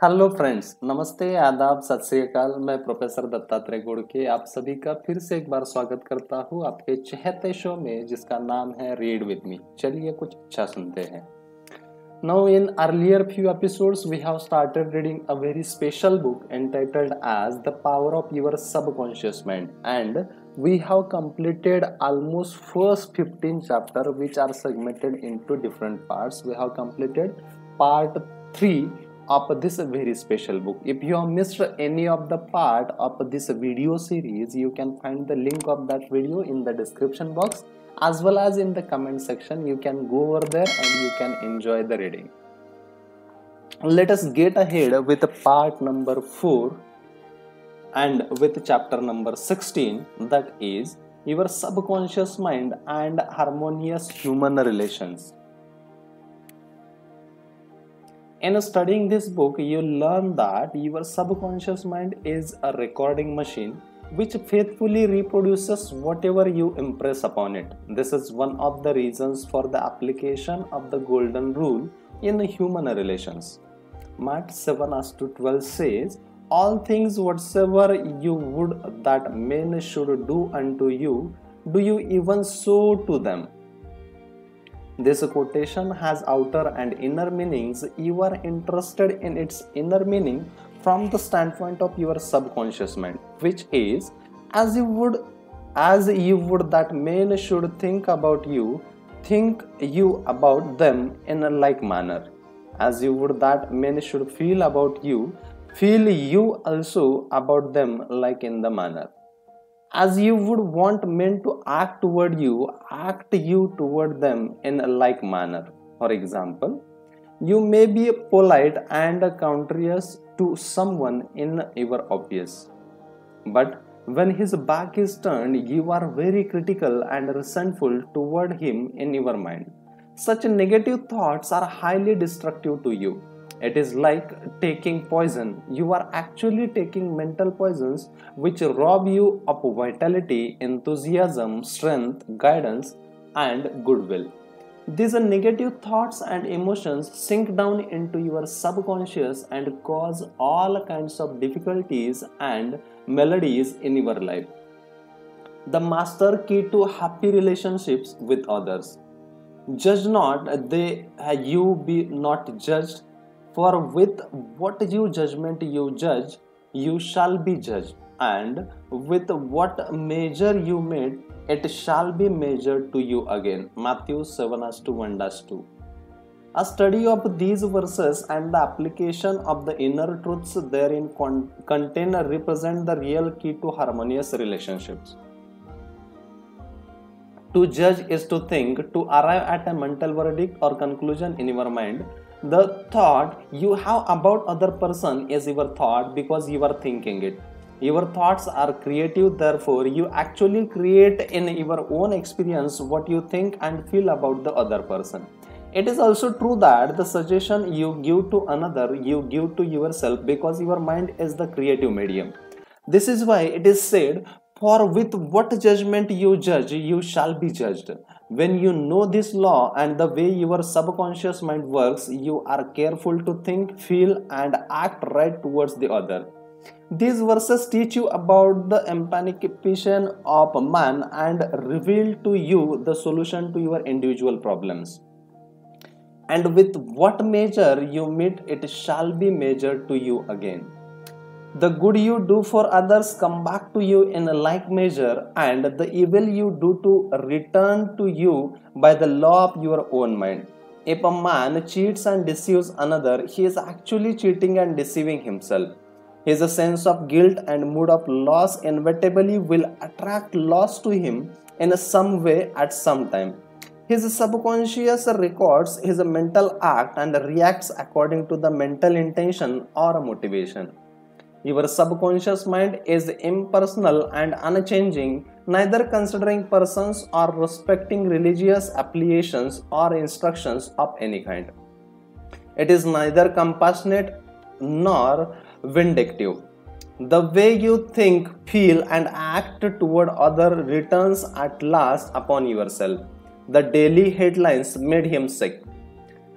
Hello friends, नमस्ते, आदाब, सत श्री अकाल। मैं प्रोफेसर दत्तात्रेय घोड़के आप सभी का फिर से एक बार स्वागत करता हूँ आपके चहेते शो में जिसका नाम है रीड विद मी। चलिए कुछ अच्छा सुनते हैं। Now in earlier few episodes we have started reading a very special book entitled as The Power of Your Subconscious Mind, and we have completed almost first 15 chapter which are segmented into different parts. We have completed part 3 of this very special book. If you have missed any of the part of this video series, you can find the link of that video in the description box as well as in the comment section. You can go over there and you can enjoy the reading. Let us get ahead with part number 4 and with chapter number 16, that is your subconscious mind and harmonious human relations. In studying this book, you learn that your subconscious mind is a recording machine which faithfully reproduces whatever you impress upon it. This is one of the reasons for the application of the golden rule in human relations. Matt 7:12 says, "All things whatsoever you would that men should do unto you, do you even so to them." This quotation has outer and inner meanings. You are interested in its inner meaning from the standpoint of your subconscious mind, which is as you would that men should think you about them in a like manner. As you would that men should feel about you, feel you also about them like in the manner. As you would want men to act toward you, act you toward them in a like manner. For example, you may be polite and courteous to someone in your office, but when his back is turned, you are very critical and resentful toward him in your mind. Such negative thoughts are highly destructive to you. It is like taking poison. You are actually taking mental poisons which rob you of vitality, enthusiasm, strength, guidance, and goodwill. These negative thoughts and emotions sink down into your subconscious and cause all kinds of difficulties and maladies in your life. The master key to happy relationships with others. Judge not, you be not judged. For with what judgment you judge, you shall be judged, and with what measure you made, it shall be measured to you again. Matthew 7:1-2. A study of these verses and the application of the inner truths therein contain represent the real key to harmonious relationships. To judge is to think, to arrive at a mental verdict or conclusion in your mind. The thought you have about other person is your thought because you are thinking it. Your thoughts are creative, therefore you actually create in your own experience what you think and feel about the other person. It is also true that the suggestion you give to another, you give to yourself because your mind is the creative medium. This is why it is said, "For with what judgment you judge, you shall be judged." When you know this law and the way your subconscious mind works, you are careful to think, feel, and act right towards the other. These verses teach you about the emancipation of man and reveal to you the solution to your individual problems. And with what measure you meet, it shall be measured to you again. The good you do for others come back to you in a like measure, and the evil you do to return to you by the law of your own mind. If a man cheats and deceives another, he is actually cheating and deceiving himself. His sense of guilt and mood of loss inevitably will attract loss to him in some way at some time. His subconscious records his mental act and reacts according to the mental intention or motivation. Your subconscious mind is impersonal and unchanging, neither considering persons or respecting religious affiliations or instructions of any kind. It is neither compassionate nor vindictive. The way you think, feel, and act toward others returns at last upon yourself. The daily headlines made him sick.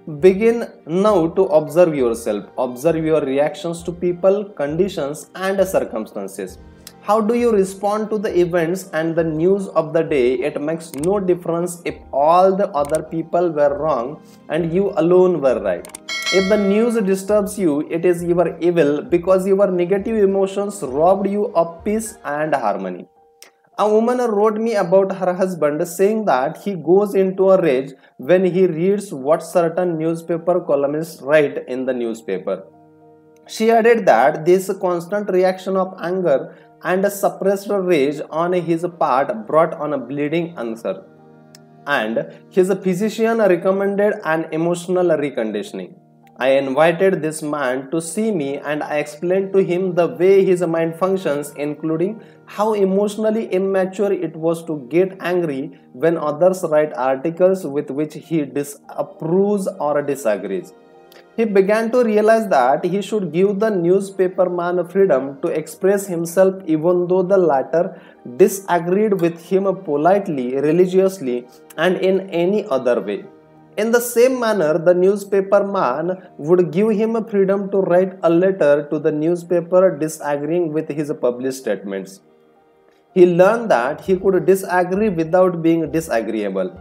Begin now to observe yourself. Observe your reactions to people, conditions, and circumstances. How do you respond to the events and the news of the day? It makes no difference if all the other people were wrong and you alone were right. If the news disturbs you, it is your evil because your negative emotions robbed you of peace and harmony. A woman wrote me about her husband saying that he goes into a rage when he reads what certain newspaper columnists write in the newspaper. She added that this constant reaction of anger and a suppressed rage on his part brought on a bleeding ulcer, and his physician recommended an emotional reconditioning. I invited this man to see me and I explained to him the way his mind functions, including how emotionally immature it was to get angry when others write articles with which he disapproves or disagrees. He began to realize that he should give the newspaper man freedom to express himself even though the latter disagreed with him politely, religiously, and in any other way. In the same manner, the newspaper man would give him freedom to write a letter to the newspaper disagreeing with his published statements. He learned that he could disagree without being disagreeable.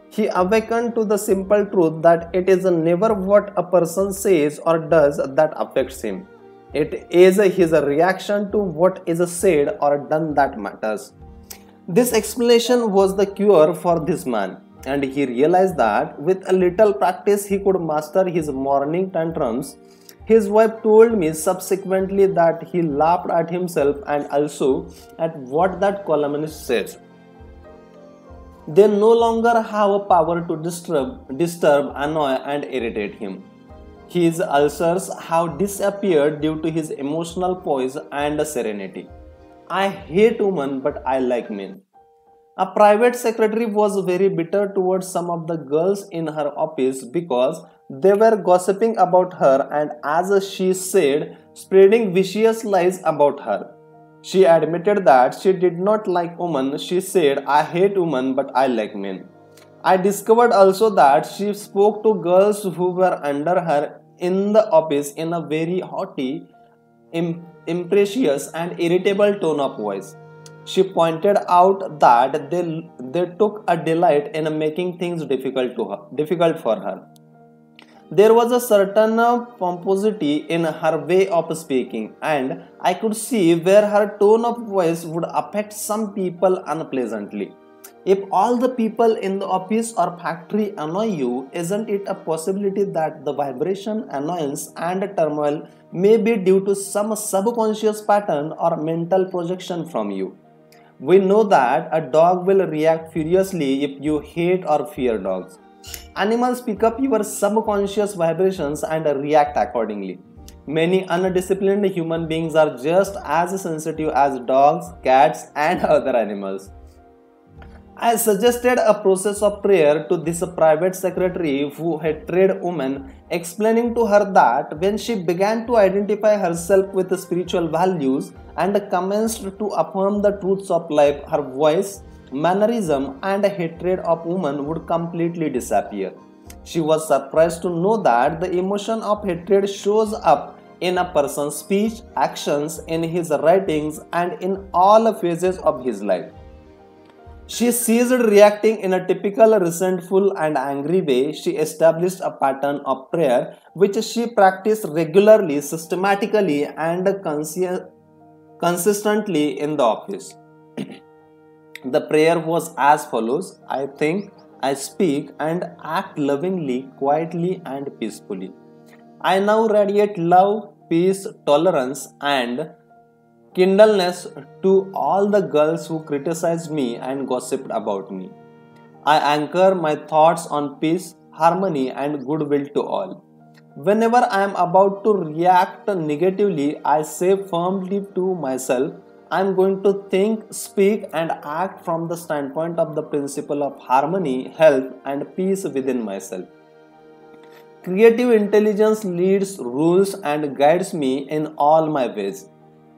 He awakened to the simple truth that it is never what a person says or does that affects him. It is his reaction to what is said or done that matters. This explanation was the cure for this man, and he realized that with a little practice he could master his morning tantrums. His wife told me subsequently that he laughed at himself and also at what that columnist says. They no longer have a power to disturb, annoy, and irritate him. His ulcers have disappeared due to his emotional poise and serenity. I hate women, but I like men. A private secretary was very bitter towards some of the girls in her office because they were gossiping about her and, as she said, spreading vicious lies about her. She admitted that she did not like women. She said, I hate women, but I like men. I discovered also that she spoke to girls who were under her in the office in a very haughty, imperious, and irritable tone of voice. She pointed out that they took a delight in making things difficult for her. There was a certain pomposity in her way of speaking, and I could see where her tone of voice would affect some people unpleasantly. If all the people in the office or factory annoy you, isn't it a possibility that the vibration, annoyance, and turmoil may be due to some subconscious pattern or mental projection from you? We know that a dog will react furiously if you hate or fear dogs. Animals pick up your subconscious vibrations and react accordingly. Many undisciplined human beings are just as sensitive as dogs, cats, and other animals. I suggested a process of prayer to this private secretary who hated women, explaining to her that when she began to identify herself with spiritual values and commenced to affirm the truths of life, her voice, mannerism, and hatred of women would completely disappear. She was surprised to know that the emotion of hatred shows up in a person's speech, actions, in his writings, and in all phases of his life. She ceased reacting in a typical resentful and angry way. She established a pattern of prayer which she practiced regularly, systematically, and consistently in the office. The prayer was as follows: I think, I speak, and act lovingly, quietly, and peacefully. I now radiate love, peace, tolerance, and kindleness to all the girls who criticized me and gossiped about me. I anchor my thoughts on peace, harmony, and goodwill to all. Whenever I am about to react negatively, I say firmly to myself, I am going to think, speak, and act from the standpoint of the principle of harmony, health, and peace within myself. Creative intelligence leads, rules, and guides me in all my ways.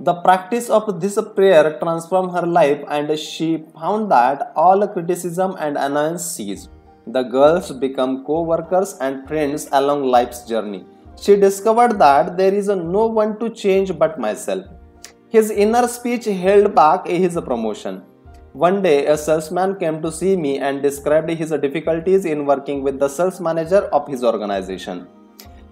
The practice of this prayer transformed her life, and she found that all criticism and annoyance ceased. The girls become co-workers and friends along life's journey. She discovered that there is no one to change but myself. His inner speech held back his promotion. One day, a salesman came to see me and described his difficulties in working with the sales manager of his organization.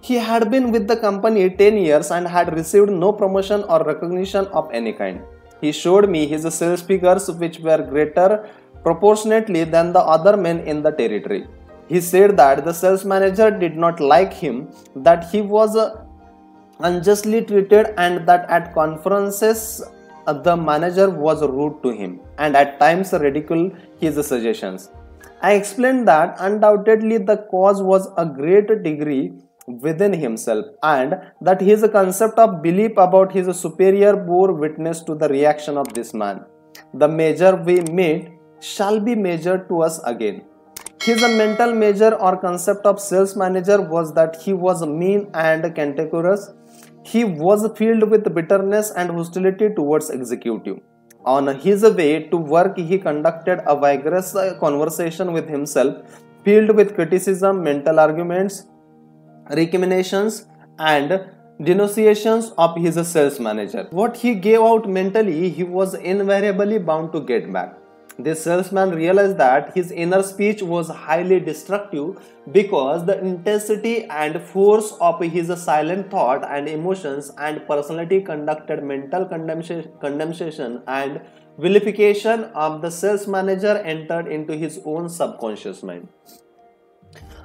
He had been with the company 10 years and had received no promotion or recognition of any kind. He showed me his sales figures, which were greater proportionately than the other men in the territory. He said that the sales manager did not like him, that he was unjustly treated, and that at conferences the manager was rude to him and at times ridiculed his suggestions. I explained that undoubtedly the cause was a great degree within himself, and that his concept of belief about his superior bore witness to the reaction of this man. The measure we made shall be measured to us again. His mental measure or concept of sales manager was that he was mean and cantankerous. He was filled with bitterness and hostility towards executive. On his way to work, he conducted a vigorous conversation with himself, filled with criticism, mental arguments, recriminations, and denunciations of his sales manager. What he gave out mentally, he was invariably bound to get back. This salesman realized that his inner speech was highly destructive because the intensity and force of his silent thought and emotions and personality conducted mental condemnation and vilification of the sales manager entered into his own subconscious mind.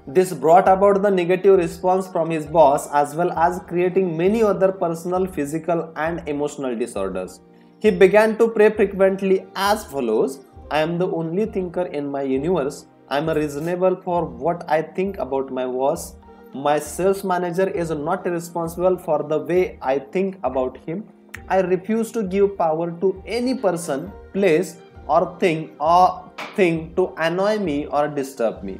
This brought about the negative response from his boss, as well as creating many other personal, physical, and emotional disorders. He began to pray frequently as follows: I am the only thinker in my universe. I am reasonable for what I think about my boss. My sales manager is not responsible for the way I think about him. I refuse to give power to any person, place, or thing to annoy me or disturb me.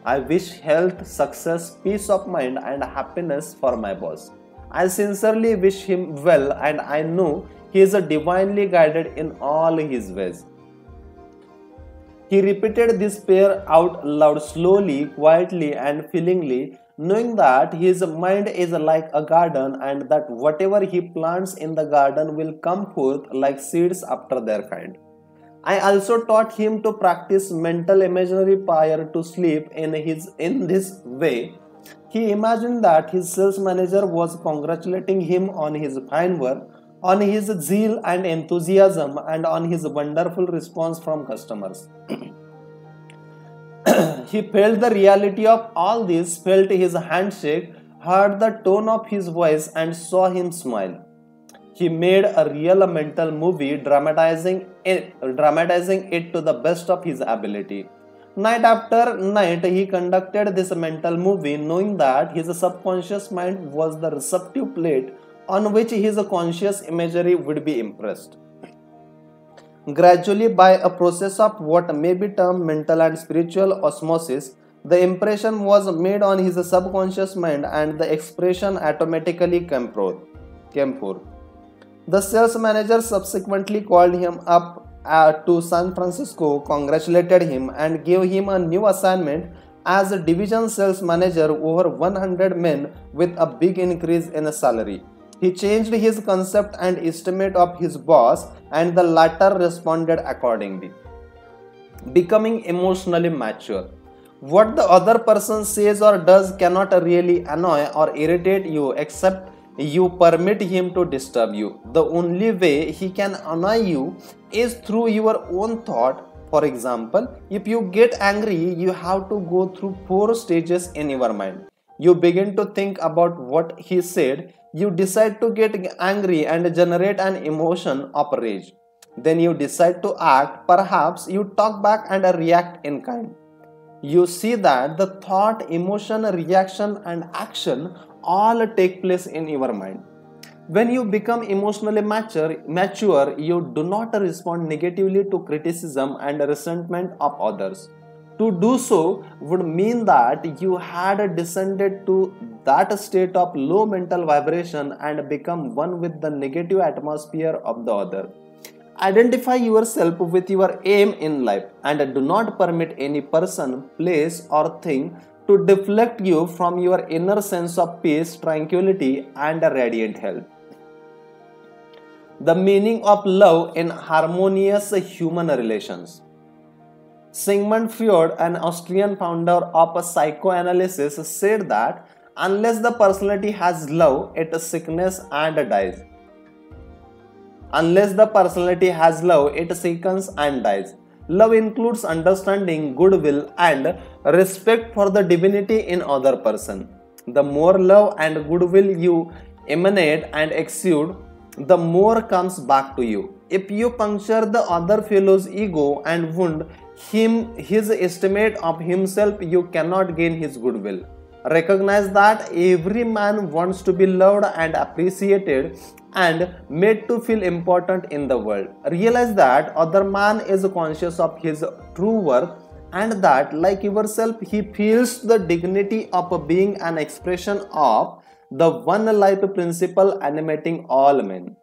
I wish health, success, peace of mind, and happiness for my boss. I sincerely wish him well, and I know he is divinely guided in all his ways. He repeated this prayer out loud, slowly, quietly, and feelingly, knowing that his mind is like a garden and that whatever he plants in the garden will come forth like seeds after their kind. I also taught him to practice mental imaginary prior to sleep. In this way, he imagined that his sales manager was congratulating him on his fine work, on his zeal and enthusiasm, and on his wonderful response from customers. He felt the reality of all this, felt his handshake, heard the tone of his voice, and saw him smile. He made a real mental movie, dramatizing it to the best of his ability. Night after night, he conducted this mental movie, knowing that his subconscious mind was the receptive plate on which his conscious imagery would be impressed. Gradually, by a process of what may be termed mental and spiritual osmosis, the impression was made on his subconscious mind and the expression automatically came forth. The sales manager subsequently called him up to San Francisco, congratulated him, and gave him a new assignment as a division sales manager over 100 men with a big increase in salary. He changed his concept and estimate of his boss, and the latter responded accordingly, becoming emotionally mature. What the other person says or does cannot really annoy or irritate you except you permit him to disturb you. The only way he can annoy you is through your own thought. For example, if you get angry, you have to go through 4 stages in your mind. You begin to think about what he said. You decide to get angry and generate an emotion of rage. Then you decide to act. Perhaps you talk back and react in kind. You see that the thought, emotion, reaction, and action all take place in your mind. When you become emotionally mature, you do not respond negatively to criticism and resentment of others. To do so would mean that you had descended to that state of low mental vibration and become one with the negative atmosphere of the other. Identify yourself with your aim in life and do not permit any person, place or thing to deflect you from your inner sense of peace, tranquility and radiant health. The meaning of love in harmonious human relations. Sigmund Freud, an Austrian founder of psychoanalysis, said that unless the personality has love, it is sickness and dies. Unless the personality has love, it sickens and dies. Love includes understanding, goodwill, and respect for the divinity in other person. The more love and goodwill you emanate and exude, the more comes back to you. If you puncture the other fellow's ego and wound his estimate of himself, you cannot gain his goodwill. Recognize that every man wants to be loved and appreciated and made to feel important in the world. Realize that other man is conscious of his true worth and that, like yourself, he feels the dignity of being an expression of the one life principle animating all men.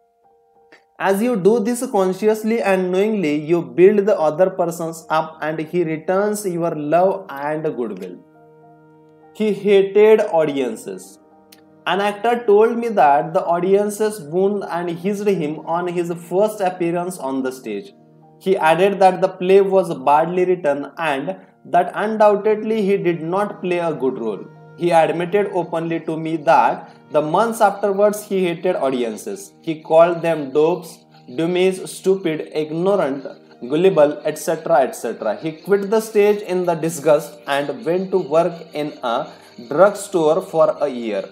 As you do this consciously and knowingly, you build the other persons up and he returns your love and goodwill. He hated audiences. An actor told me that the audiences booed and hissed him on his first appearance on the stage. He added that the play was badly written and that undoubtedly he did not play a good role. He admitted openly to me that the months afterwards he hated audiences. He called them dopes, dummies, stupid, ignorant, gullible, etc. etc. He quit the stage in the disgust and went to work in a drugstore for a year.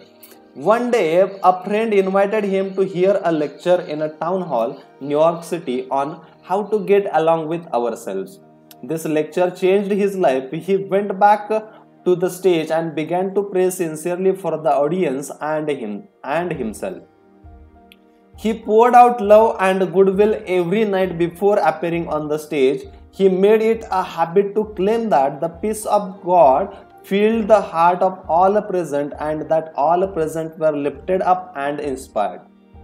One day, a friend invited him to hear a lecture in a town hall, New York City, on how to get along with ourselves. This lecture changed his life. He went back to the stage and began to pray sincerely for the audience and himself. He poured out love and goodwill every night before appearing on the stage. He made it a habit to claim that the peace of God filled the heart of all present and that all present were lifted up and inspired.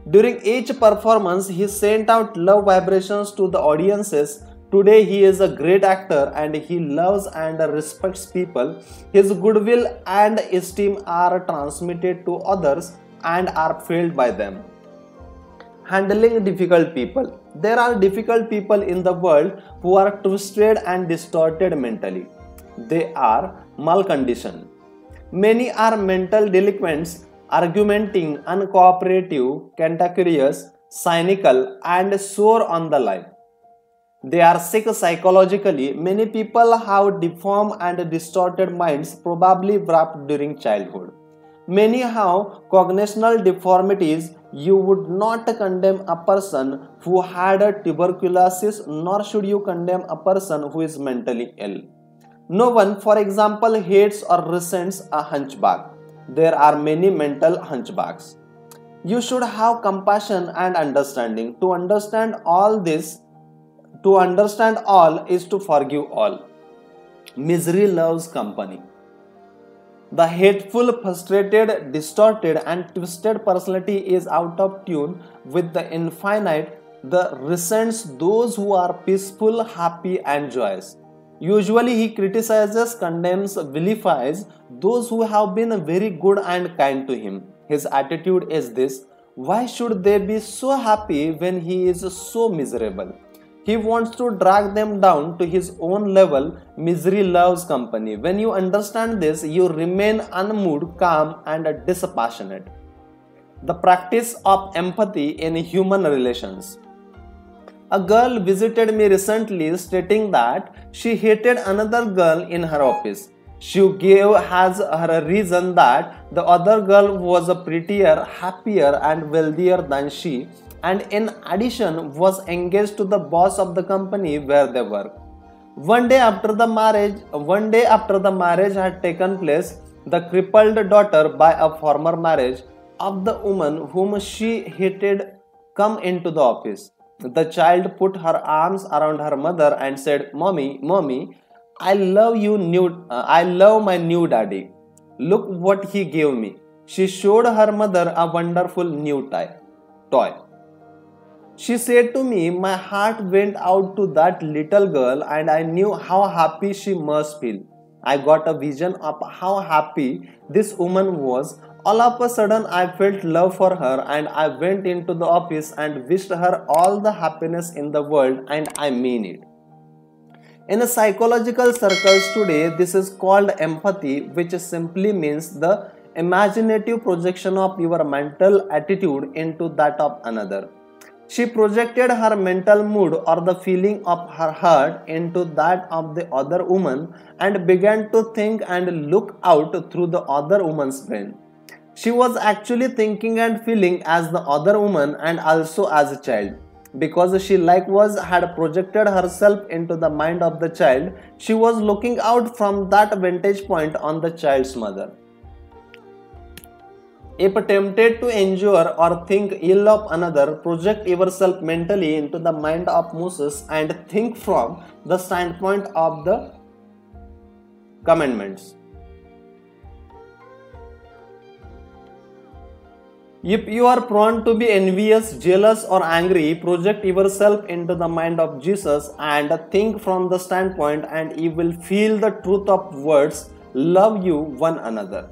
During each performance, he sent out love vibrations to the audiences. Today he is a great actor and he loves and respects people. His goodwill and esteem are transmitted to others and are felt by them. Handling difficult people. There are difficult people in the world who are twisted and distorted mentally. They are malconditioned. Many are mental delinquents, argumenting, uncooperative, cantankerous, cynical, and sore on the life. They are sick psychologically. Many people have deformed and distorted minds, probably wrapped during childhood. Many have cognitional deformities. You would not condemn a person who had a tuberculosis, nor should you condemn a person who is mentally ill. No one, for example, hates or resents a hunchback. There are many mental hunchbacks. You should have compassion and understanding. To understand all is to forgive all. Misery loves company. The hateful, frustrated, distorted, and twisted personality is out of tune with the infinite. The resents those who are peaceful, happy, and joyous. Usually he criticizes, condemns, vilifies those who have been very good and kind to him. His attitude is this: why should they be so happy when he is so miserable? He wants to drag them down to his own level. Misery loves company. When you understand this, you remain unmoved, calm, and dispassionate. The practice of empathy in human relations. A girl visited me recently stating that she hated another girl in her office. She gave as her reason that the other girl was prettier, happier, and wealthier than she, and in addition was engaged to the boss of the company where they work. One day after the marriage had taken place, the crippled daughter by a former marriage of the woman whom she hated come into the office. The child put her arms around her mother and said, Mommy, I love my new daddy. Look what he gave me. She showed her mother a wonderful new toy. She said to me, my heart went out to that little girl and I knew how happy she must feel. I got a vision of how happy this woman was. All of a sudden, I felt love for her and I went into the office and wished her all the happiness in the world, and I mean it. In psychological circles today, this is called empathy, which simply means the imaginative projection of your mental attitude into that of another. She projected her mental mood or the feeling of her heart into that of the other woman and began to think and look out through the other woman's brain. She was actually thinking and feeling as the other woman and also as a child. Because she likewise had projected herself into the mind of the child, she was looking out from that vantage point on the child's mother. If tempted to injure or think ill of another, project yourself mentally into the mind of Moses and think from the standpoint of the commandments. If you are prone to be envious, jealous or angry, project yourself into the mind of Jesus and think from the standpoint, and you will feel the truth of words, love you one another.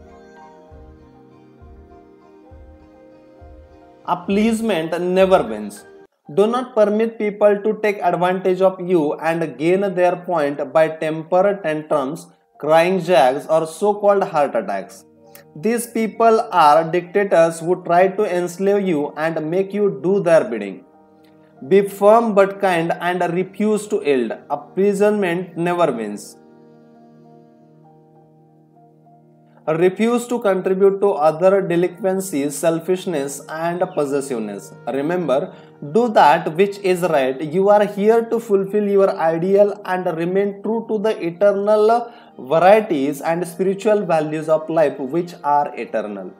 Appeasement never wins. Do not permit people to take advantage of you and gain their point by temper tantrums, crying jacks or so-called heart attacks. These people are dictators who try to enslave you and make you do their bidding. Be firm but kind and refuse to yield. Appeasement never wins. Refuse to contribute to other delinquencies, selfishness and possessiveness. Remember, do that which is right. You are here to fulfill your ideal and remain true to the eternal varieties and spiritual values of life which are eternal.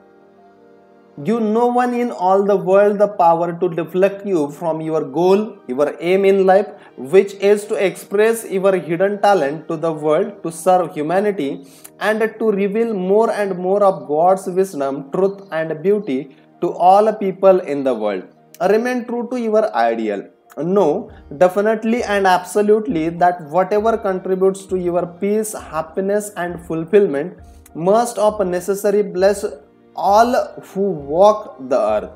Give no one in all the world the power to deflect you from your goal, your aim in life, which is to express your hidden talent to the world, to serve humanity, and to reveal more and more of God's wisdom, truth, and beauty to all people in the world. Remain true to your ideal. Know definitely and absolutely that whatever contributes to your peace, happiness, and fulfillment must of necessary bless all who walk the earth.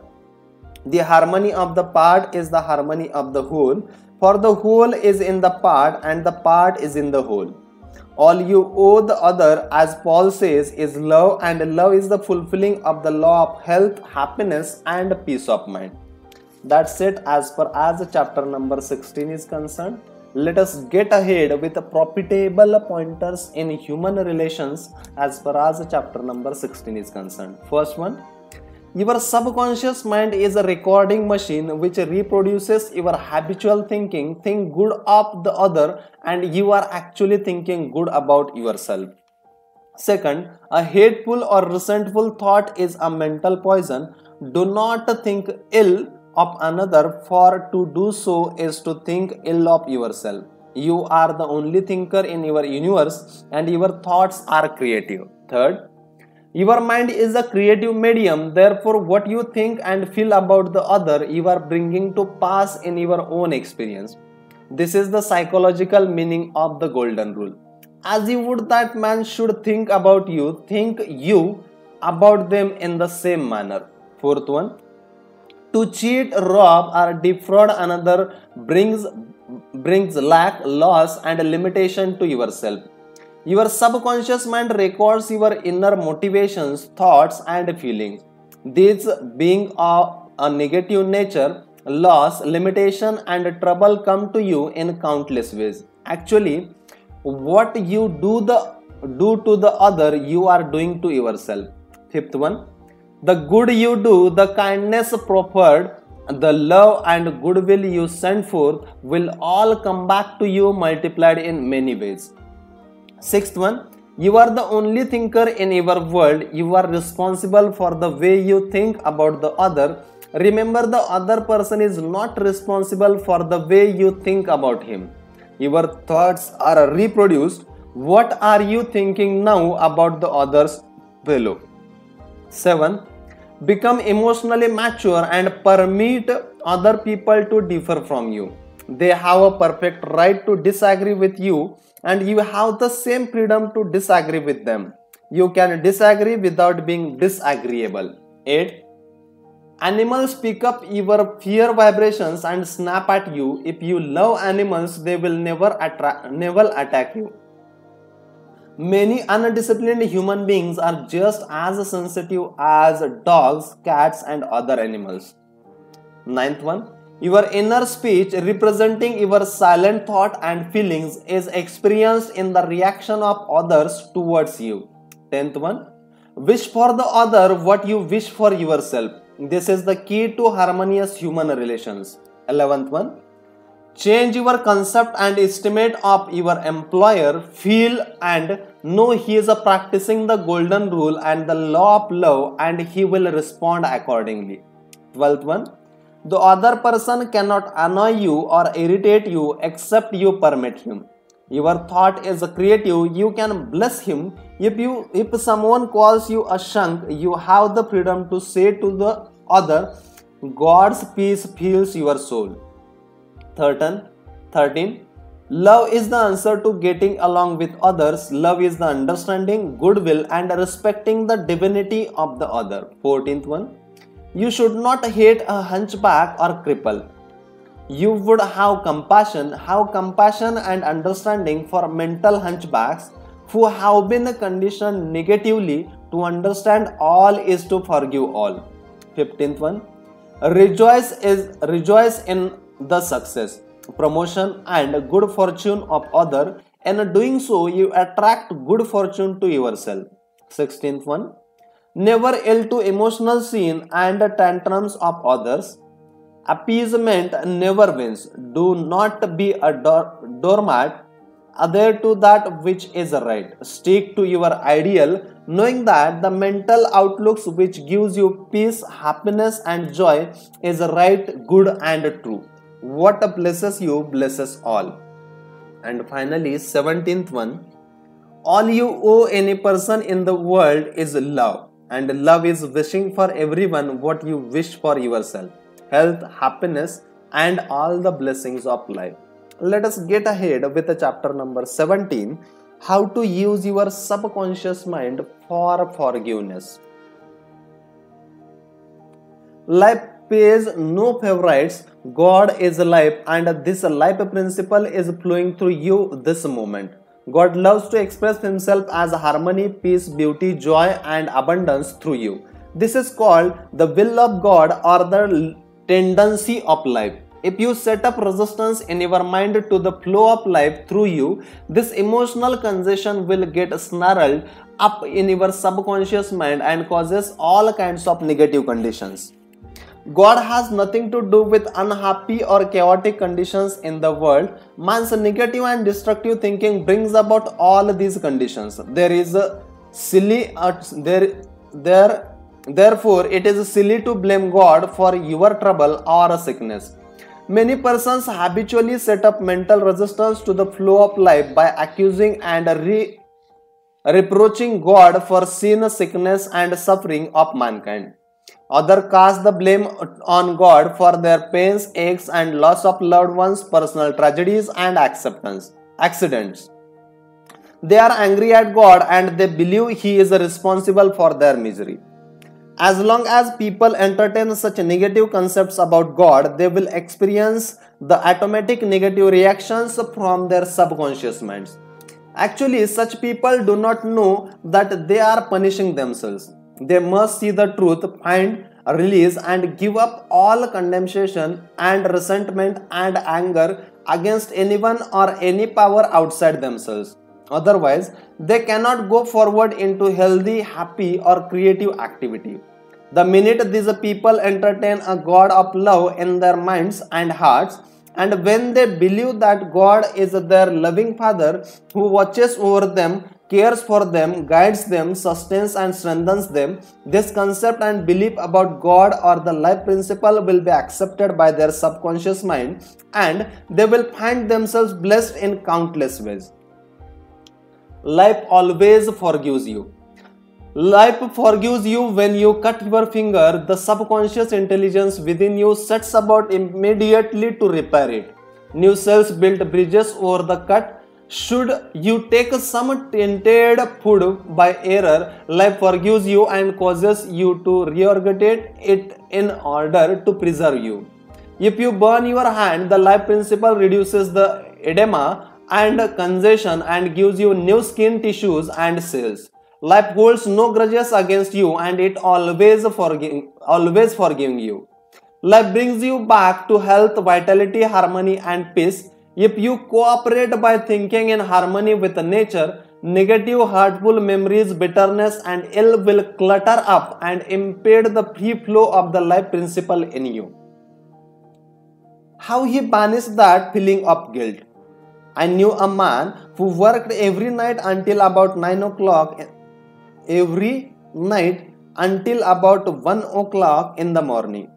The harmony of the part is the harmony of the whole, for the whole is in the part and the part is in the whole. All you owe the other, as Paul says, is love, and love is the fulfilling of the law of health, happiness, and peace of mind. That's it as far as chapter number 16 is concerned. Let us get ahead with profitable pointers in human relations as far as chapter number 16 is concerned. First one, your subconscious mind is a recording machine which reproduces your habitual thinking. Think good of the other and you are actually thinking good about yourself. Second, a hateful or resentful thought is a mental poison. Do not think ill of another, for to do so is to think ill of yourself. You are the only thinker in your universe and your thoughts are creative. Third, your mind is a creative medium, therefore what you think and feel about the other you are bringing to pass in your own experience. This is the psychological meaning of the golden rule. As you would that man should think about you, think you about them in the same manner. Fourth one, to cheat, rob or defraud another brings lack, loss and limitation to yourself. Your subconscious mind records your inner motivations, thoughts and feelings. These being of a negative nature, loss, limitation and trouble come to you in countless ways. Actually, what you do to the other, you are doing to yourself. Fifth one, the good you do, the kindness proffered, the love and goodwill you send forth will all come back to you multiplied in many ways. Sixth one, you are the only thinker in your world. You are responsible for the way you think about the other. Remember, the other person is not responsible for the way you think about him. Your thoughts are reproduced. What are you thinking now about the other's fellow? 7. Become emotionally mature and permit other people to differ from you. They have a perfect right to disagree with you, and you have the same freedom to disagree with them. You can disagree without being disagreeable. 8. Animals pick up your fear vibrations and snap at you. If you love animals, they will never attack you. Many undisciplined human beings are just as sensitive as dogs, cats, and other animals. 9th one, your inner speech representing your silent thought and feelings is experienced in the reaction of others towards you. 10th one, wish for the other what you wish for yourself. This is the key to harmonious human relations. 11th one, change your concept and estimate of your employer. Feel and know he is practicing the golden rule and the law of love, and he will respond accordingly. 12th one, the other person cannot annoy you or irritate you except you permit him. Your thought is creative. You can bless him. If someone calls you a shunk, you have the freedom to say to the other, God's peace fills your soul. 13. Love is the answer to getting along with others. Love is the understanding, goodwill, and respecting the divinity of the other. 14th one, you should not hate a hunchback or cripple. You would have compassion and understanding for mental hunchbacks who have been conditioned negatively. To understand all is to forgive all. 15th one, rejoice in the success, promotion, and good fortune of other. In doing so, you attract good fortune to yourself. 16th one, never yield to emotional scene and tantrums of others. Appeasement never wins. Do not be a doormat. Adhere to that which is right. Stick to your ideal, knowing that the mental outlooks which gives you peace, happiness, and joy is right, good, and true. What blesses you blesses all. And finally, 17th one, all you owe any person in the world is love, and love is wishing for everyone what you wish for yourself. Health, happiness, and all the blessings of life. Let us get ahead with chapter number 17, how to use your subconscious mind for forgiveness. Life pays no favorites. God is life, and this life principle is flowing through you this moment. God loves to express himself as harmony, peace, beauty, joy, and abundance through you. This is called the will of God or the tendency of life. If you set up resistance in your mind to the flow of life through you, this emotional congestion will get snarled up in your subconscious mind and causes all kinds of negative conditions. God has nothing to do with unhappy or chaotic conditions in the world. Man's negative and destructive thinking brings about all these conditions. Therefore, it is silly to blame God for your trouble or sickness. Many persons habitually set up mental resistance to the flow of life by accusing and reproaching God for sin, sickness, and suffering of mankind. Others cast the blame on God for their pains, aches, and loss of loved ones, personal tragedies, and accidents. They are angry at God and they believe He is responsible for their misery. As long as people entertain such negative concepts about God, they will experience the automatic negative reactions from their subconscious minds. Actually, such people do not know that they are punishing themselves. They must see the truth, find release, and give up all condemnation and resentment and anger against anyone or any power outside themselves. Otherwise, they cannot go forward into healthy, happy, or creative activity. The minute these people entertain a God of love in their minds and hearts, and when they believe that God is their loving Father who watches over them, cares for them, guides them, sustains and strengthens them, this concept and belief about God or the life principle will be accepted by their subconscious mind, and they will find themselves blessed in countless ways. Life always forgives you. Life forgives you when you cut your finger. The subconscious intelligence within you sets about immediately to repair it. New cells build bridges over the cut. Should you take some tainted food by error, life forgives you and causes you to regurgitate it in order to preserve you. If you burn your hand, the life principle reduces the edema and congestion and gives you new skin tissues and cells. Life holds no grudges against you and it always forgiving you. Life brings you back to health, vitality, harmony and peace. If you cooperate by thinking in harmony with nature, negative, hurtful memories, bitterness and ill will clutter up and impede the free flow of the life principle in you. How he banished that feeling of guilt. I knew a man who worked every night until about 9 o'clock until about 1 o'clock in the morning.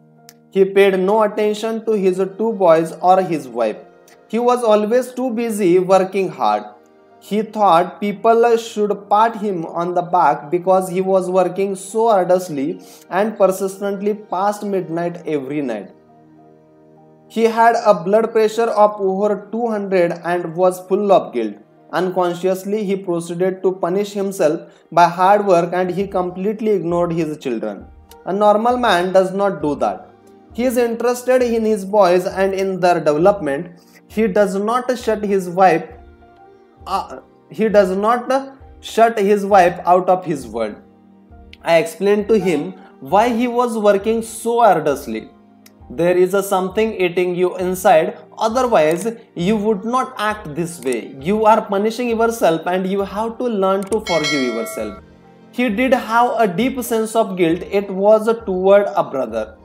He paid no attention to his 2 boys or his wife. He was always too busy working hard. He thought people should pat him on the back because he was working so arduously and persistently past midnight every night. He had a blood pressure of over 200 and was full of guilt. Unconsciously, he proceeded to punish himself by hard work and he completely ignored his children. A normal man does not do that. He is interested in his boys and in their development. He does not shut his wife out of his world. I explained to him why he was working so arduously. There is something eating you inside, otherwise you would not act this way. You are punishing yourself and you have to learn to forgive yourself. He did have a deep sense of guilt. It was toward a brother.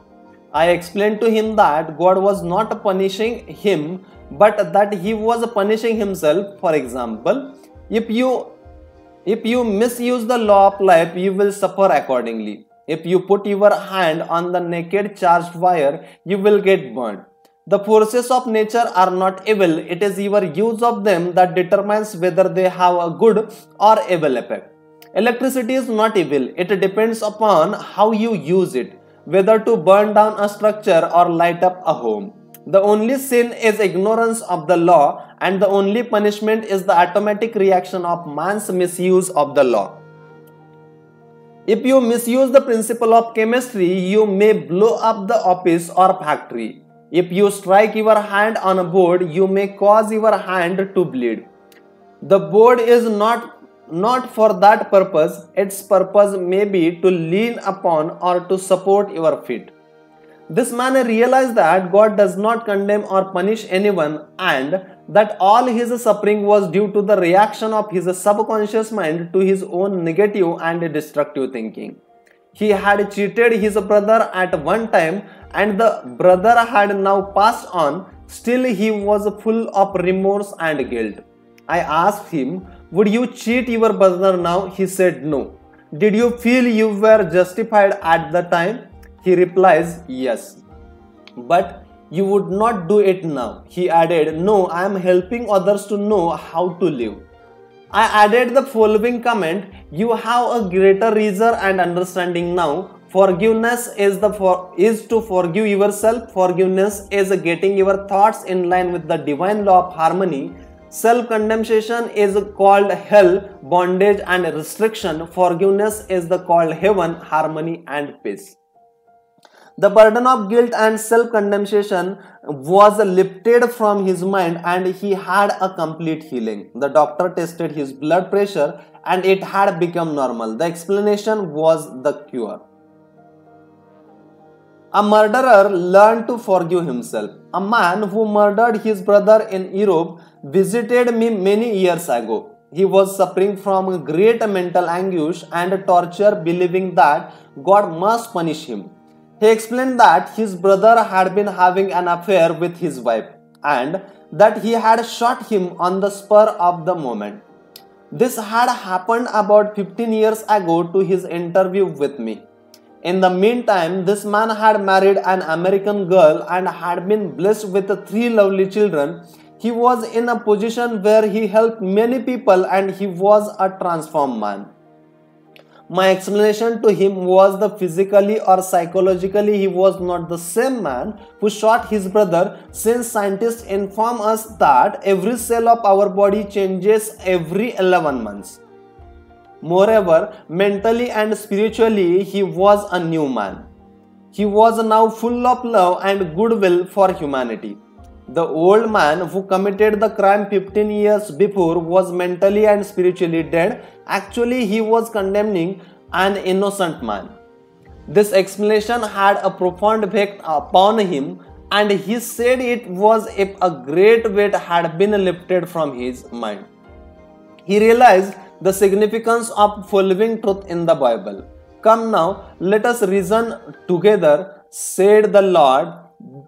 I explained to him that God was not punishing him, but that he was punishing himself. For example, if you misuse the law of life, you will suffer accordingly. If you put your hand on the naked charged wire, you will get burned. The forces of nature are not evil. It is your use of them that determines whether they have a good or evil effect. Electricity is not evil. It depends upon how you use it, whether to burn down a structure or light up a home. The only sin is ignorance of the law, and the only punishment is the automatic reaction of man's misuse of the law. If you misuse the principle of chemistry, you may blow up the office or factory. If you strike your hand on a board, you may cause your hand to bleed. The board is not for that purpose. Its purpose may be to lean upon or to support your feet. This man realized that God does not condemn or punish anyone and that all his suffering was due to the reaction of his subconscious mind to his own negative and destructive thinking. He had cheated his brother at one time and the brother had now passed on. Still he was full of remorse and guilt. I asked him, would you cheat your brother now? He said no. Did you feel you were justified at the time? He replies, yes. But you would not do it now. He added, no, I am helping others to know how to live. I added the following comment, you have a greater reason and understanding now. Forgiveness is to forgive yourself. Forgiveness is getting your thoughts in line with the divine law of harmony. Self-condemnation is called hell, bondage and restriction. Forgiveness is called heaven, harmony and peace. The burden of guilt and self-condemnation was lifted from his mind and he had a complete healing. The doctor tested his blood pressure and it had become normal. The explanation was the cure. A murderer learned to forgive himself. A man who murdered his brother in Europe visited me many years ago. He was suffering from great mental anguish and torture, believing that God must punish him. He explained that his brother had been having an affair with his wife and that he had shot him on the spur of the moment. This had happened about 15 years ago to his interview with me. In the meantime, this man had married an American girl and had been blessed with 3 lovely children. He was in a position where he helped many people and he was a transformed man. My explanation to him was that physically or psychologically he was not the same man who shot his brother, since scientists inform us that every cell of our body changes every 11 months. Moreover, mentally and spiritually he was a new man. He was now full of love and goodwill for humanity. The old man who committed the crime 15 years before was mentally and spiritually dead. Actually, he was condemning an innocent man. This explanation had a profound effect upon him, and he said it was if a great weight had been lifted from his mind. He realized the significance of following truth in the Bible. Come now, let us reason together, said the Lord.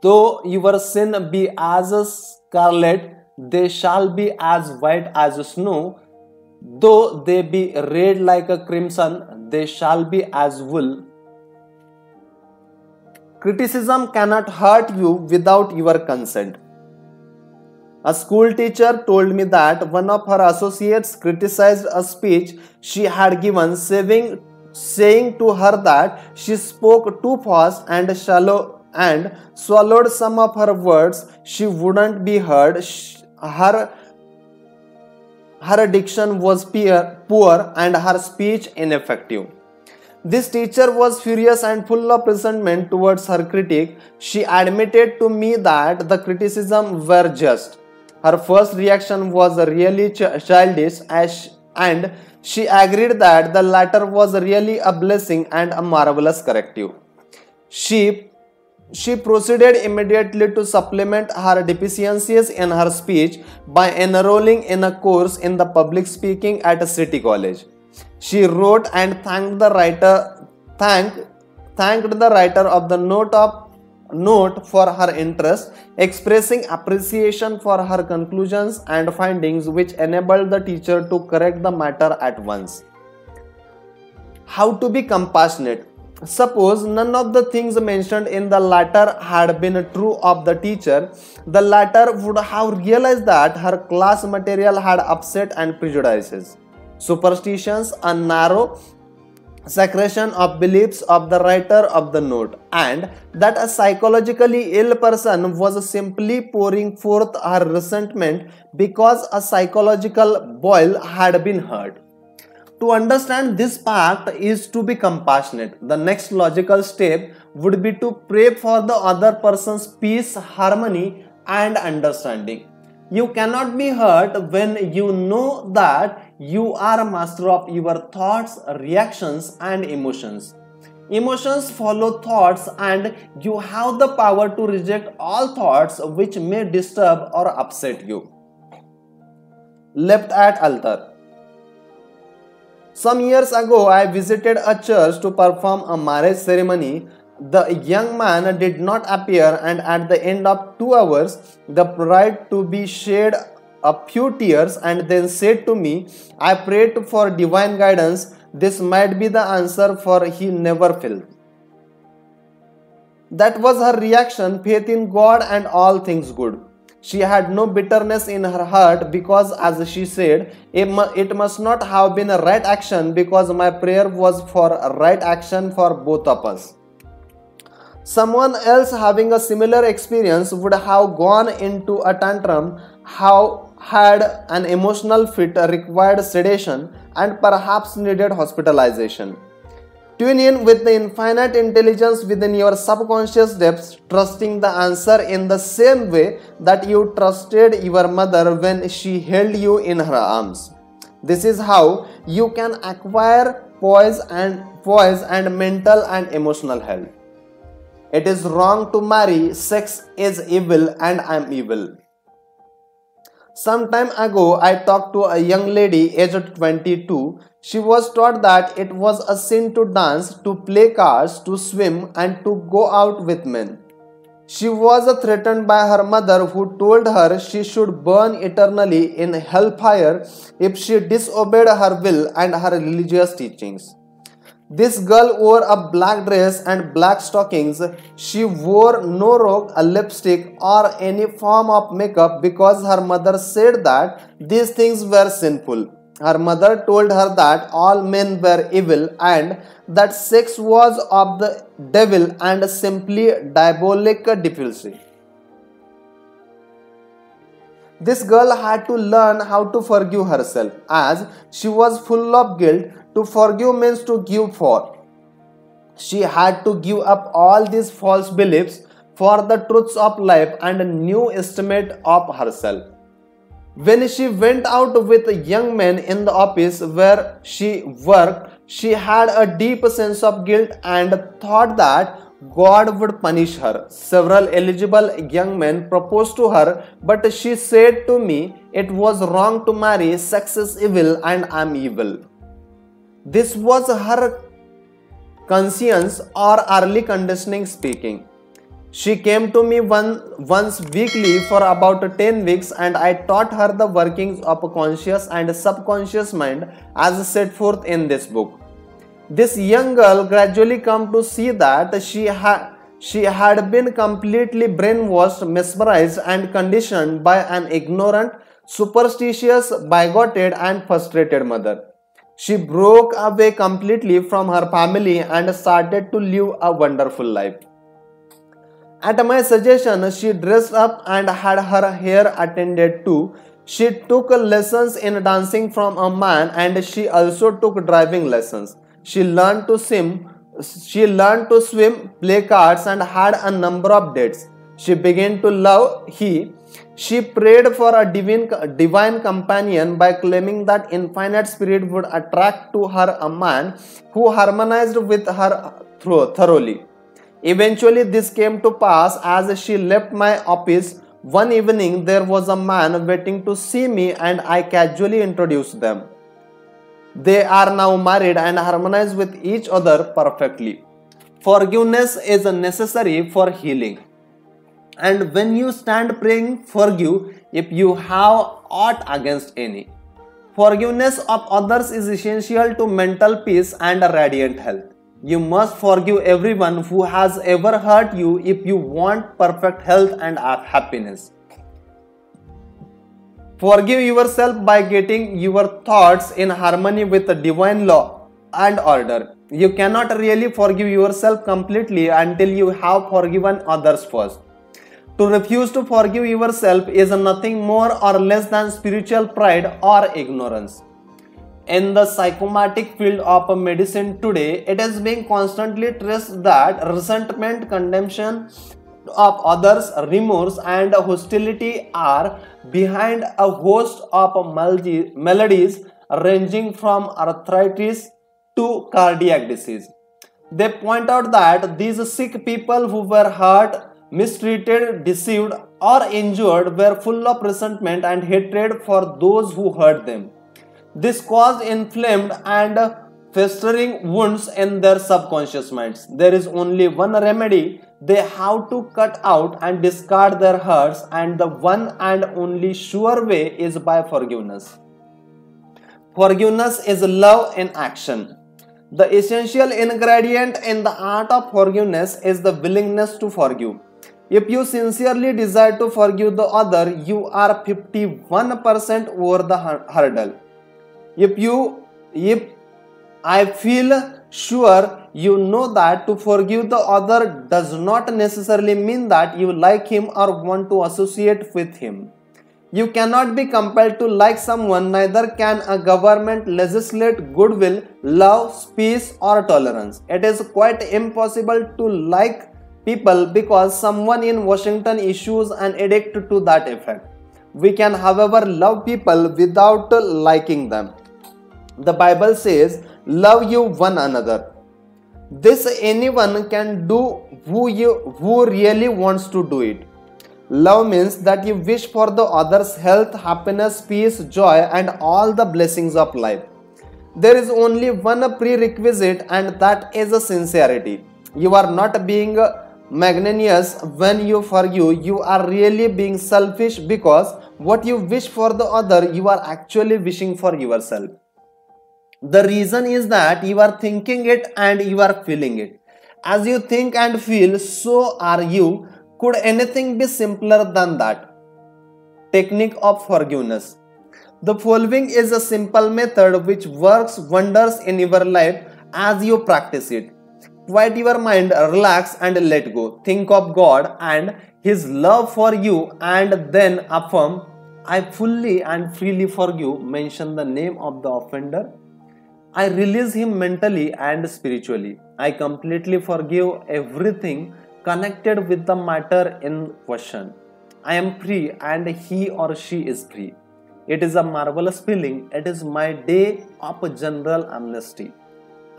Though your sin be as scarlet, they shall be as white as snow. Though they be red like a crimson, they shall be as wool. Criticism cannot hurt you without your consent. A school teacher told me that one of her associates criticized a speech she had given, saying to her that she spoke too fast and swallowed some of her words. She wouldn't be heard. Her diction was poor and her speech ineffective. This teacher was furious and full of resentment towards her critic. She admitted to me that the criticisms were just. Her first reaction was really childish, and she agreed that the latter was really a blessing and a marvelous corrective. She proceeded immediately to supplement her deficiencies in her speech by enrolling in a course in the public speaking at a city college. She wrote and thanked the writer of the note for her interest, expressing appreciation for her conclusions and findings, which enabled the teacher to correct the matter at once. How to be compassionate? Suppose none of the things mentioned in the latter had been true of the teacher, the latter would have realized that her class material had upset and prejudices, superstitions, a narrow secretion of beliefs of the writer of the note, and that a psychologically ill person was simply pouring forth her resentment because a psychological boil had been hurt. To understand this fact is to be compassionate. The next logical step would be to pray for the other person's peace, harmony, and understanding. You cannot be hurt when you know that you are a master of your thoughts, reactions, and emotions. Emotions follow thoughts, and you have the power to reject all thoughts which may disturb or upset you. Left at altar. Some years ago, I visited a church to perform a marriage ceremony. The young man did not appear, and at the end of 2 hours, the bride to be shed a few tears and then said to me, I prayed for divine guidance. This might be the answer, for he never failed. That was her reaction, faith in God and all things good. She had no bitterness in her heart because, as she said, it must not have been a right action because my prayer was for a right action for both of us. Someone else having a similar experience would have gone into a tantrum, had an emotional fit, required sedation, and perhaps needed hospitalization. Tune in with the infinite intelligence within your subconscious depths, trusting the answer in the same way that you trusted your mother when she held you in her arms. This is how you can acquire poise and mental and emotional health. It is wrong to marry, sex is evil, and I am evil. Some time ago, I talked to a young lady aged 22. She was taught that it was a sin to dance, to play cards, to swim, and to go out with men. She was threatened by her mother, who told her she should burn eternally in hellfire if she disobeyed her will and her religious teachings. This girl wore a black dress and black stockings. She wore no robe, a lipstick, or any form of makeup because her mother said that these things were sinful. Her mother told her that all men were evil and that sex was of the devil and simply diabolic deficiency. This girl had to learn how to forgive herself as she was full of guilt. To forgive means to give for. She had to give up all these false beliefs for the truths of life and a new estimate of herself. When she went out with young men in the office where she worked, she had a deep sense of guilt and thought that God would punish her. Several eligible young men proposed to her, but she said to me, "It was wrong to marry, sex is evil and I am evil." This was her conscience or early conditioning speaking. She came to me once weekly for about 10 weeks and I taught her the workings of a conscious and subconscious mind as set forth in this book. This young girl gradually came to see that she had been completely brainwashed, mesmerized and conditioned by an ignorant, superstitious, bigoted and frustrated mother. She broke away completely from her family and started to live a wonderful life. At my suggestion, she dressed up and had her hair attended to. She took lessons in dancing from a man and she also took driving lessons. She learned to swim, play cards and had a number of dates. She began to love She prayed for a divine companion by claiming that infinite spirit would attract to her a man who harmonized with her thoroughly. Eventually, this came to pass as she left my office. One evening, there was a man waiting to see me and I casually introduced them. They are now married and harmonize with each other perfectly. Forgiveness is necessary for healing. And when you stand praying, forgive if you have aught against any. Forgiveness of others is essential to mental peace and radiant health. You must forgive everyone who has ever hurt you if you want perfect health and happiness. Forgive yourself by getting your thoughts in harmony with the divine law and order. You cannot really forgive yourself completely until you have forgiven others first. To refuse to forgive yourself is nothing more or less than spiritual pride or ignorance. In the psychosomatic field of medicine today, it is being constantly stressed that resentment, condemnation of others, remorse and hostility are behind a host of maladies ranging from arthritis to cardiac disease. They point out that these sick people who were hurt, mistreated, deceived or injured were full of resentment and hatred for those who hurt them. This caused inflamed and festering wounds in their subconscious minds. There is only one remedy. They have to cut out and discard their hurts, and the one and only sure way is by forgiveness. Forgiveness is love in action. The essential ingredient in the art of forgiveness is the willingness to forgive. If you sincerely desire to forgive the other, you are 51% over the hurdle. If I feel sure you know that to forgive the other does not necessarily mean that you like him or want to associate with him. You cannot be compelled to like someone, neither can a government legislate goodwill, love, peace or tolerance. It is quite impossible to like people because someone in Washington issues an edict to that effect. We can, however, love people without liking them. The Bible says, "Love you one another." This anyone can do who really wants to do it. Love means that you wish for the other's health, happiness, peace, joy and all the blessings of life. There is only one prerequisite, and that is sincerity. You are not being magnanimous when you forgive. You are really being selfish, because what you wish for the other, you are actually wishing for yourself. The reason is that you are thinking it and you are feeling it. As you think and feel, so are you. Could anything be simpler than that? Technique of forgiveness. The following is a simple method which works wonders in your life as you practice it. Quiet your mind, relax and let go. Think of God and His love for you and then affirm, I fully and freely forgive. Mention the name of the offender. I release him mentally and spiritually. I completely forgive everything connected with the matter in question. I am free and he or she is free. It is a marvelous feeling. It is my day of general amnesty.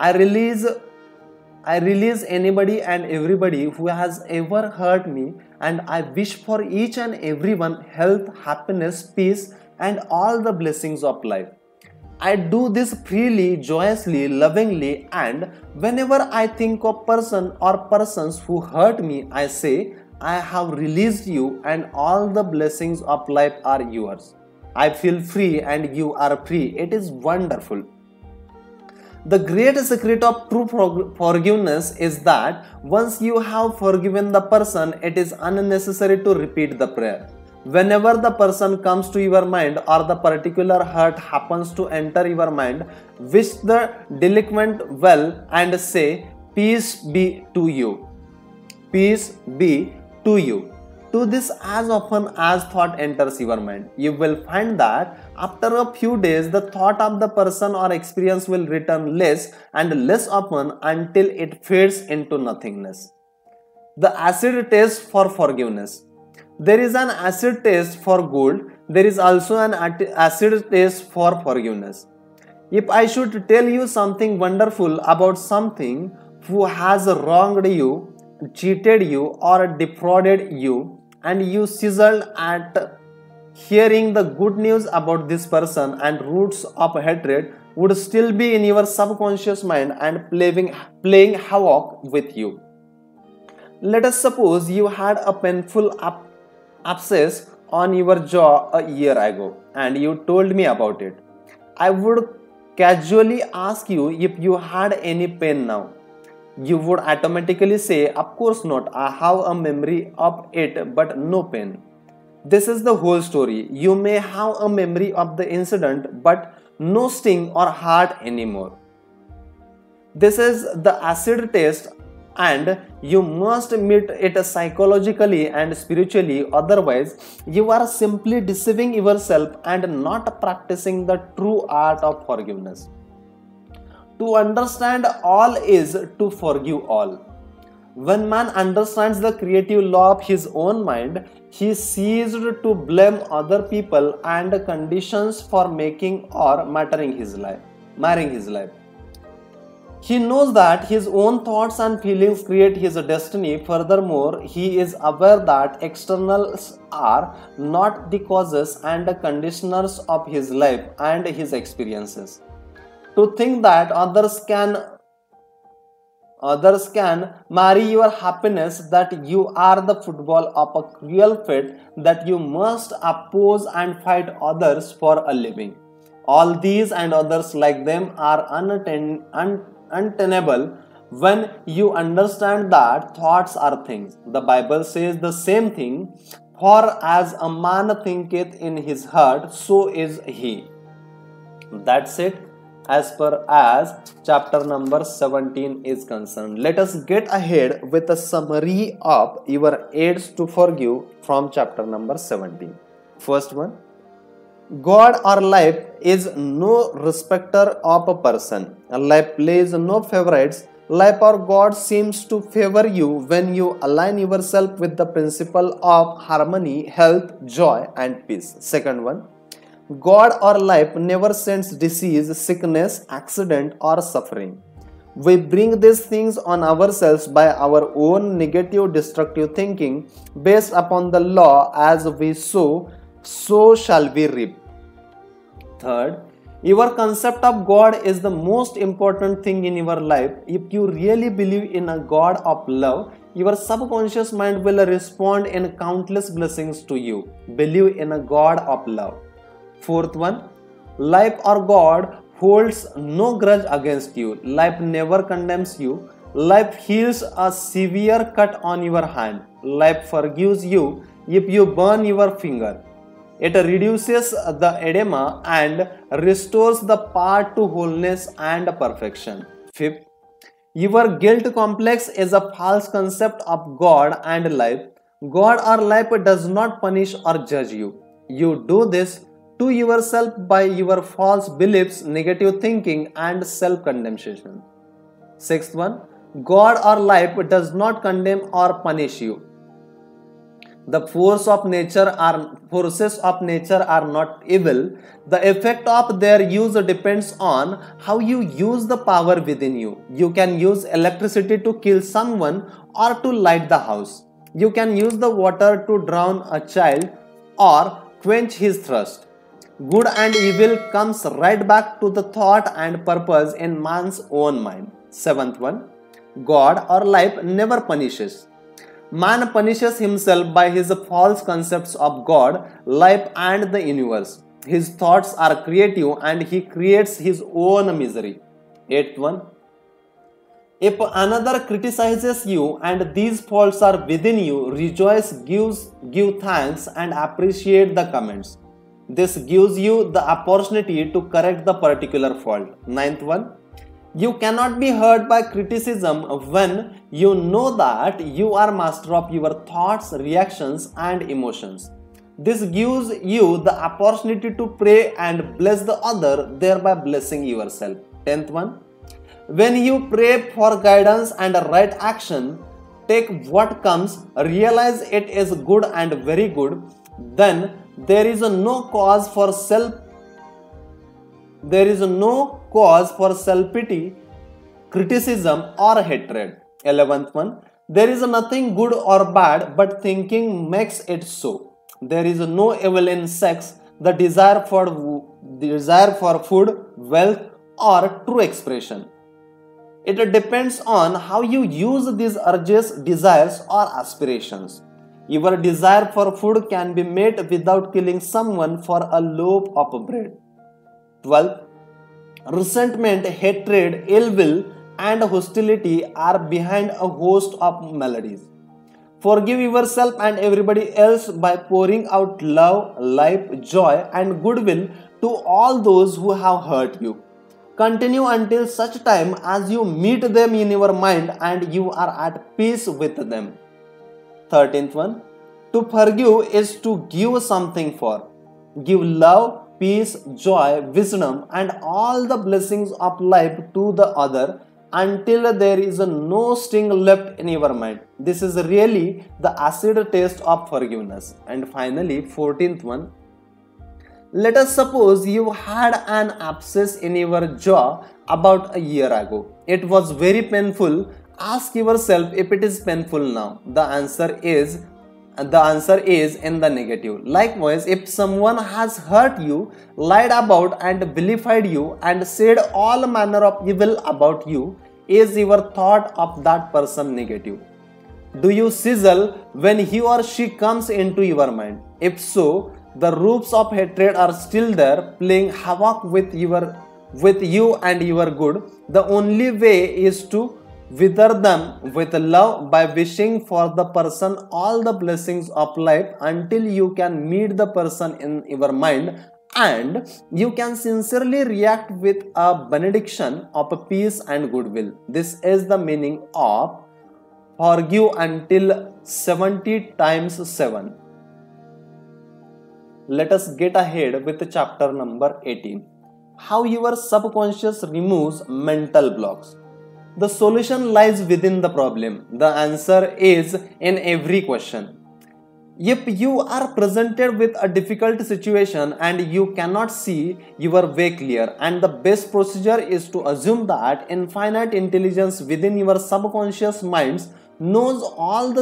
I release anybody and everybody who has ever hurt me, and I wish for each and everyone health, happiness, peace and all the blessings of life. I do this freely, joyously, lovingly, and whenever I think of person or persons who hurt me, I say, I have released you and all the blessings of life are yours. I feel free and you are free. It is wonderful. The great secret of true forgiveness is that once you have forgiven the person, it is unnecessary to repeat the prayer. Whenever the person comes to your mind or the particular hurt happens to enter your mind, wish the delinquent well and say, peace be to you. Peace be to you. Do this as often as thought enters your mind. You will find that after a few days, the thought of the person or experience will return less and less often until it fades into nothingness. The acid test for forgiveness. There is an acid test for gold. There is also an acid test for forgiveness. If I should tell you something wonderful about something who has wronged you, cheated you or defrauded you, and you sizzled at hearing the good news about this person, and roots of hatred would still be in your subconscious mind and playing havoc with you. Let us suppose you had a painful abscess on your jaw a year ago and you told me about it. I would casually ask you if you had any pain now. You would automatically say, of course not, I have a memory of it but no pain. This is the whole story. You may have a memory of the incident but no sting or hurt anymore. This is the acid test and you must meet it psychologically and spiritually, otherwise you are simply deceiving yourself and not practicing the true art of forgiveness. To understand all is to forgive all. When man understands the creative law of his own mind, he ceased to blame other people and conditions for making or marring his life. He knows that his own thoughts and feelings create his destiny. Furthermore, he is aware that externals are not the causes and conditioners of his life and his experiences. To think that others can marry your happiness, that you are the football of a cruel fate, that you must oppose and fight others for a living. All these and others like them are untenable when you understand that thoughts are things. The Bible says the same thing, for as a man thinketh in his heart, so is he. That's it. As far as chapter number 17 is concerned, let us get ahead with a summary of your aids to forgive from chapter number 17. First one, God or life is no respecter of a person. Life plays no favorites. Life or God seems to favor you when you align yourself with the principle of harmony, health, joy and peace. Second one, God or life never sends disease, sickness, accident or suffering. We bring these things on ourselves by our own negative destructive thinking. Based upon the law, as we sow, so shall we reap. Third, your concept of God is the most important thing in your life. If you really believe in a God of love, your subconscious mind will respond in countless blessings to you. Believe in a God of love. Fourth one, life or God holds no grudge against you. Life never condemns you. Life heals a severe cut on your hand. Life forgives you if you burn your finger. It reduces the edema and restores the part to wholeness and perfection. Fifth, your guilt complex is a false concept of God and life. God or life does not punish or judge you. You do this to yourself by your false beliefs, negative thinking, and self-condemnation. Sixth one, God or life does not condemn or punish you. The forces of nature are not evil. The effect of their use depends on how you use the power within you. You can use electricity to kill someone or to light the house. You can use the water to drown a child or quench his thirst. Good and evil comes right back to the thought and purpose in man's own mind. Seventh one, God or life never punishes. Man punishes himself by his false concepts of God, life, and the universe. His thoughts are creative and he creates his own misery. Eighth one, if another criticizes you and these faults are within you, rejoice, give thanks, and appreciate the comments. This gives you the opportunity to correct the particular fault. Ninth one, you cannot be hurt by criticism when you know that you are master of your thoughts, reactions, and emotions. This gives you the opportunity to pray and bless the other, thereby blessing yourself. 10th one, when you pray for guidance and right action, take what comes, realize it is good and very good, then there is no cause for self-pity, criticism, or hatred. 11th one, there is nothing good or bad, but thinking makes it so. There is no evil in sex, the desire for food, wealth, or true expression. It depends on how you use these urges, desires, or aspirations. Your desire for food can be met without killing someone for a loaf of bread. 12th, resentment, hatred, ill will, and hostility are behind a host of maladies. Forgive yourself and everybody else by pouring out love, life, joy, and goodwill to all those who have hurt you. Continue until such time as you meet them in your mind and you are at peace with them. 13th one, to forgive is to give something for. Give love, peace, joy, wisdom, and all the blessings of life to the other until there is no sting left in your mind. This is really the acid test of forgiveness. And finally, 14th one, let us suppose you had an abscess in your jaw about a year ago. It was very painful. Ask yourself if it is painful now. The answer is in the negative. Likewise, if someone has hurt you, lied about and vilified you, and said all manner of evil about you, is your thought of that person negative? Do you sizzle when he or she comes into your mind? If so, the roots of hatred are still there, playing havoc with you and your good. The only way is to wither them with love by wishing for the person all the blessings of life until you can meet the person in your mind and you can sincerely react with a benediction of peace and goodwill. This is the meaning of forgive until 70 times 7. Let us get ahead with chapter number 18. How your subconscious removes mental blocks. The solution lies within the problem. The answer is in every question. If you are presented with a difficult situation and you cannot see your way clear, and the best procedure is to assume that infinite intelligence within your subconscious minds knows all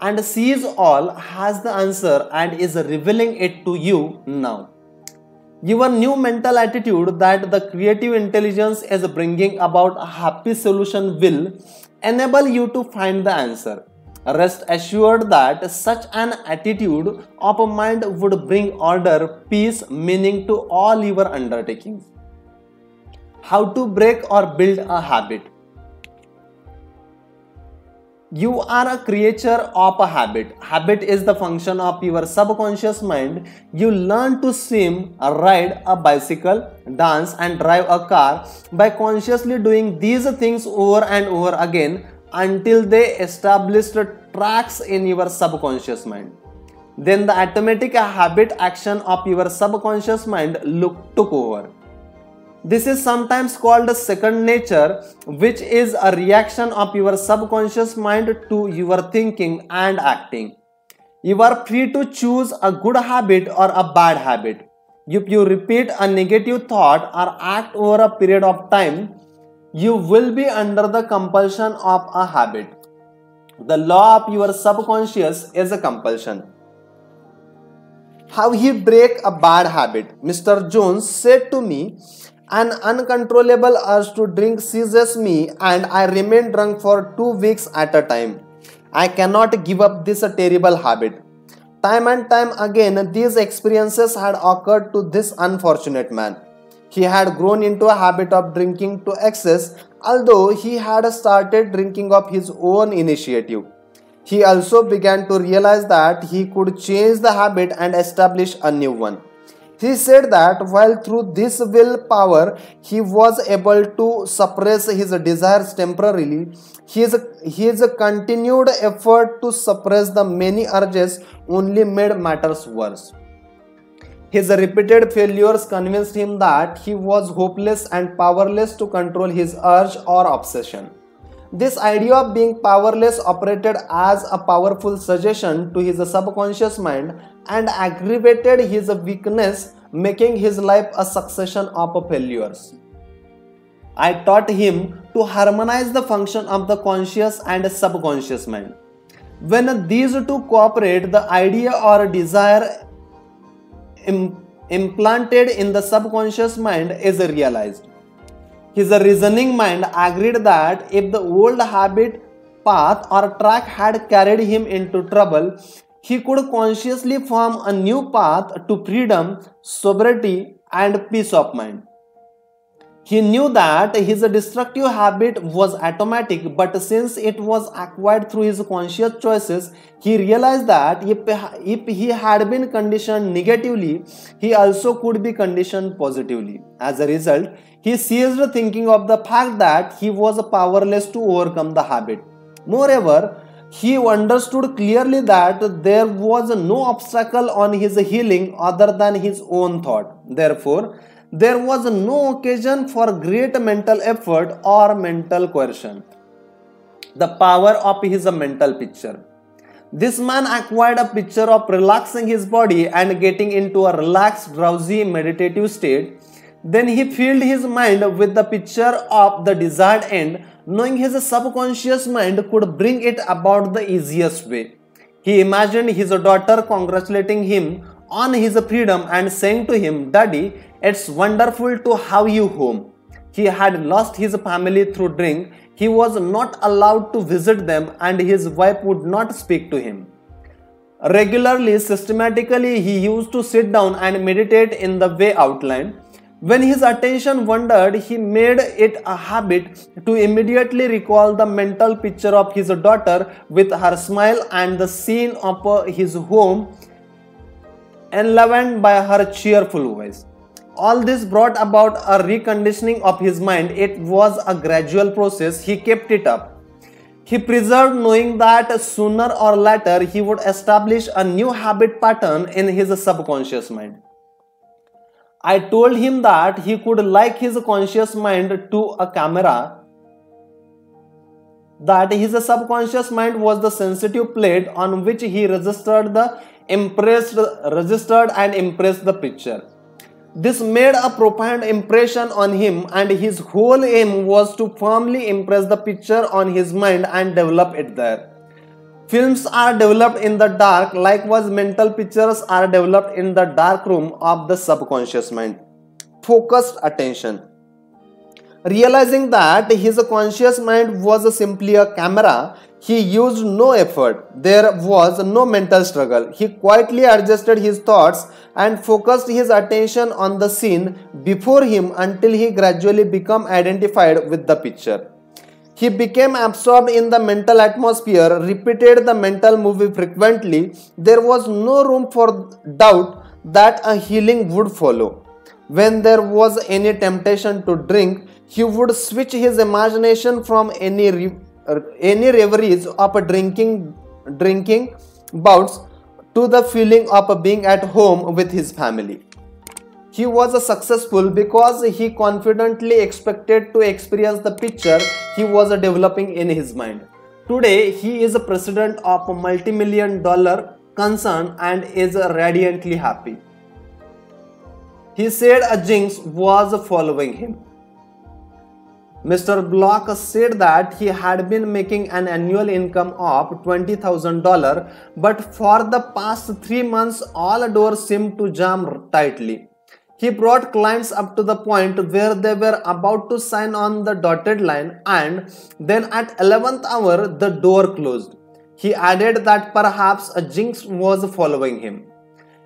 and sees all, has the answer and is revealing it to you now. Your new mental attitude that the creative intelligence is bringing about a happy solution will enable you to find the answer. Rest assured that such an attitude of mind would bring order, peace, meaning to all your undertakings. How to break or build a habit. You are a creature of a habit. Habit is the function of your subconscious mind. You learn to swim, ride a bicycle, dance and drive a car by consciously doing these things over and over again until they established tracks in your subconscious mind. Then the automatic habit action of your subconscious mind took over. This is sometimes called second nature, which is a reaction of your subconscious mind to your thinking and acting. You are free to choose a good habit or a bad habit. If you repeat a negative thought or act over a period of time, you will be under the compulsion of a habit. The law of your subconscious is a compulsion. How he break a bad habit? Mr. Jones said to me, an uncontrollable urge to drink seizes me and I remain drunk for 2 weeks at a time. I cannot give up this terrible habit. Time and time again, these experiences had occurred to this unfortunate man. He had grown into a habit of drinking to excess, although he had started drinking of his own initiative. He also began to realize that he could change the habit and establish a new one. He said that while through this willpower he was able to suppress his desires temporarily, his continued effort to suppress the many urges only made matters worse. His repeated failures convinced him that he was hopeless and powerless to control his urge or obsession. This idea of being powerless operated as a powerful suggestion to his subconscious mind and aggravated his weakness, making his life a succession of failures. I taught him to harmonize the function of the conscious and subconscious mind. When these two cooperate, the idea or desire implanted in the subconscious mind is realized. His reasoning mind agreed that if the old habit, path or track had carried him into trouble, he could consciously form a new path to freedom, sobriety and peace of mind. He knew that his destructive habit was automatic, but since it was acquired through his conscious choices, he realized that if he had been conditioned negatively, he also could be conditioned positively. As a result, he ceased thinking of the fact that he was powerless to overcome the habit. Moreover, he understood clearly that there was no obstacle on his healing other than his own thought. Therefore, there was no occasion for great mental effort or mental coercion. The power of his mental picture. This man acquired a picture of relaxing his body and getting into a relaxed, drowsy, meditative state. Then he filled his mind with the picture of the desired end, knowing his subconscious mind could bring it about the easiest way. He imagined his daughter congratulating him on his freedom and saying to him, "Daddy, it's wonderful to have you home." He had lost his family through drink. He was not allowed to visit them and his wife would not speak to him. Regularly, systematically, he used to sit down and meditate in the way outlined. When his attention wandered, he made it a habit to immediately recall the mental picture of his daughter with her smile and the scene of his home enlivened by her cheerful voice. All this brought about a reconditioning of his mind. It was a gradual process. He kept it up. He preserved, knowing that sooner or later he would establish a new habit pattern in his subconscious mind. I told him that he could like his conscious mind to a camera, that his subconscious mind was the sensitive plate on which he registered and impressed the picture. This made a profound impression on him, and his whole aim was to firmly impress the picture on his mind and develop it there. Films are developed in the dark, likewise mental pictures are developed in the dark room of the subconscious mind. Focused attention. Realizing that his conscious mind was simply a camera, he used no effort. There was no mental struggle. He quietly adjusted his thoughts and focused his attention on the scene before him until he gradually became identified with the picture. He became absorbed in the mental atmosphere, repeated the mental movie frequently. There was no room for doubt that a healing would follow. When there was any temptation to drink, he would switch his imagination from any reveries of drinking bouts to the feeling of being at home with his family. He was successful because he confidently expected to experience the picture he was developing in his mind. Today, he is a president of a multi-million-dollar concern and is radiantly happy. He said a jinx was following him. Mr. Block said that he had been making an annual income of $20,000, but for the past 3 months, all doors seemed to jam tightly. He brought clients up to the point where they were about to sign on the dotted line, and then at 11th hour, the door closed. He added that perhaps a jinx was following him.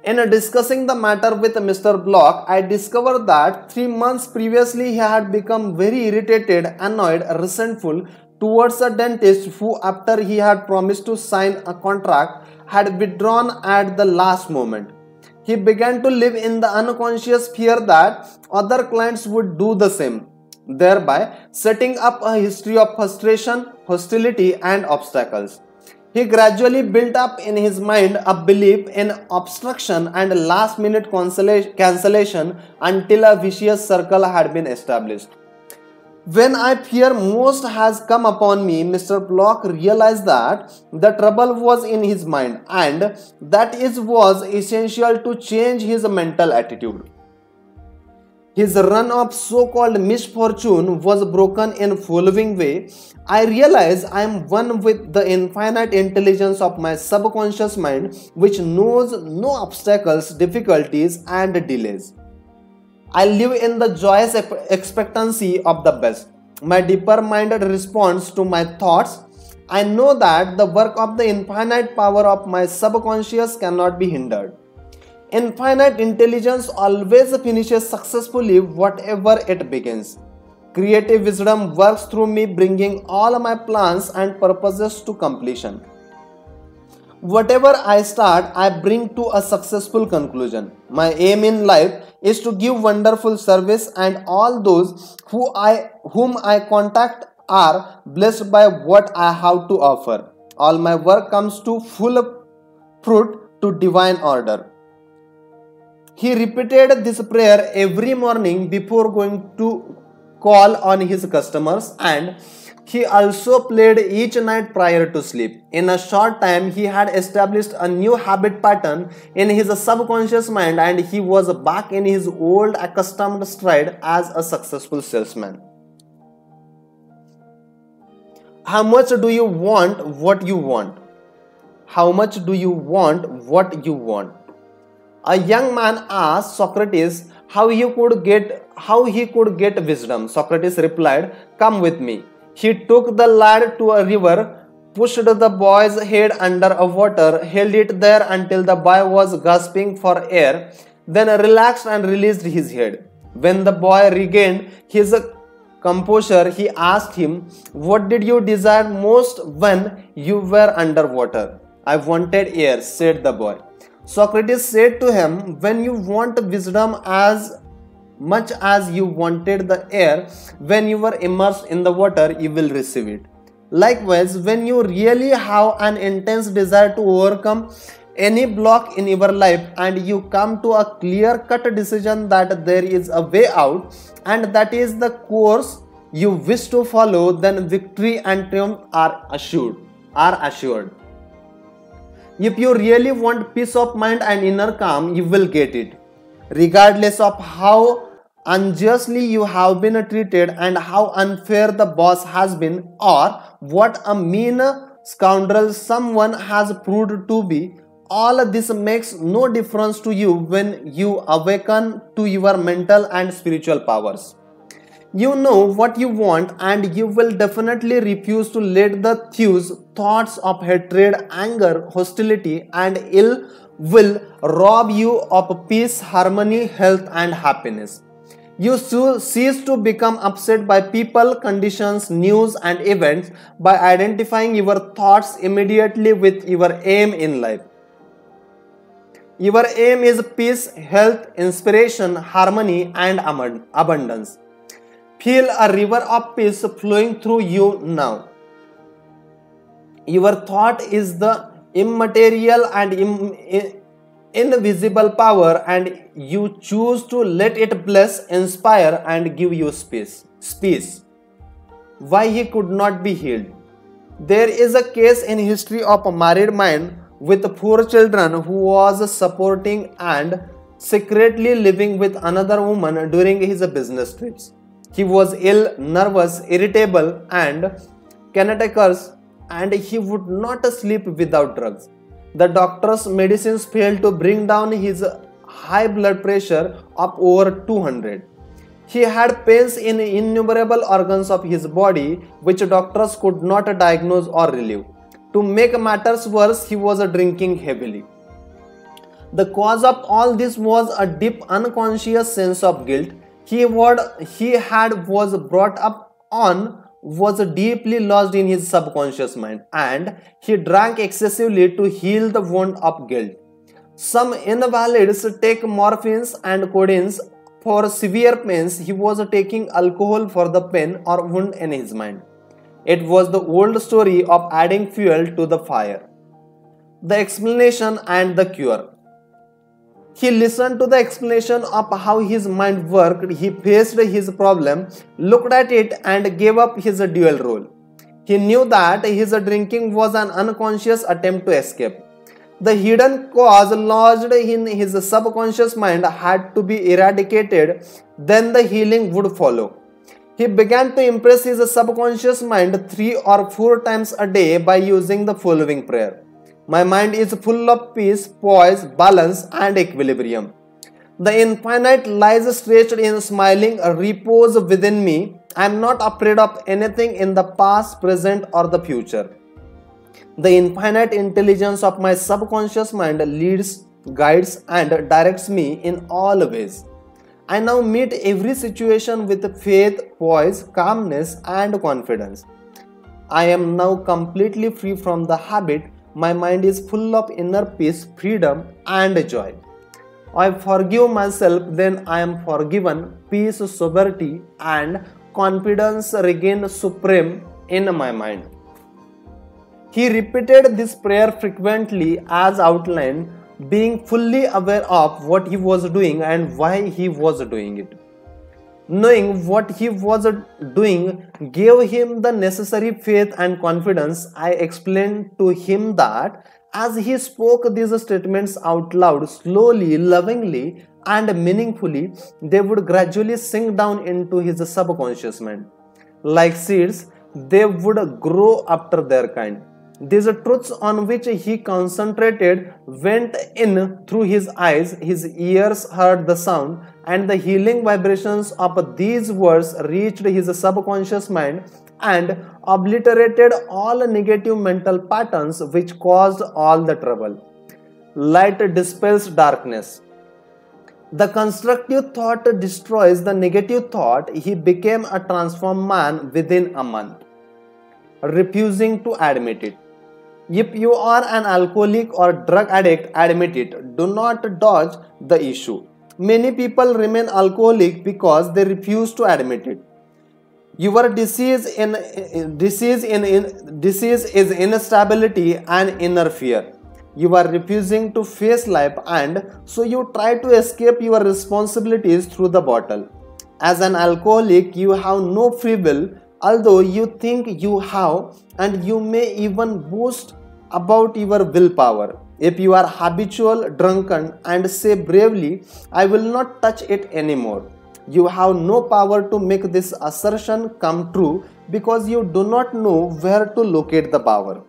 In discussing the matter with Mr. Block, I discovered that 3 months previously he had become very irritated, annoyed, resentful towards a dentist who, after he had promised to sign a contract, had withdrawn at the last moment. He began to live in the unconscious fear that other clients would do the same, thereby setting up a history of frustration, hostility, and obstacles. He gradually built up in his mind a belief in obstruction and last-minute cancellation until a vicious circle had been established. When I fear most has come upon me, Mr. Block realized that the trouble was in his mind, and that was essential to change his mental attitude. His run of so-called misfortune was broken in following way. I realize I am one with the infinite intelligence of my subconscious mind, which knows no obstacles, difficulties, and delays. I live in the joyous expectancy of the best. My deeper-minded response to my thoughts. I know that the work of the infinite power of my subconscious cannot be hindered. Infinite intelligence always finishes successfully whatever it begins. Creative wisdom works through me, bringing all my plans and purposes to completion. Whatever I start, I bring to a successful conclusion. My aim in life is to give wonderful service, and all those whom I contact are blessed by what I have to offer. All my work comes to full fruit to divine order. He repeated this prayer every morning before going to call on his customers, and he also played each night prior to sleep. In a short time, he had established a new habit pattern in his subconscious mind, and he was back in his old accustomed stride as a successful salesman. How much do you want what you want? How much do you want what you want? A young man asked Socrates how he could get wisdom. Socrates replied, "Come with me." He took the lad to a river, pushed the boy's head under water, held it there until the boy was gasping for air, then relaxed and released his head. When the boy regained his composure, he asked him, "What did you desire most when you were underwater?" "I wanted air," said the boy. Socrates said to him, "When you want wisdom as much as you wanted the air when you were immersed in the water, you will receive it." Likewise, when you really have an intense desire to overcome any block in your life and you come to a clear-cut decision that there is a way out and that is the course you wish to follow, then victory and triumph are assured. If you really want peace of mind and inner calm, you will get it. Regardless of how unjustly you have been treated and how unfair the boss has been, or what a mean scoundrel someone has proved to be, all this makes no difference to you when you awaken to your mental and spiritual powers. You know what you want, and you will definitely refuse to let the thoughts of hatred, anger, hostility, and ill will rob you of peace, harmony, health, and happiness. You cease to become upset by people, conditions, news, and events by identifying your thoughts immediately with your aim in life. Your aim is peace, health, inspiration, harmony, and abundance. Feel a river of peace flowing through you now. Your thought is the immaterial and invisible power, and you choose to let it bless, inspire, and give you peace. Why he could not be healed? There is a case in history of a married man with 4 children who was supporting and secretly living with another woman during his business trips. He was ill, nervous, irritable, and cantankerous, and he would not sleep without drugs. The doctor's medicines failed to bring down his high blood pressure of over 200. He had pains in innumerable organs of his body which doctors could not diagnose or relieve. To make matters worse, he was drinking heavily. The cause of all this was a deep unconscious sense of guilt he was brought up on was deeply lodged in his subconscious mind, and he drank excessively to heal the wound of guilt. Some invalids take morphines and codeines for severe pains. He was taking alcohol for the pain or wound in his mind. It was the old story of adding fuel to the fire. The explanation and the cure. He listened to the explanation of how his mind worked. He faced his problem, looked at it, and gave up his dual role. He knew that his drinking was an unconscious attempt to escape. The hidden cause lodged in his subconscious mind had to be eradicated, then the healing would follow. He began to impress his subconscious mind 3 or 4 times a day by using the following prayer. My mind is full of peace, poise, balance, and equilibrium. The infinite lies stretched in smiling repose within me. I am not afraid of anything in the past, present, or the future. The infinite intelligence of my subconscious mind leads, guides, and directs me in all ways. I now meet every situation with faith, poise, calmness, and confidence. I am now completely free from the habit. My mind is full of inner peace, freedom, and joy. I forgive myself, then I am forgiven. Peace, sobriety, and confidence regain supreme in my mind. He repeated this prayer frequently as outlined, being fully aware of what he was doing and why he was doing it. Knowing what he was doing gave him the necessary faith and confidence. I explained to him that as he spoke these statements out loud, slowly, lovingly, and meaningfully, they would gradually sink down into his subconscious mind. Like seeds, they would grow after their kind. These truths on which he concentrated went in through his eyes, his ears heard the sound, and the healing vibrations of these words reached his subconscious mind and obliterated all negative mental patterns which caused all the trouble. Light dispels darkness. The constructive thought destroys the negative thought. He became a transformed man within a month, refusing to admit it. If you are an alcoholic or drug addict, admit it. Do not dodge the issue. Many people remain alcoholic because they refuse to admit it. Your disease is instability and inner fear. You are refusing to face life, and so you try to escape your responsibilities through the bottle. As an alcoholic, you have no free will, although you think you have, and you may even boast about your willpower. If you are habitual drunken and say bravely, I will not touch it anymore, you have no power to make this assertion come true because you do not know where to locate the power.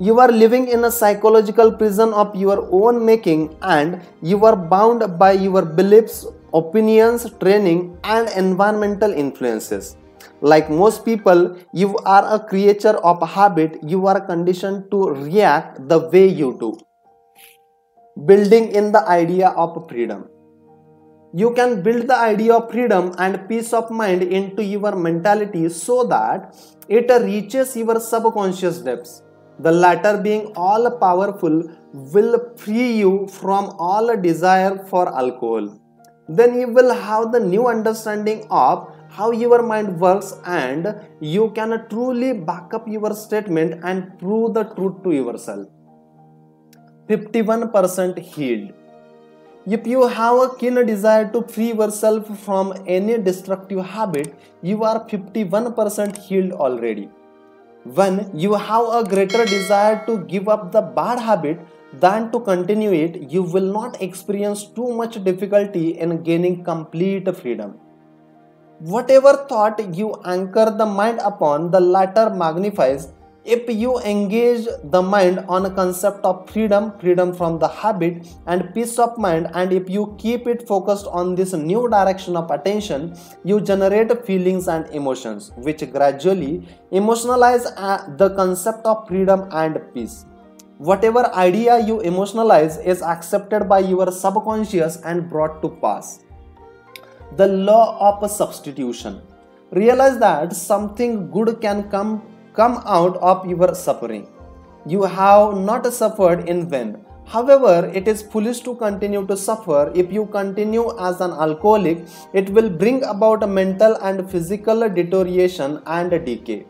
You are living in a psychological prison of your own making, and you are bound by your beliefs, opinions, training, and environmental influences. Like most people, you are a creature of habit. You are conditioned to react the way you do. Building in the idea of freedom. You can build the idea of freedom and peace of mind into your mentality so that it reaches your subconscious depths. The latter, being all powerful, will free you from all desire for alcohol. Then you will have the new understanding of how your mind works, and you can truly back up your statement and prove the truth to yourself. 51% healed. If you have a keen desire to free yourself from any destructive habit, you are 51% healed already. When you have a greater desire to give up the bad habit than to continue it, you will not experience too much difficulty in gaining complete freedom. Whatever thought you anchor the mind upon, the latter magnifies. If you engage the mind on a concept of freedom from the habit, and peace of mind, and if you keep it focused on this new direction of attention, you generate feelings and emotions which gradually emotionalize the concept of freedom and peace. Whatever idea you emotionalize is accepted by your subconscious and brought to pass. The law of substitution. Realize that something good can come out of your suffering. You have not suffered in vain. However, it is foolish to continue to suffer. If you continue as an alcoholic, it will bring about a mental and physical deterioration and decay.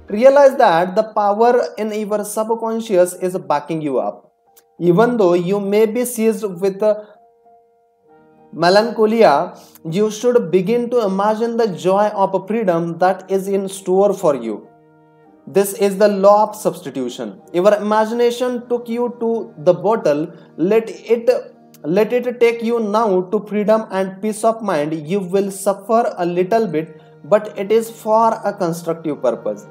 Realize that the power in your subconscious is backing you up. Even though you may be seized with melancholia, you should begin to imagine the joy of freedom that is in store for you. This is the law of substitution. Your imagination took you to the bottle. Let it take you now to freedom and peace of mind. You will suffer a little bit, but it is for a constructive purpose.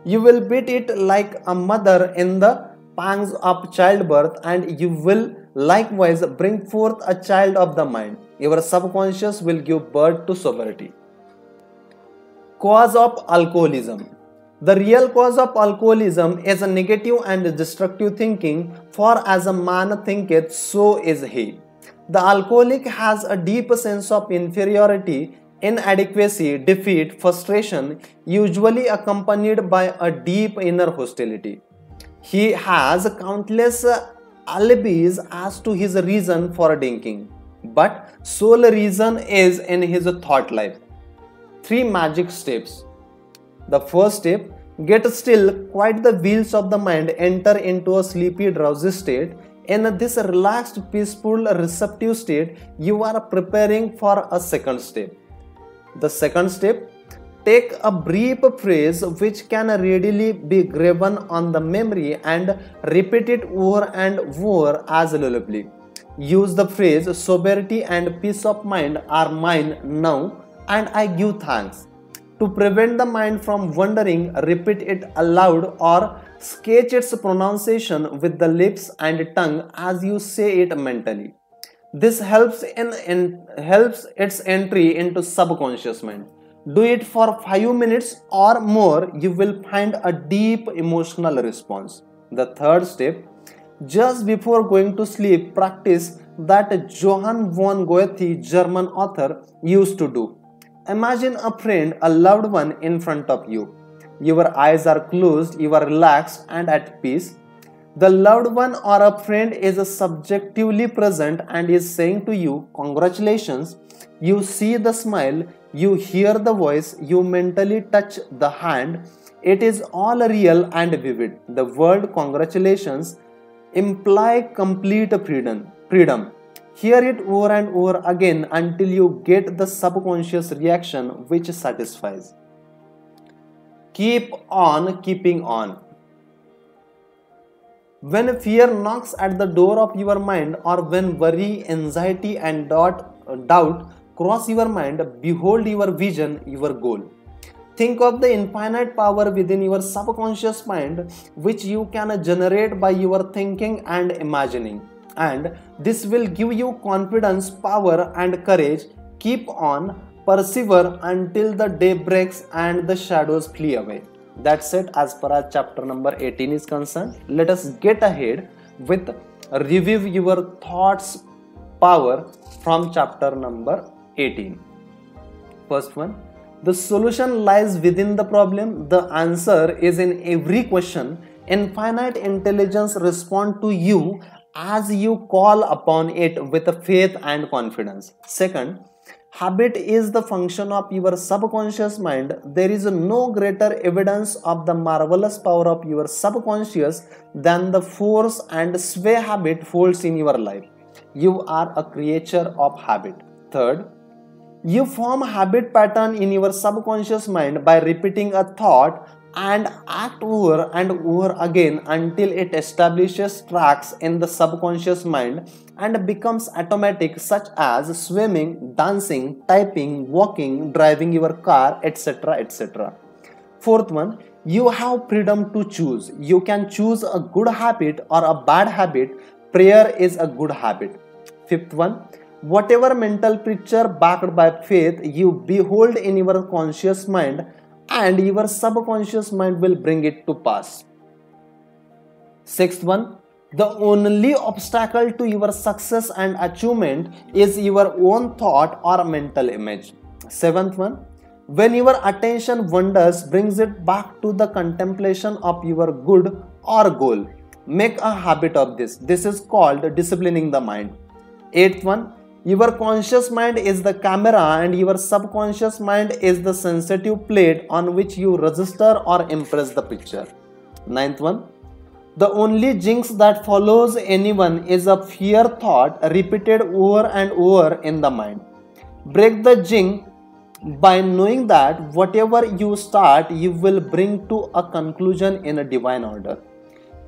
You will beat it like a mother in the pangs of childbirth, and you will likewise bring forth a child of the mind. Your subconscious will give birth to sobriety. Cause of alcoholism. The real cause of alcoholism is a negative and destructive thinking, for as a man thinketh, so is he. The alcoholic has a deep sense of inferiority, inadequacy, defeat, frustration, usually accompanied by a deep inner hostility. He has countless alibis as to his reason for drinking, but sole reason is in his thought life. 3 magic steps. The first step: get still, quiet the wheels of the mind, enter into a sleepy, drowsy state. In this relaxed, peaceful, receptive state, you are preparing for a second step. The second step: take a brief phrase which can readily be graven on the memory and repeat it over and over as a lullaby. Use the phrase, sobriety and peace of mind are mine now, and I give thanks. To prevent the mind from wandering, repeat it aloud or sketch its pronunciation with the lips and tongue as you say it mentally. This helps its entry into subconscious mind. Do it for 5 minutes or more. You will find a deep emotional response. The third step: just before going to sleep, practice that Johann von Goethe, German author, used to do. Imagine a friend, a loved one in front of you. Your eyes are closed, you are relaxed and at peace. The loved one or a friend is subjectively present and is saying to you, congratulations. You see the smile, you hear the voice, you mentally touch the hand. It is all real and vivid. The word congratulations imply complete freedom. Hear it over and over again until you get the subconscious reaction which satisfies. Keep on keeping on. When fear knocks at the door of your mind, or when worry, anxiety and doubt cross your mind, behold your vision, your goal. Think of the infinite power within your subconscious mind which you can generate by your thinking and imagining. And this will give you confidence, power and courage. Keep on, persevere until the day breaks and the shadows flee away. That's it as far as chapter number 18 is concerned. Let us get ahead with review your thoughts power from chapter number 18. First one, the solution lies within the problem. The answer is in every question. Infinite intelligence responds to you as you call upon it with faith and confidence. Second, habit is the function of your subconscious mind. There is no greater evidence of the marvelous power of your subconscious than the force and sway habit holds in your life. You are a creature of habit. Third, you form a habit pattern in your subconscious mind by repeating a thought and act over and over again until it establishes tracks in the subconscious mind and becomes automatic, such as swimming, dancing, typing, walking, driving your car, etc. etc. Fourth one, you have freedom to choose. You can choose a good habit or a bad habit. Prayer is a good habit. Fifth one, whatever mental picture backed by faith you behold in your conscious mind, and your subconscious mind will bring it to pass. Sixth one, the only obstacle to your success and achievement is your own thought or mental image. Seventh one, when your attention wanders, brings it back to the contemplation of your good or goal. Make a habit of this. This is called disciplining the mind. Eighth one, your conscious mind is the camera and your subconscious mind is the sensitive plate on which you register or impress the picture. Ninth one, the only jinx that follows anyone is a fear thought repeated over and over in the mind. Break the jinx by knowing that whatever you start, you will bring to a conclusion in a divine order.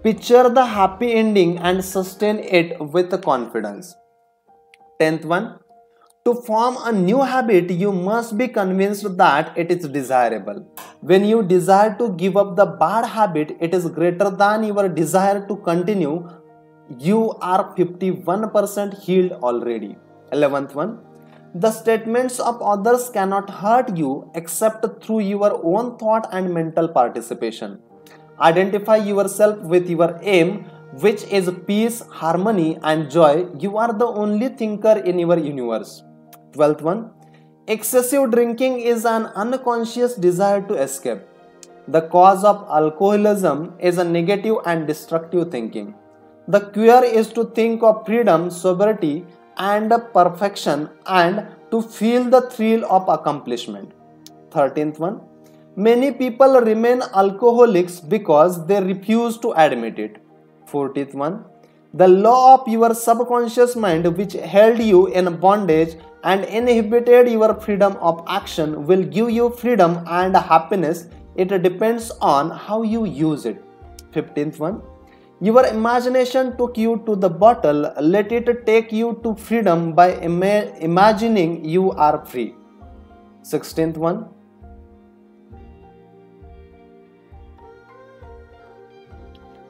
Picture the happy ending and sustain it with confidence. 10th one, to form a new habit, you must be convinced that it is desirable. When you desire to give up the bad habit, it is greater than your desire to continue. You are 51% healed already. 11th one, the statements of others cannot hurt you except through your own thought and mental participation. Identify yourself with your aim, which is peace, harmony and joy. You are the only thinker in your universe. 12th one, excessive drinking is an unconscious desire to escape. The cause of alcoholism is a negative and destructive thinking. The cure is to think of freedom, sobriety and perfection and to feel the thrill of accomplishment. 13th one, many people remain alcoholics because they refuse to admit it. 14th one, the law of your subconscious mind which held you in bondage and inhibited your freedom of action will give you freedom and happiness. It depends on how you use it. 15th one, your imagination took you to the bottle. Let it take you to freedom by imagining you are free. 16th one,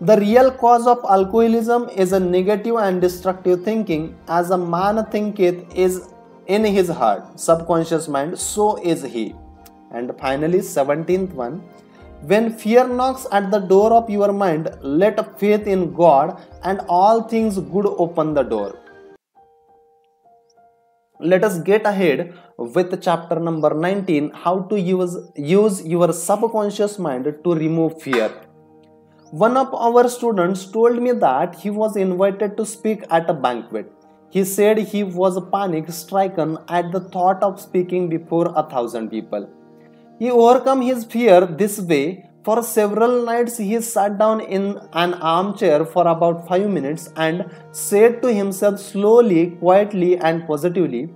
the real cause of alcoholism is a negative and destructive thinking. As a man thinketh is in his heart, subconscious mind, so is he. And finally, 17th one, when fear knocks at the door of your mind, let faith in God and all things good open the door. Let us get ahead with chapter number 19, how to use your subconscious mind to remove fear. One of our students told me that he was invited to speak at a banquet. He said he was panic-stricken at the thought of speaking before 1,000 people. He overcame his fear this way. For several nights he sat down in an armchair for about 5 minutes and said to himself slowly, quietly and positively,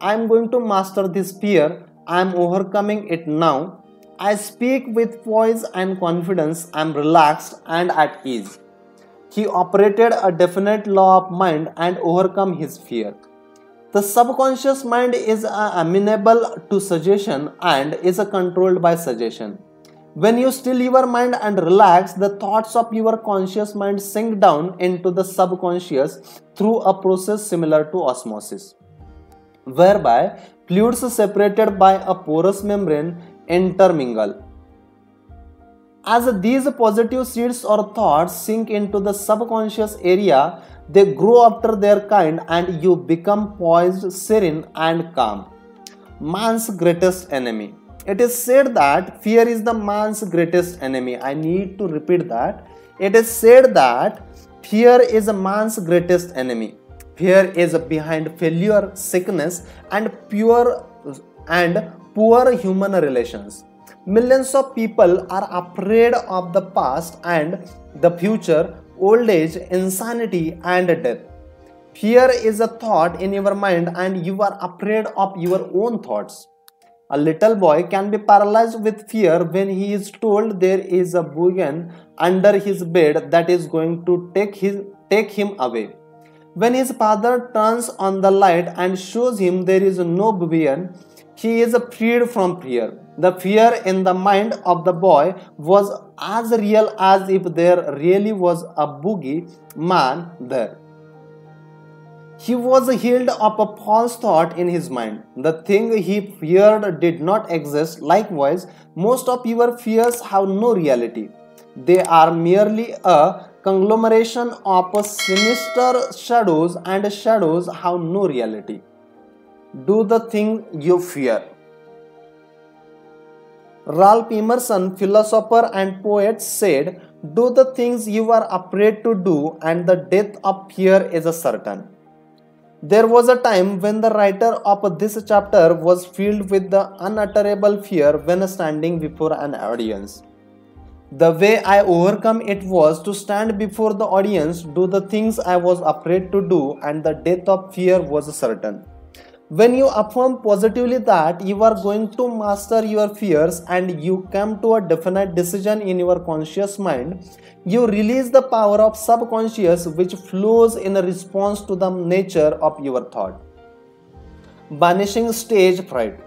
I am going to master this fear. I am overcoming it now. I speak with poise and confidence. I am relaxed and at ease. He operated a definite law of mind and overcome his fear. The subconscious mind is amenable to suggestion and is controlled by suggestion. When you still your mind and relax, the thoughts of your conscious mind sink down into the subconscious through a process similar to osmosis, whereby fluids separated by a porous membrane intermingle As these positive seeds or thoughts sink into the subconscious area, they grow after their kind and you become poised, serene and calm. Man's greatest enemy. It is said that fear is the man's greatest enemy. I need to repeat that. It is said that fear is a man's greatest enemy. Fear is behind failure, sickness and poor human relations. Millions of people are afraid of the past and the future, old age, insanity and death. Fear is a thought in your mind and you are afraid of your own thoughts. A little boy can be paralyzed with fear when he is told there is a boogan under his bed that is going to take him away. When his father turns on the light and shows him there is no boogan, he is freed from fear. The fear in the mind of the boy was as real as if there really was a boogie man there. He was healed of a false thought in his mind. The thing he feared did not exist. Likewise, most of your fears have no reality. They are merely a conglomeration of sinister shadows, and shadows have no reality. Do the thing you fear. Ralph Emerson, philosopher and poet, said, "Do the things you are afraid to do, and the death of fear is certain." There was a time when the writer of this chapter was filled with the unutterable fear when standing before an audience. The way I overcome it was to stand before the audience, do the things I was afraid to do, and the death of fear was certain. When you affirm positively that you are going to master your fears and you come to a definite decision in your conscious mind, you release the power of subconscious which flows in response to the nature of your thought. Banishing stage fright.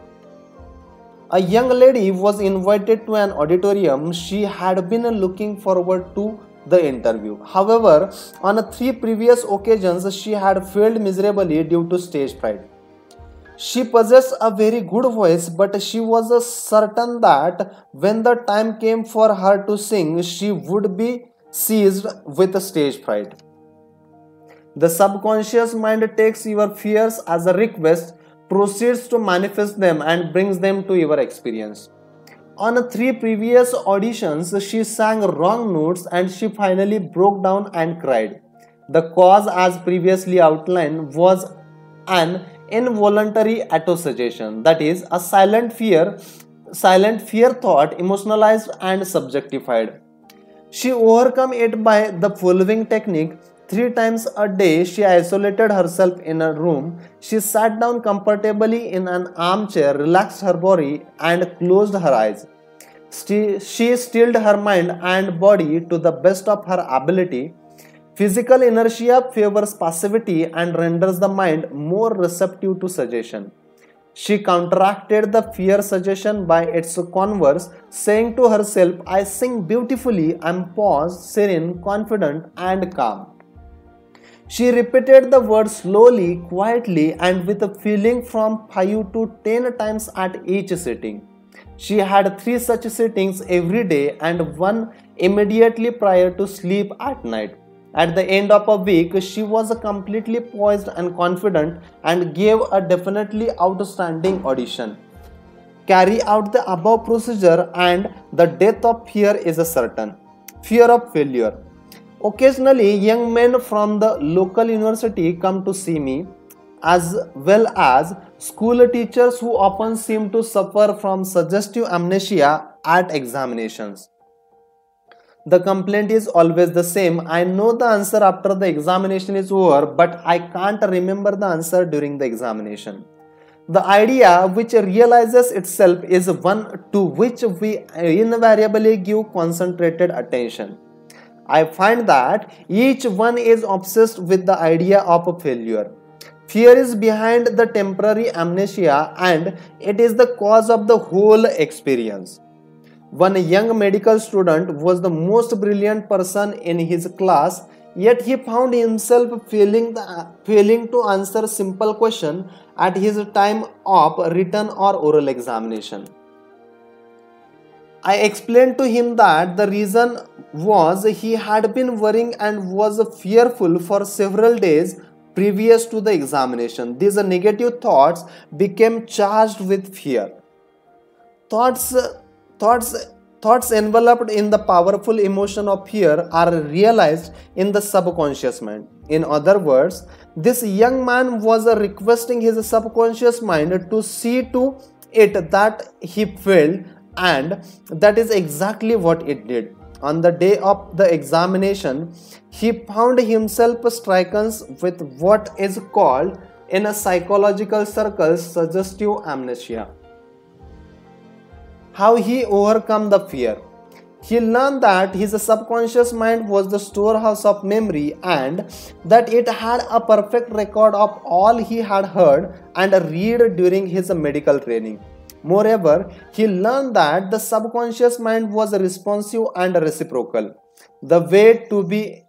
A young lady was invited to an auditorium. She had been looking forward to the interview. However, on 3 previous occasions, she had failed miserably due to stage fright. She possessed a very good voice, but she was certain that when the time came for her to sing, she would be seized with stage fright. The subconscious mind takes your fears as a request, proceeds to manifest them and brings them to your experience. On 3 previous auditions, she sang wrong notes and she finally broke down and cried. The cause, as previously outlined, was an involuntary autosuggestion, that is, a silent fear thought, emotionalized and subjectified. She overcame it by the following technique. 3 times a day, she isolated herself in a room. She sat down comfortably in an armchair, relaxed her body, and closed her eyes. She stilled her mind and body to the best of her ability. Physical inertia favors passivity and renders the mind more receptive to suggestion. She counteracted the fear suggestion by its converse, saying to herself, "I sing beautifully, I am paused, serene, confident, and calm." She repeated the words slowly, quietly, and with a feeling from 5 to 10 times at each sitting. She had 3 such sittings every day and 1 immediately prior to sleep at night. At the end of a week, she was completely poised and confident and gave a definitely outstanding audition. Carry out the above procedure and the death of fear is certain. Fear of failure. Occasionally, young men from the local university come to see me, as well as school teachers who often seem to suffer from suggestive amnesia at examinations. The complaint is always the same. I know the answer after the examination is over, but I can't remember the answer during the examination. The idea which realizes itself is one to which we invariably give concentrated attention. I find that each one is obsessed with the idea of failure. Fear is behind the temporary amnesia and it is the cause of the whole experience. One young medical student was the most brilliant person in his class, yet he found himself failing to answer simple questions at his time of written or oral examination. I explained to him that the reason was he had been worrying and was fearful for several days previous to the examination. These negative thoughts became charged with fear. Thoughts enveloped in the powerful emotion of fear are realized in the subconscious mind. In other words, this young man was requesting his subconscious mind to see to it that he failed, and that is exactly what it did. On the day of the examination, he found himself stricken with what is called in a psychological circles suggestive amnesia. How he overcome the fear? He learned that his subconscious mind was the storehouse of memory and that it had a perfect record of all he had heard and read during his medical training. Moreover, he learned that the subconscious mind was responsive and reciprocal. The way to be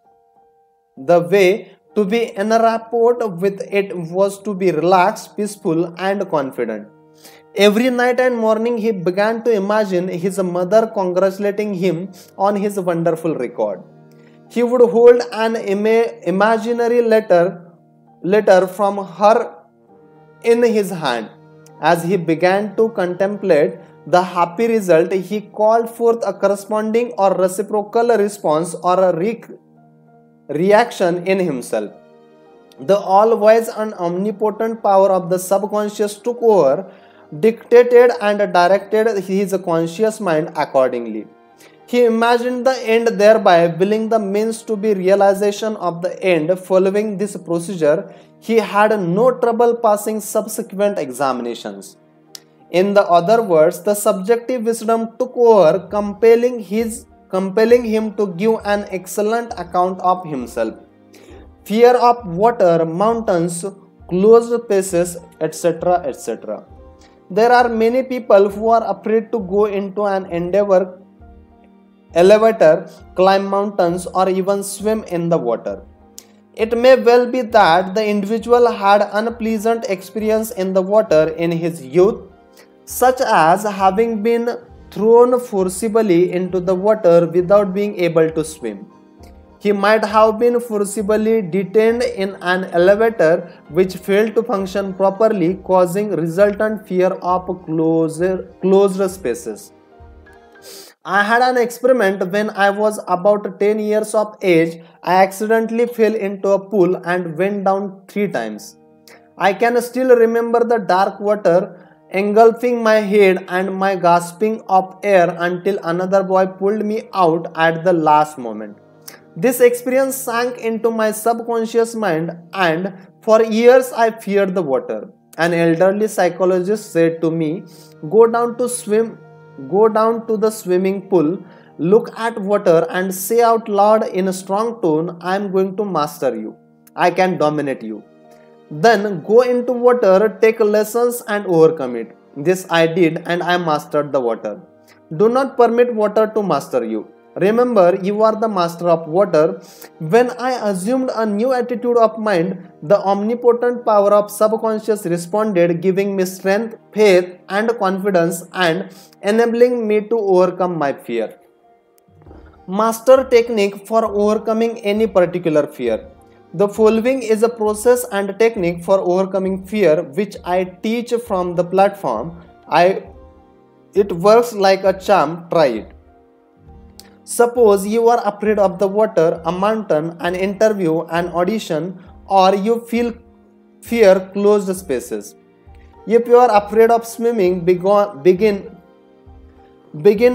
in a rapport with it was to be relaxed, peaceful, and confident. Every night and morning he began to imagine his mother congratulating him on his wonderful record. He would hold an imaginary letter from her in his hand. As he began to contemplate the happy result, he called forth a corresponding or reciprocal response or a reaction in himself. The all-wise and omnipotent power of the subconscious took over, dictated and directed his conscious mind accordingly. He imagined the end, thereby willing the means to be realization of the end. Following this procedure, he had no trouble passing subsequent examinations. In the other words, the subjective wisdom took over, compelling him to give an excellent account of himself. Fear of water, mountains, closed spaces, etc., etc. There are many people who are afraid to go into an elevator, climb mountains, or even swim in the water. It may well be that the individual had unpleasant experience in the water in his youth, such as having been thrown forcibly into the water without being able to swim. He might have been forcibly detained in an elevator which failed to function properly, causing resultant fear of closed spaces. I had an experiment when I was about 10 years of age. I accidentally fell into a pool and went down 3 times. I can still remember the dark water engulfing my head and my gasping of air until another boy pulled me out at the last moment. This experience sank into my subconscious mind, and for years I feared the water. An elderly psychologist said to me, Go down to the swimming pool, look at water and say out loud in a strong tone, I am going to master you. I can dominate you. Then go into water, take lessons and overcome it. This I did, and I mastered the water. Do not permit water to master you. Remember, you are the master of water. When I assumed a new attitude of mind, the omnipotent power of subconscious responded, giving me strength, faith, and confidence, and enabling me to overcome my fear. Master technique for overcoming any particular fear. The following is a process and technique for overcoming fear which I teach from the platform. It works like a charm. Try it. Suppose you are afraid of the water, a mountain, an interview, an audition, or you fear closed spaces. If you are afraid of swimming, begin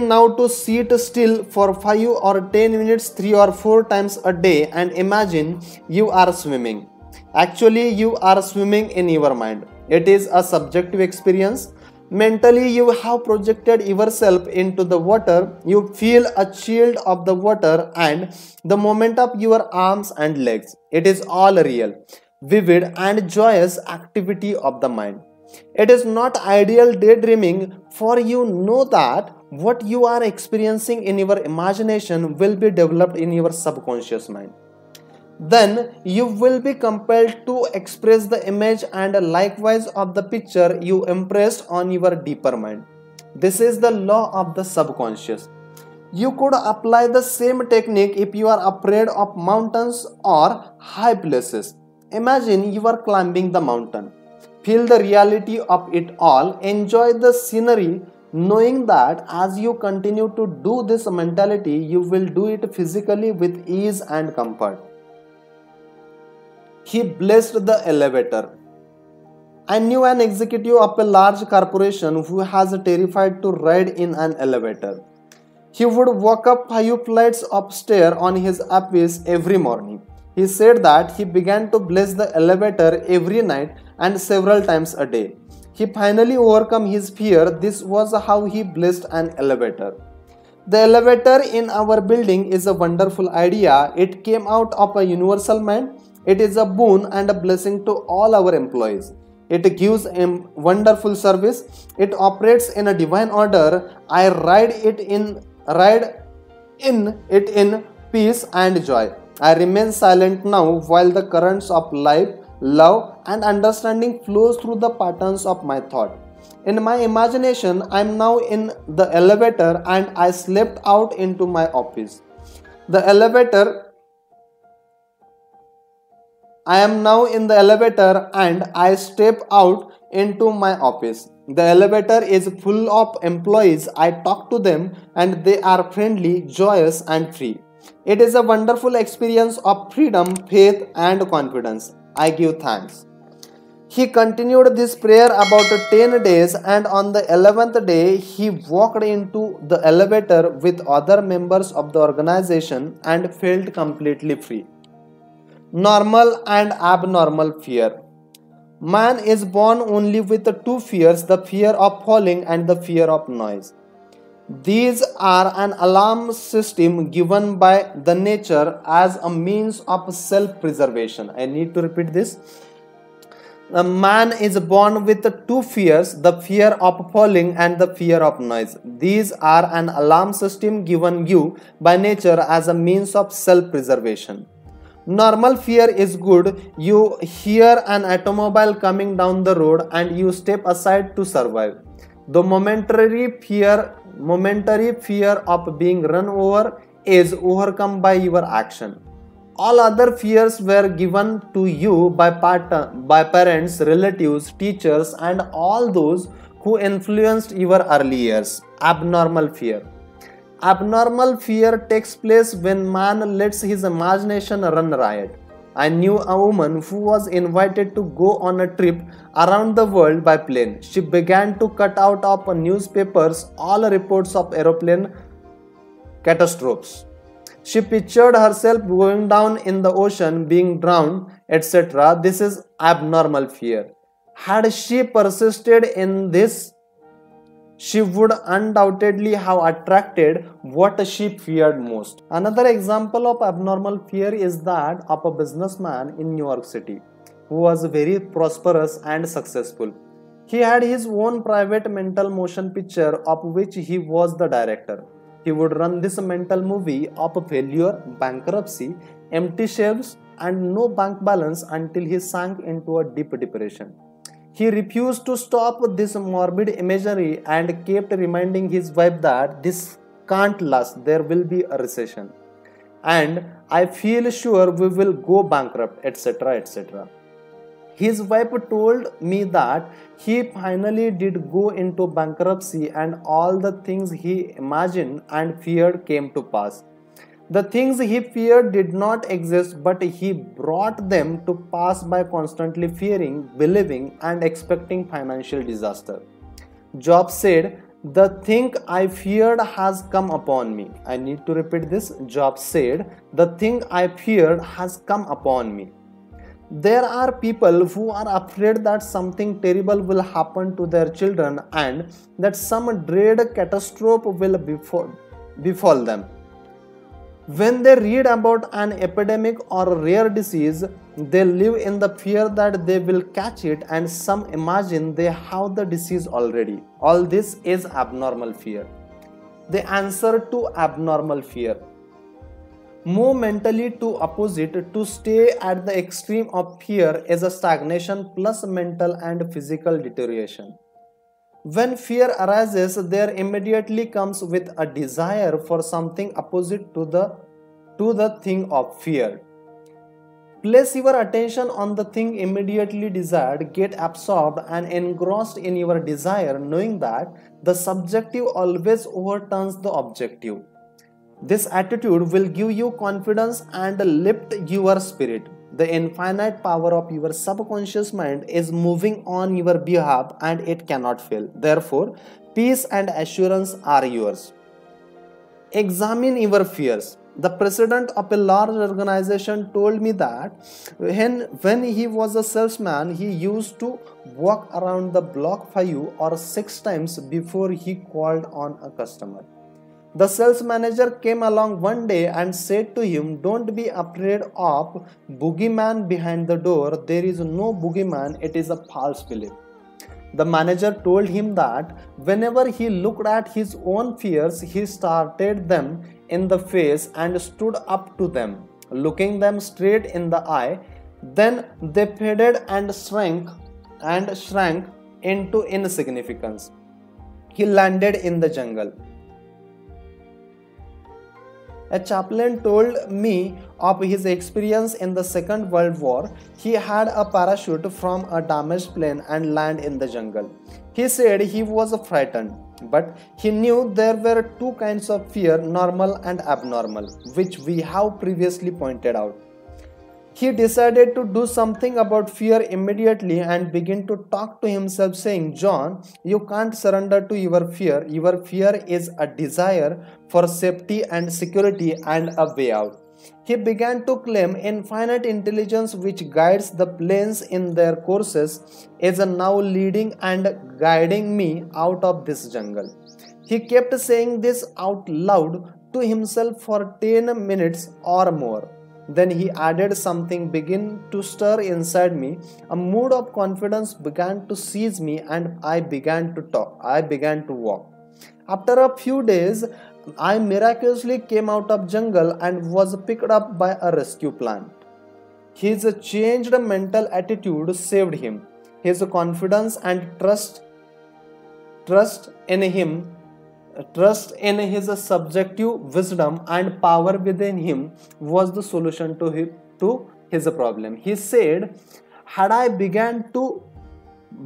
now to sit still for 5 or 10 minutes 3 or 4 times a day and imagine you are swimming. Actually, you are swimming in your mind. It is a subjective experience. Mentally, you have projected yourself into the water. You feel a chill of the water and the movement of your arms and legs. It is all real, vivid and joyous activity of the mind. It is not ideal daydreaming, for you know that what you are experiencing in your imagination will be developed in your subconscious mind. Then you will be compelled to express the image and likewise of the picture you impressed on your deeper mind. This is the law of the subconscious. You could apply the same technique if you are afraid of mountains or high places. Imagine you are climbing the mountain. Feel the reality of it all. Enjoy the scenery, knowing that as you continue to do this mentality, you will do it physically with ease and comfort. He blessed the elevator. I knew an executive of a large corporation who was terrified to ride in an elevator. He would walk up 5 flights upstairs on his office every morning. He said that he began to bless the elevator every night and several times a day. He finally overcome his fear. This was how he blessed an elevator. The elevator in our building is a wonderful idea. It came out of a universal mind. It is a boon and a blessing to all our employees. It gives a wonderful service. It operates in a divine order. I ride in it in peace and joy. I remain silent now while the currents of life, love and understanding flows through the patterns of my thought. In my imagination, I am now in the elevator and I slept out into my office. I am now in the elevator and I step out into my office. The elevator is full of employees. I talk to them and they are friendly, joyous and free. It is a wonderful experience of freedom, faith and confidence. I give thanks. He continued this prayer about 10 days and on the 11th day he walked into the elevator with other members of the organization and felt completely free. Normal and abnormal fear. Man is born only with 2 fears, the fear of falling and the fear of noise. These are an alarm system given by the nature as a means of self-preservation. I need to repeat this. A man is born with 2 fears, the fear of falling and the fear of noise. These are an alarm system given you by nature as a means of self-preservation. Normal fear is good. You hear an automobile coming down the road and you step aside to survive. The momentary fear of being run over is overcome by your action. All other fears were given to you by parents, relatives, teachers and all those who influenced your early years. Abnormal fear. Abnormal fear takes place when man lets his imagination run riot. I knew a woman who was invited to go on a trip around the world by plane. She began to cut out of newspapers all reports of aeroplane catastrophes. She pictured herself going down in the ocean, being drowned, etc. This is abnormal fear. Had she persisted in this, she would undoubtedly have attracted what she feared most. Another example of abnormal fear is that of a businessman in New York City who was very prosperous and successful. He had his own private mental motion picture of which he was the director. He would run this mental movie of failure, bankruptcy, empty shelves and no bank balance until he sank into a deep depression. He refused to stop this morbid imagery and kept reminding his wife that this can't last, there will be a recession. And I feel sure we will go bankrupt, etc. etc. His wife told me that he finally did go into bankruptcy and all the things he imagined and feared came to pass. The things he feared did not exist, but he brought them to pass by constantly fearing, believing, and expecting financial disaster. Job said, "The thing I feared has come upon me." I need to repeat this. Job said, "The thing I feared has come upon me." There are people who are afraid that something terrible will happen to their children and that some dread catastrophe will befall them. When they read about an epidemic or a rare disease, they live in the fear that they will catch it, and some imagine they have the disease already. All this is abnormal fear. The answer to abnormal fear: move mentally to opposite. To stay at the extreme of fear is a stagnation plus mental and physical deterioration. When fear arises, there immediately comes with a desire for something opposite to the thing of fear. Place your attention on the thing immediately desired, get absorbed and engrossed in your desire, knowing that the subjective always overturns the objective. This attitude will give you confidence and lift your spirit. The infinite power of your subconscious mind is moving on your behalf and it cannot fail. Therefore, peace and assurance are yours. Examine your fears. The president of a large organization told me that when he was a salesman, he used to walk around the block 5 or 6 times before he called on a customer. The sales manager came along one day and said to him, "Don't be afraid of boogeyman behind the door. There is no boogeyman, it is a false belief." The manager told him that whenever he looked at his own fears, he started them in the face and stood up to them, looking them straight in the eye. Then they faded and shrank into insignificance. He landed in the jungle. A chaplain told me of his experience in the Second World War. He had a parachute from a damaged plane and landed in the jungle. He said he was frightened, but he knew there were 2 kinds of fear, normal and abnormal, which we have previously pointed out. He decided to do something about fear immediately and began to talk to himself, saying, "John, you can't surrender to your fear. Your fear is a desire for safety and security and a way out." He began to claim infinite intelligence which guides the planes in their courses is now leading and guiding me out of this jungle. He kept saying this out loud to himself for 10 minutes or more. Then he added, "Something began to stir inside me. A mood of confidence began to seize me and I began to walk. After a few days, I miraculously came out of jungle and was picked up by a rescue plant." His changed mental attitude saved him. His confidence and trust in his subjective wisdom and power within him was the solution to his problem. He said, "Had I begun to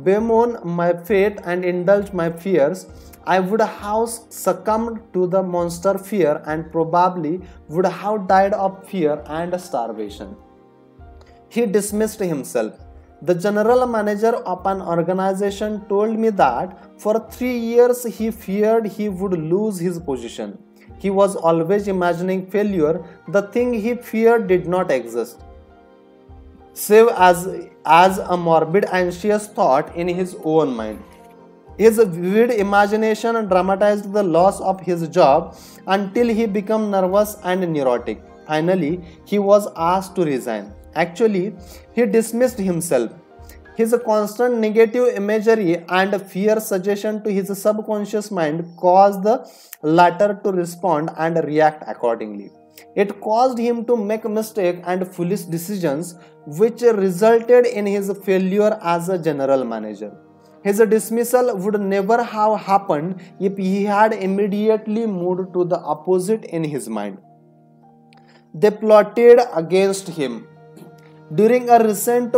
bemoan my fate and indulge my fears, I would have succumbed to the monster fear and probably would have died of fear and starvation." He dismissed himself. The general manager of an organization told me that for 3 years he feared he would lose his position. He was always imagining failure. The thing he feared did not exist, save as a morbid, anxious thought in his own mind. His vivid imagination dramatized the loss of his job until he became nervous and neurotic. Finally, he was asked to resign. Actually, he dismissed himself. His constant negative imagery and fear suggestion to his subconscious mind caused the latter to respond and react accordingly. It caused him to make mistakes and foolish decisions, which resulted in his failure as a general manager. His dismissal would never have happened if he had immediately moved to the opposite in his mind. They plotted against him. During a recent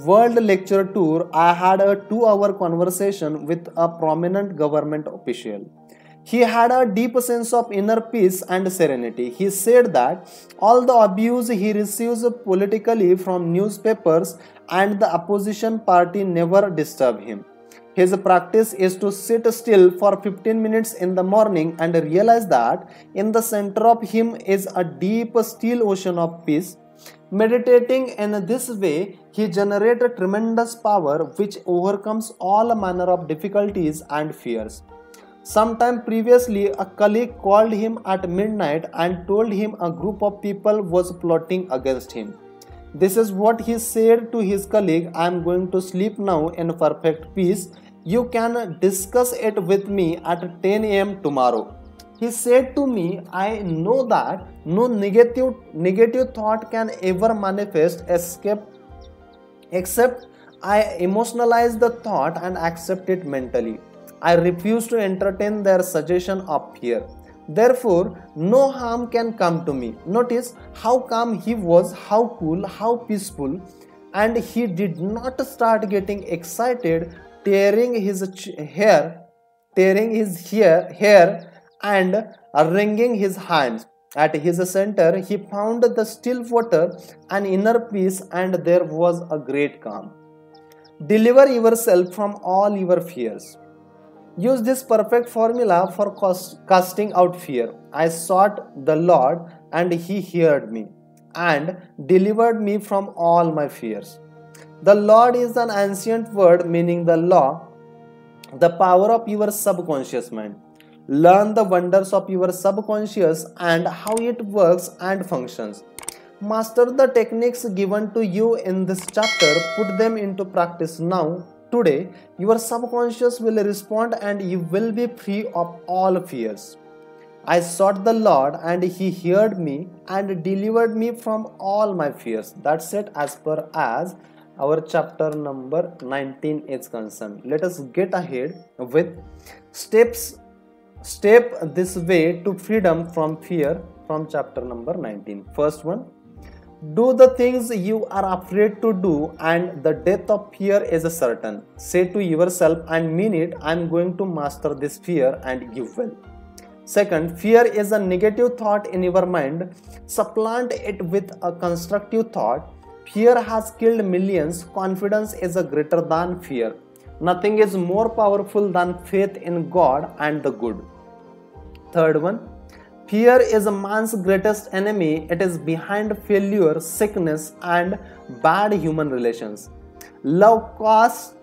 world lecture tour, I had a 2-hour conversation with a prominent government official. He had a deep sense of inner peace and serenity. He said that all the abuse he receives politically from newspapers and the opposition party never disturb him. His practice is to sit still for 15 minutes in the morning and realize that in the center of him is a deep, still ocean of peace. Meditating in this way, he generates tremendous power which overcomes all manner of difficulties and fears. Sometime previously, a colleague called him at midnight and told him a group of people was plotting against him. This is what he said to his colleague, "I am going to sleep now in perfect peace. You can discuss it with me at 10 a.m. tomorrow." He said to me, "I know that no negative thought can ever manifest except I emotionalize the thought and accept it mentally. I refuse to entertain their suggestion of fear. Therefore, no harm can come to me. Notice how calm he was, how cool, how peaceful, and he did not start getting excited, tearing his hair and wringing his hands. At his center, he found the still water, an inner peace, and there was a great calm. Deliver yourself from all your fears. Use this perfect formula for casting out fear. I sought the Lord, and he heard me and delivered me from all my fears. The Lord is an ancient word meaning the law, the power of your subconscious mind. Learn the wonders of your subconscious and how it works and functions. Master the techniques given to you in this chapter. Put them into practice now. Today, your subconscious will respond and you will be free of all fears. I sought the Lord and he heard me and delivered me from all my fears. That's it as per as our chapter number 19 is concerned. Let us get ahead with step this way to freedom from fear from chapter number 19. First one, do the things you are afraid to do and the death of fear is certain. Say to yourself and mean it, I am going to master this fear, and you will. Second, fear is a negative thought in your mind. Supplant it with a constructive thought. Fear has killed millions. Confidence is a greater than fear. Nothing is more powerful than faith in God and the good. Third one, fear is a man's greatest enemy. It is behind failure, sickness, and bad human relations. Love casts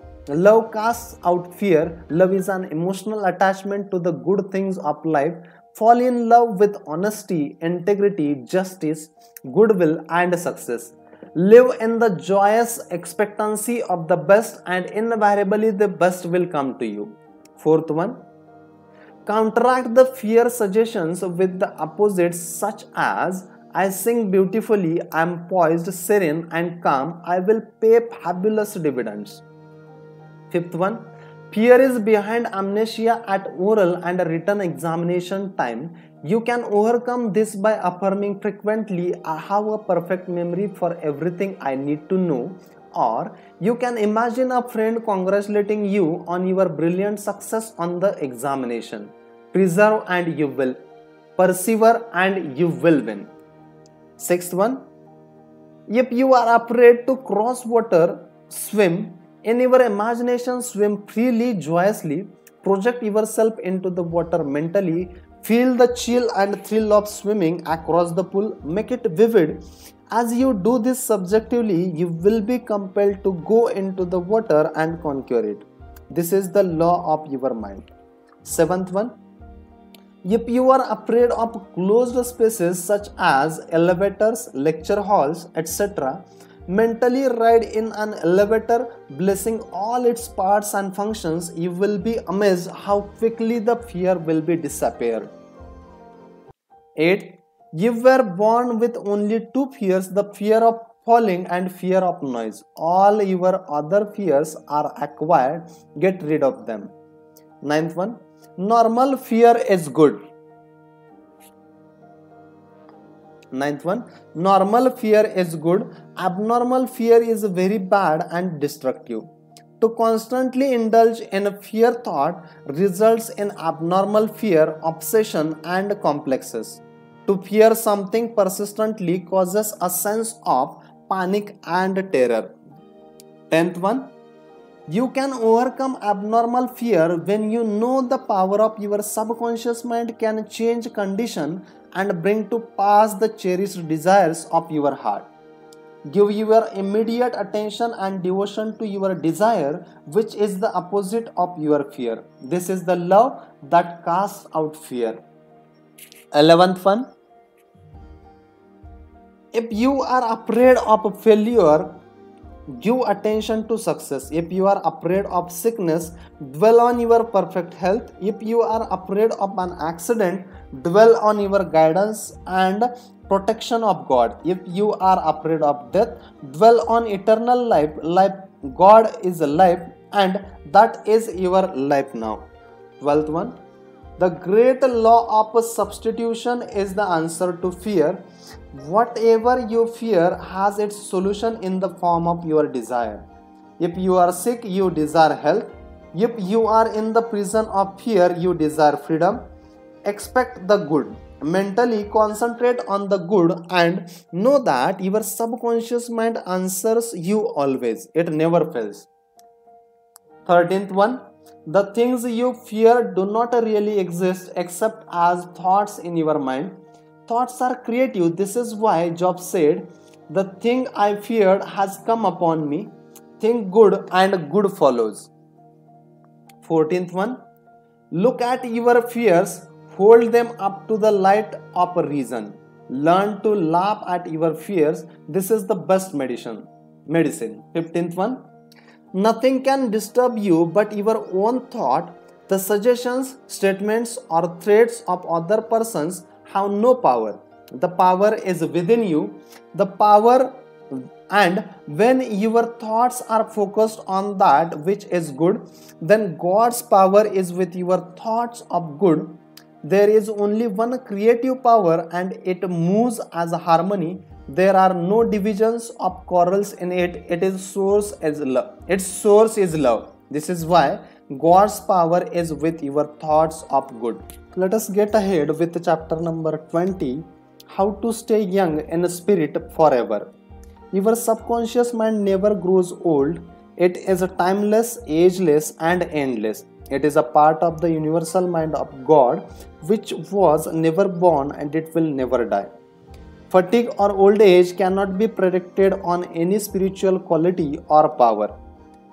out fear. Love is an emotional attachment to the good things of life. Fall in love with honesty, integrity, justice, goodwill, and success. Live in the joyous expectancy of the best, and invariably the best will come to you. Fourth one, counteract the fear suggestions with the opposites such as I sing beautifully, I am poised, serene and calm, I will pay fabulous dividends. Fifth one, fear is behind amnesia at oral and written examination time. You can overcome this by affirming frequently, I have a perfect memory for everything I need to know. Or you can imagine a friend congratulating you on your brilliant success on the examination. Preserve and you will. Persevere and you will win. Sixth one, if you are afraid to cross water, swim. In your imagination, swim freely, joyously. Project yourself into the water mentally. Feel the chill and thrill of swimming across the pool. Make it vivid. As you do this subjectively, you will be compelled to go into the water and conquer it. This is the law of your mind. Seventh one, if you are afraid of closed spaces such as elevators, lecture halls, etc., mentally ride in an elevator, blessing all its parts and functions. You will be amazed how quickly the fear will be disappeared. 8. You were born with only two fears, the fear of falling and fear of noise. All your other fears are acquired. Get rid of them. 9th one, normal fear is good. 9th one, normal fear is good. Abnormal fear is very bad and destructive. To constantly indulge in a fear thought results in abnormal fear, obsession, and complexes. To fear something persistently causes a sense of panic and terror. 10th one, you can overcome abnormal fear when you know the power of your subconscious mind can change condition and bring to pass the cherished desires of your heart. Give your immediate attention and devotion to your desire, which is the opposite of your fear. This is the love that casts out fear. 11th one, if you are afraid of failure, give attention to success. If you are afraid of sickness, dwell on your perfect health. If you are afraid of an accident, dwell on your guidance and protection of God. If you are afraid of death, dwell on eternal life. God is life, and that is your life now. 12th one, the great law of substitution is the answer to fear. Whatever you fear has its solution in the form of your desire. If you are sick, you desire health. If you are in the prison of fear, you desire freedom. Expect the good. Mentally concentrate on the good and know that your subconscious mind answers you always. It never fails. 13th one, the things you fear do not really exist except as thoughts in your mind. Thoughts are creative. This is why Job said, the thing I feared has come upon me. Think good and good follows. 14th one, look at your fears. Hold them up to the light of reason. Learn to laugh at your fears. This is the best medicine. 15th one, nothing can disturb you but your own thought. The suggestions, statements, or threats of other persons have no power. The power is within you. And when your thoughts are focused on that which is good, then God's power is with your thoughts of good. There is only one creative power and it moves as a harmony. There are no divisions of quarrels in it. Its source is love. This is why God's power is with your thoughts of good. Let us get ahead with chapter number 20, how to stay young in spirit forever. Your subconscious mind never grows old. It is timeless, ageless, and endless. It is a part of the universal mind of God, which was never born and it will never die. Fatigue or old age cannot be predicted on any spiritual quality or power.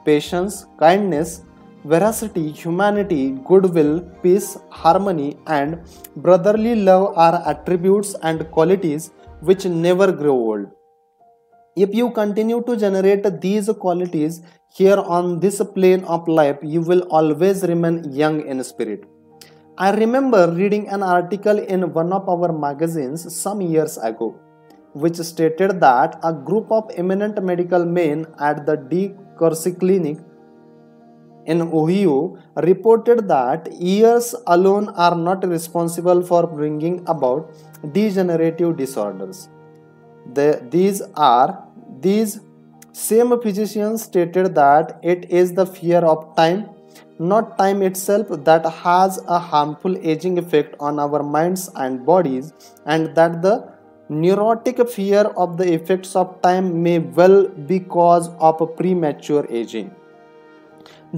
Patience, kindness, veracity, humanity, goodwill, peace, harmony, and brotherly love are attributes and qualities which never grow old. If you continue to generate these qualities here on this plane of life, you will always remain young in spirit. I remember reading an article in one of our magazines some years ago, which stated that a group of eminent medical men at the D. Clinic in Ohio reported that years alone are not responsible for bringing about degenerative disorders. These same physicians stated that it is the fear of time, not time itself, that has a harmful aging effect on our minds and bodies, and that the neurotic fear of the effects of time may well be cause of premature aging.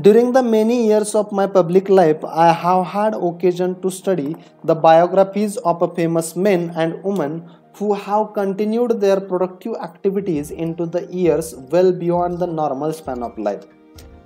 During the many years of my public life, I have had occasion to study the biographies of famous men and women who have continued their productive activities into the years well beyond the normal span of life.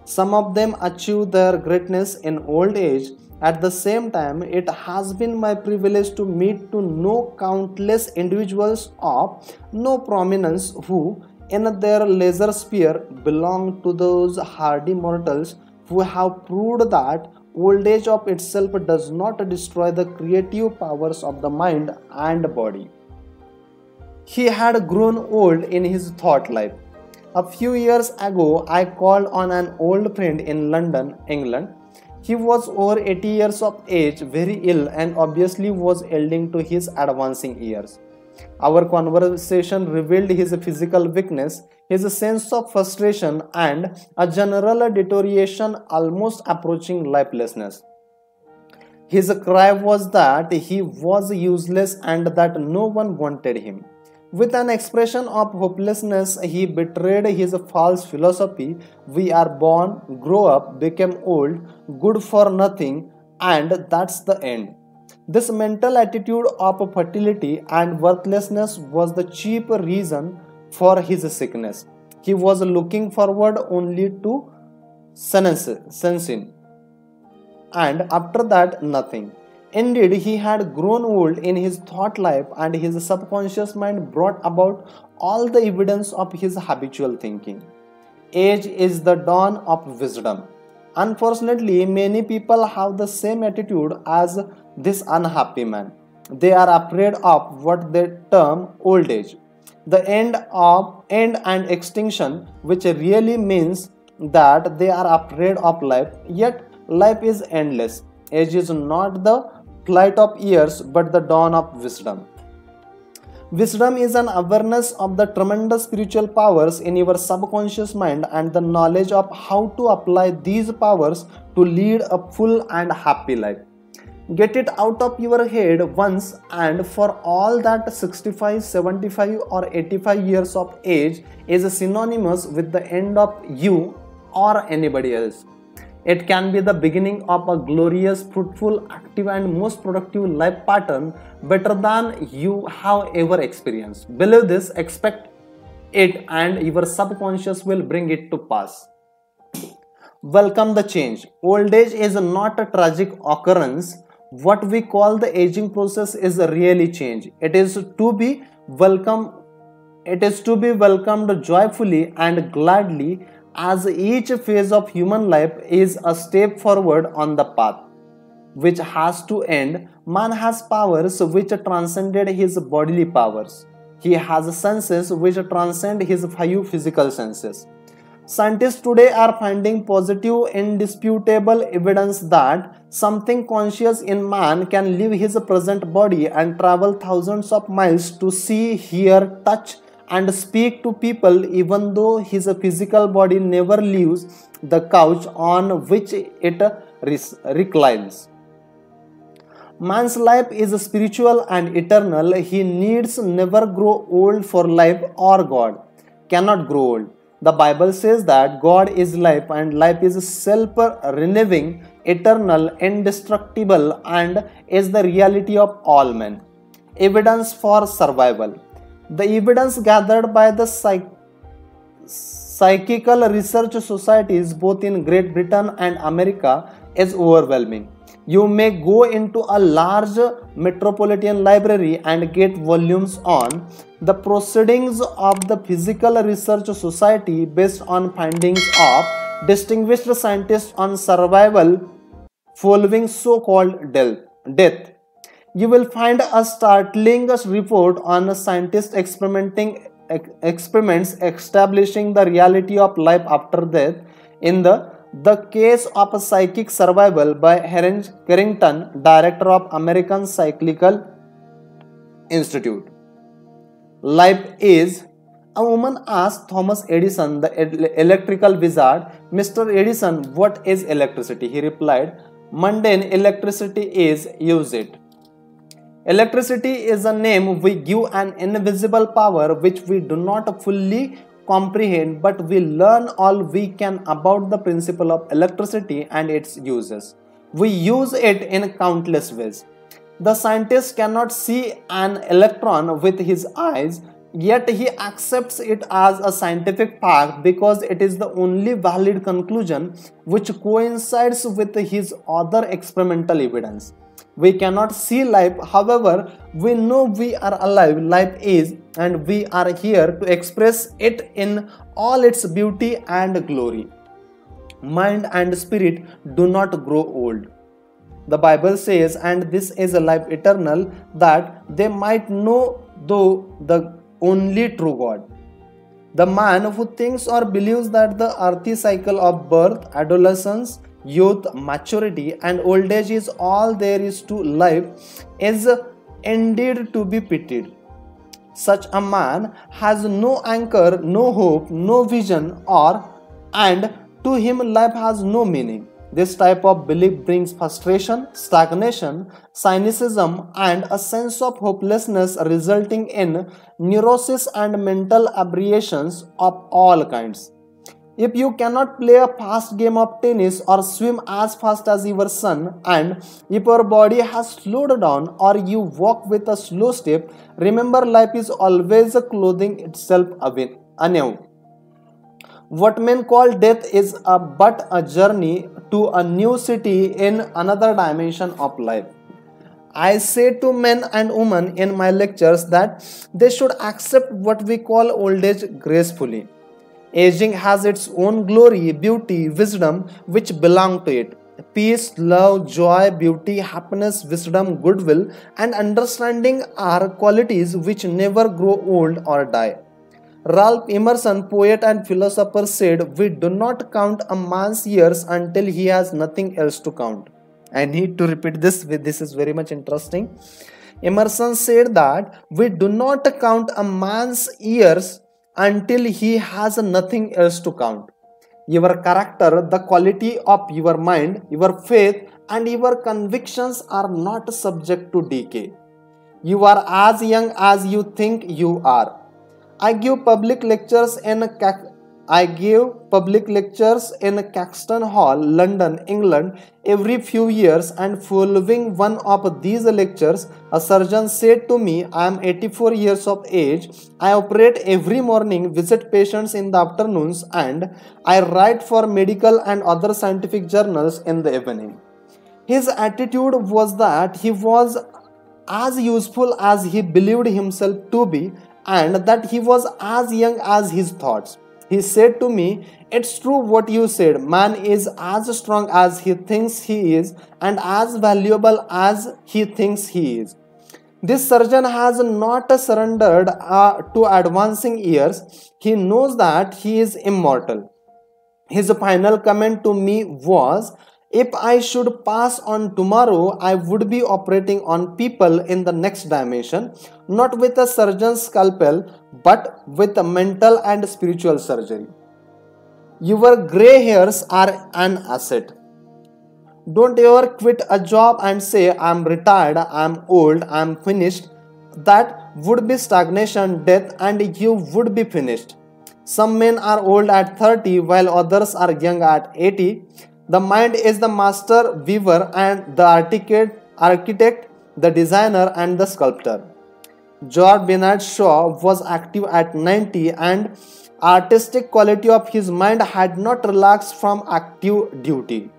Some of them achieve their greatness in old age. At the same time, it has been my privilege to meet to know countless individuals of no prominence who, in their leisure sphere, belong to those hardy mortals who have proved that old age of itself does not destroy the creative powers of the mind and body. He had grown old in his thought life. A few years ago, I called on an old friend in London, England. He was over 80 years of age, very ill, and obviously was yielding to his advancing years. Our conversation revealed his physical weakness, his sense of frustration, and a general deterioration almost approaching lifelessness. His cry was that he was useless and that no one wanted him. With an expression of hopelessness, he betrayed his false philosophy: we are born, grow up, become old, good for nothing, and that's the end. This mental attitude of fertility and worthlessness was the chief reason for his sickness. He was looking forward only to sensing, and after that, nothing. Indeed, he had grown old in his thought life, and his subconscious mind brought about all the evidence of his habitual thinking. Age is the dawn of wisdom. Unfortunately, many people have the same attitude as this unhappy man. They are afraid of what they term old age, the end and extinction, which really means that they are afraid of life. Yet life is endless. Age is not the flight of years but the dawn of wisdom. Wisdom is an awareness of the tremendous spiritual powers in your subconscious mind and the knowledge of how to apply these powers to lead a full and happy life. Get it out of your head once and for all that 65, 75 or 85 years of age is synonymous with the end of you or anybody else. It can be the beginning of a glorious, fruitful, active and most productive life pattern better than you have ever experienced. Believe this, expect it, and your subconscious will bring it to pass. Welcome the change. Old age is not a tragic occurrence. What we call the aging process is really change. It is to be welcomed joyfully and gladly, as each phase of human life is a step forward on the path which has to end. Man has powers which transcended his bodily powers. He has senses which transcend his 5 physical senses. Scientists today are finding positive, indisputable evidence that something conscious in man can leave his present body and travel thousands of miles to see, hear, touch, and speak to people, even though his physical body never leaves the couch on which it reclines. Man's life is spiritual and eternal. He needs never grow old, for life or God cannot grow old. The Bible says that God is life and life is self-renewing, eternal, indestructible, and is the reality of all men. Evidence for survival. The evidence gathered by the psychical research societies both in Great Britain and America is overwhelming. You may go into a large metropolitan library and get volumes on the proceedings of the Physical Research Society based on findings of distinguished scientists on survival following so-called death. You will find a startling report on scientists experiments establishing the reality of life after death in the Case of Psychic Survival by Carrington, Director of American Psychical Institute. Life is. A woman asked Thomas Edison, the electrical wizard, "Mr. Edison, what is electricity?" He replied, "Mundane electricity is, use it." Electricity is a name we give an invisible power which we do not fully comprehend, but we learn all we can about the principle of electricity and its uses. We use it in countless ways. The scientist cannot see an electron with his eyes, yet he accepts it as a scientific fact because it is the only valid conclusion which coincides with his other experimental evidence. We cannot see life, however, we know we are alive. Life is, and we are here to express it in all its beauty and glory. Mind and spirit do not grow old. The Bible says, "And this is a life eternal, that they might know the only true God." The man who thinks or believes that the earthly cycle of birth, adolescence, youth, maturity, and old age is all there is to life is indeed to be pitied. Such a man has no anchor, no hope, no vision, and to him life has no meaning. This type of belief brings frustration, stagnation, cynicism, and a sense of hopelessness, resulting in neurosis and mental aberrations of all kinds. If you cannot play a fast game of tennis or swim as fast as your son, and if your body has slowed down or you walk with a slow step, remember life is always clothing itself anew. What men call death is but a journey to a new city in another dimension of life. I say to men and women in my lectures that they should accept what we call old age gracefully. Aging has its own glory, beauty, wisdom which belong to it. Peace, love, joy, beauty, happiness, wisdom, goodwill, and understanding are qualities which never grow old or die. Ralph Emerson, poet and philosopher, said, "We do not count a man's years until he has nothing else to count." I need to repeat this. This is very much interesting. Emerson said that we do not count a man's years until he has nothing else to count. Your character, the quality of your mind, your faith, and your convictions are not subject to decay. You are as young as you think you are. I give public lectures in Caxton Hall, London, England every few years, and following one of these lectures, a surgeon said to me, I am 84 years of age, I operate every morning, visit patients in the afternoons, and I write for medical and other scientific journals in the evening. His attitude was that he was as useful as he believed himself to be, and that he was as young as his thoughts. He said to me, it's true what you said, man is as strong as he thinks he is and as valuable as he thinks he is. This surgeon has not surrendered to advancing years. He knows that he is immortal. His final comment to me was, if I should pass on tomorrow, I would be operating on people in the next dimension, not with a surgeon's scalpel, but with a mental and spiritual surgery. Your gray hairs are an asset. Don't ever quit a job and say, I'm retired, I'm old, I'm finished. That would be stagnation, death, and you would be finished. Some men are old at 30 while others are young at 80. The mind is the master weaver and the architect, the designer and the sculptor. George Bernard Shaw was active at 90 and artistic quality of his mind had not relaxed from active duty.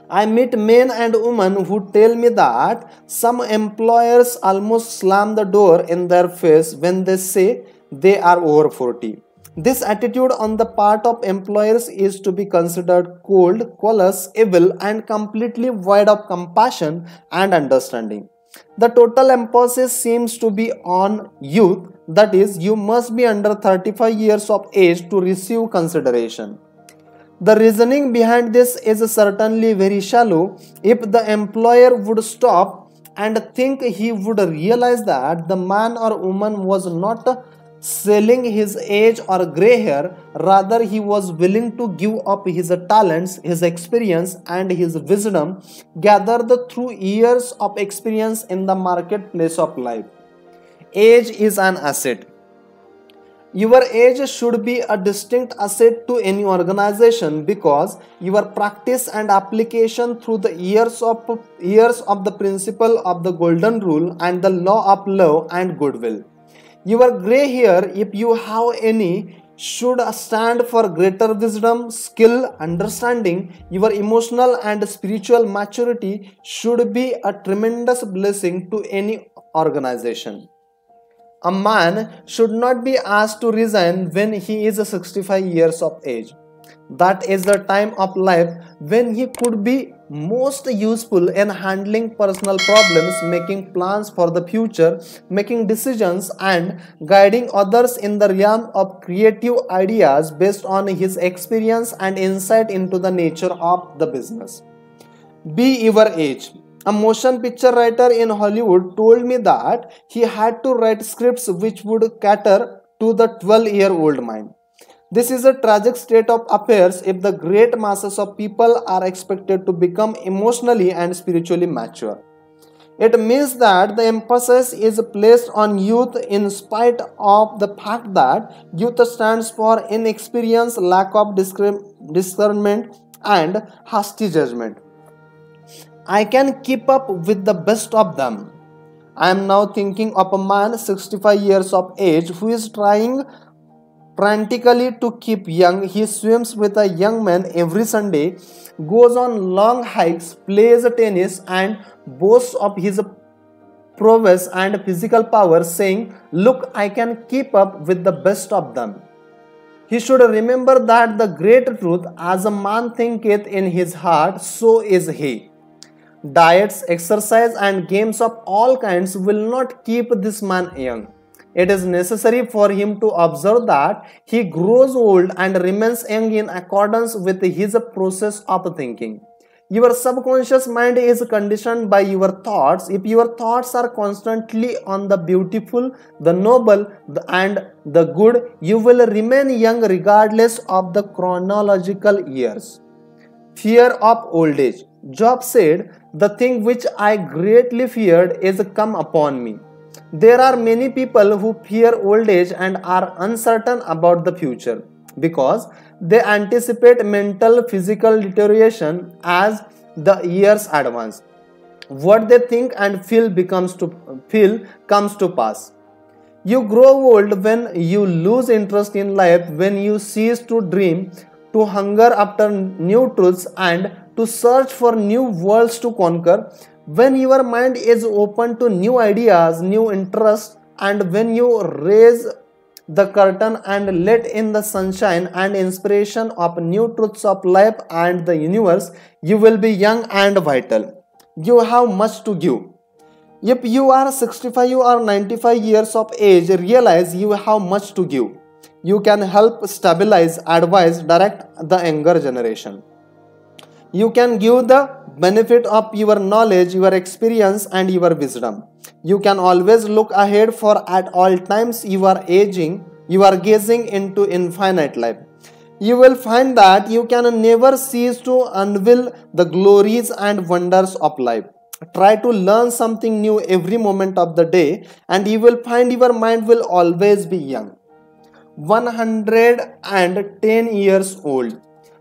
I meet men and women who tell me that some employers almost slam the door in their face when they say they are over 40. This attitude on the part of employers is to be considered cold, callous, evil, and completely void of compassion and understanding. The total emphasis seems to be on youth, that is, you must be under 35 years of age to receive consideration. The reasoning behind this is certainly very shallow. If the employer would stop and think, he would realize that the man or woman was not selling his age or gray hair, rather he was willing to give up his talents, his experience and his wisdom gathered through years of experience in the marketplace of life. Age is an asset. Your age should be a distinct asset to any organization because your practice and application through the years of the principle of the golden rule and the law of love and goodwill. Your gray hair, if you have any, should stand for greater wisdom, skill, understanding. Your emotional and spiritual maturity should be a tremendous blessing to any organization. A man should not be asked to resign when he is 65 years of age. That is the time of life when he could be most useful in handling personal problems, making plans for the future, making decisions and guiding others in the realm of creative ideas based on his experience and insight into the nature of the business. Be your age. A motion picture writer in Hollywood told me that he had to write scripts which would cater to the 12-year-old mind. This is a tragic state of affairs if the great masses of people are expected to become emotionally and spiritually mature. It means that the emphasis is placed on youth in spite of the fact that youth stands for inexperience, lack of discernment, and hasty judgment. I can keep up with the best of them. I am now thinking of a man 65 years of age who is trying frantically to keep young. He swims with a young man every Sunday, goes on long hikes, plays tennis and boasts of his prowess and physical power, saying, "Look, I can keep up with the best of them." He should remember that the great truth, as a man thinketh in his heart, so is he. Diets, exercise and games of all kinds will not keep this man young. It is necessary for him to observe that he grows old and remains young in accordance with his process of thinking. Your subconscious mind is conditioned by your thoughts. If your thoughts are constantly on the beautiful, the noble, and the good, you will remain young regardless of the chronological years. Fear of old age. Job said, "The thing which I greatly feared is come upon me." There are many people who fear old age and are uncertain about the future because they anticipate mental, physical deterioration as the years advance. What they think and feel comes to pass. You grow old when you lose interest in life, when you cease to dream, to hunger after new truths, and to search for new worlds to conquer, when your mind is open to new ideas, new interests, and when you raise the curtain and let in the sunshine and inspiration of new truths of life and the universe, you will be young and vital. You have much to give. If you are 65 or 95 years of age, realize you have much to give. You can help stabilize, advise, direct the younger generation. You can give the benefit of your knowledge, your experience, and your wisdom. You can always look ahead, for at all times you are gazing into infinite life. You will find that you can never cease to unveil the glories and wonders of life. Try to learn something new every moment of the day, and you will find your mind will always be young. 110 years old.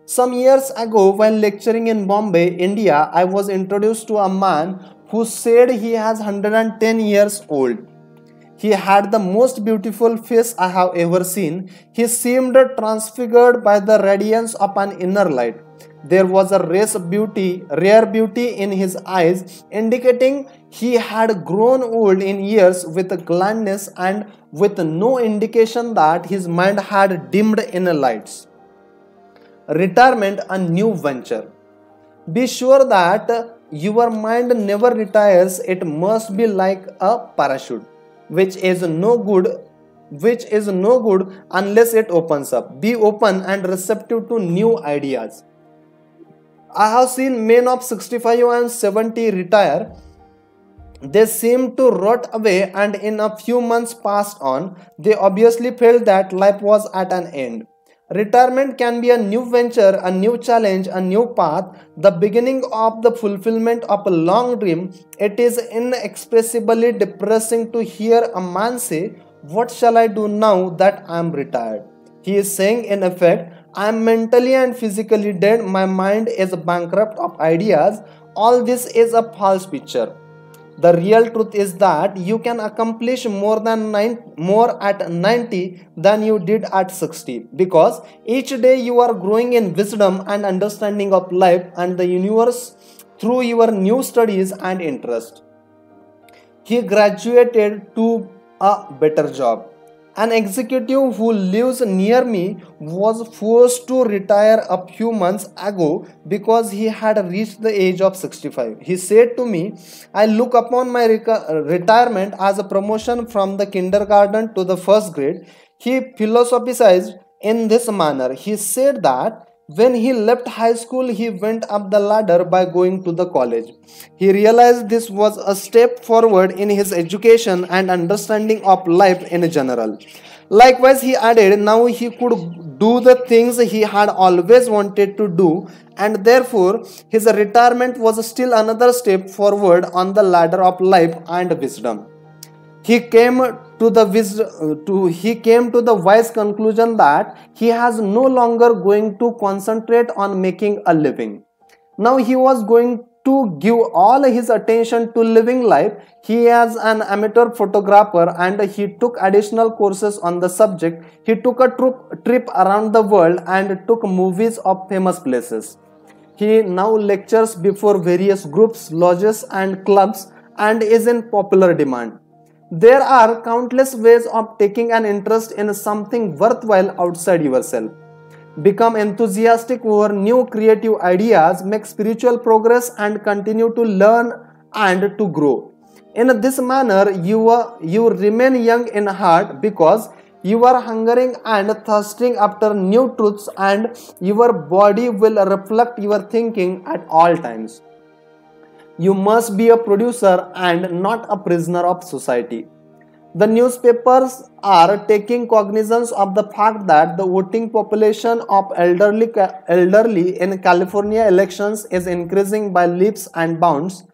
Some years ago, while lecturing in Bombay, India, I was introduced to a man who said he was 110 years old. He had the most beautiful face I have ever seen. He seemed transfigured by the radiance of an inner light. There was a rare beauty in his eyes, indicating he had grown old in years, with gladness and with no indication that his mind had dimmed in lights. Retirement, a new venture. Be sure that your mind never retires. It must be like a parachute, which is no good unless it opens up. Be open and receptive to new ideas. I have seen men of 65 and 70 retire. They seemed to rot away, and in a few months passed on, they obviously felt that life was at an end. Retirement can be a new venture, a new challenge, a new path, the beginning of the fulfillment of a long dream. It is inexpressibly depressing to hear a man say, "What shall I do now that I am retired?" He is saying, in effect, "I am mentally and physically dead. My mind is bankrupt of ideas." All this is a false picture. The real truth is that you can accomplish more at 90 than you did at 60, because each day you are growing in wisdom and understanding of life and the universe through your new studies and interest. He graduated to a better job. An executive who lives near me was forced to retire a few months ago because he had reached the age of 65. He said to me, "I look upon my retirement as a promotion from the kindergarten to the first grade." He philosophized in this manner. He said that when he left high school, he went up the ladder by going to the college. He realized this was a step forward in his education and understanding of life in general. Likewise, he added, now he could do the things he had always wanted to do, and therefore his retirement was still another step forward on the ladder of life and wisdom. He came to the wise conclusion that he has no longer going to concentrate on making a living. Now he was going to give all his attention to living life. He is an amateur photographer and he took additional courses on the subject. He took a trip around the world and took movies of famous places. He now lectures before various groups, lodges and clubs and is in popular demand. There are countless ways of taking an interest in something worthwhile outside yourself. Become enthusiastic over new creative ideas, make spiritual progress and continue to learn and to grow. In this manner, you remain young in heart because You are hungering and thirsting after new truths, and your body will reflect your thinking at all times. You must be a producer and not a prisoner of society. The newspapers are taking cognizance of the fact that the voting population of elderly in California elections is increasing by leaps and bounds.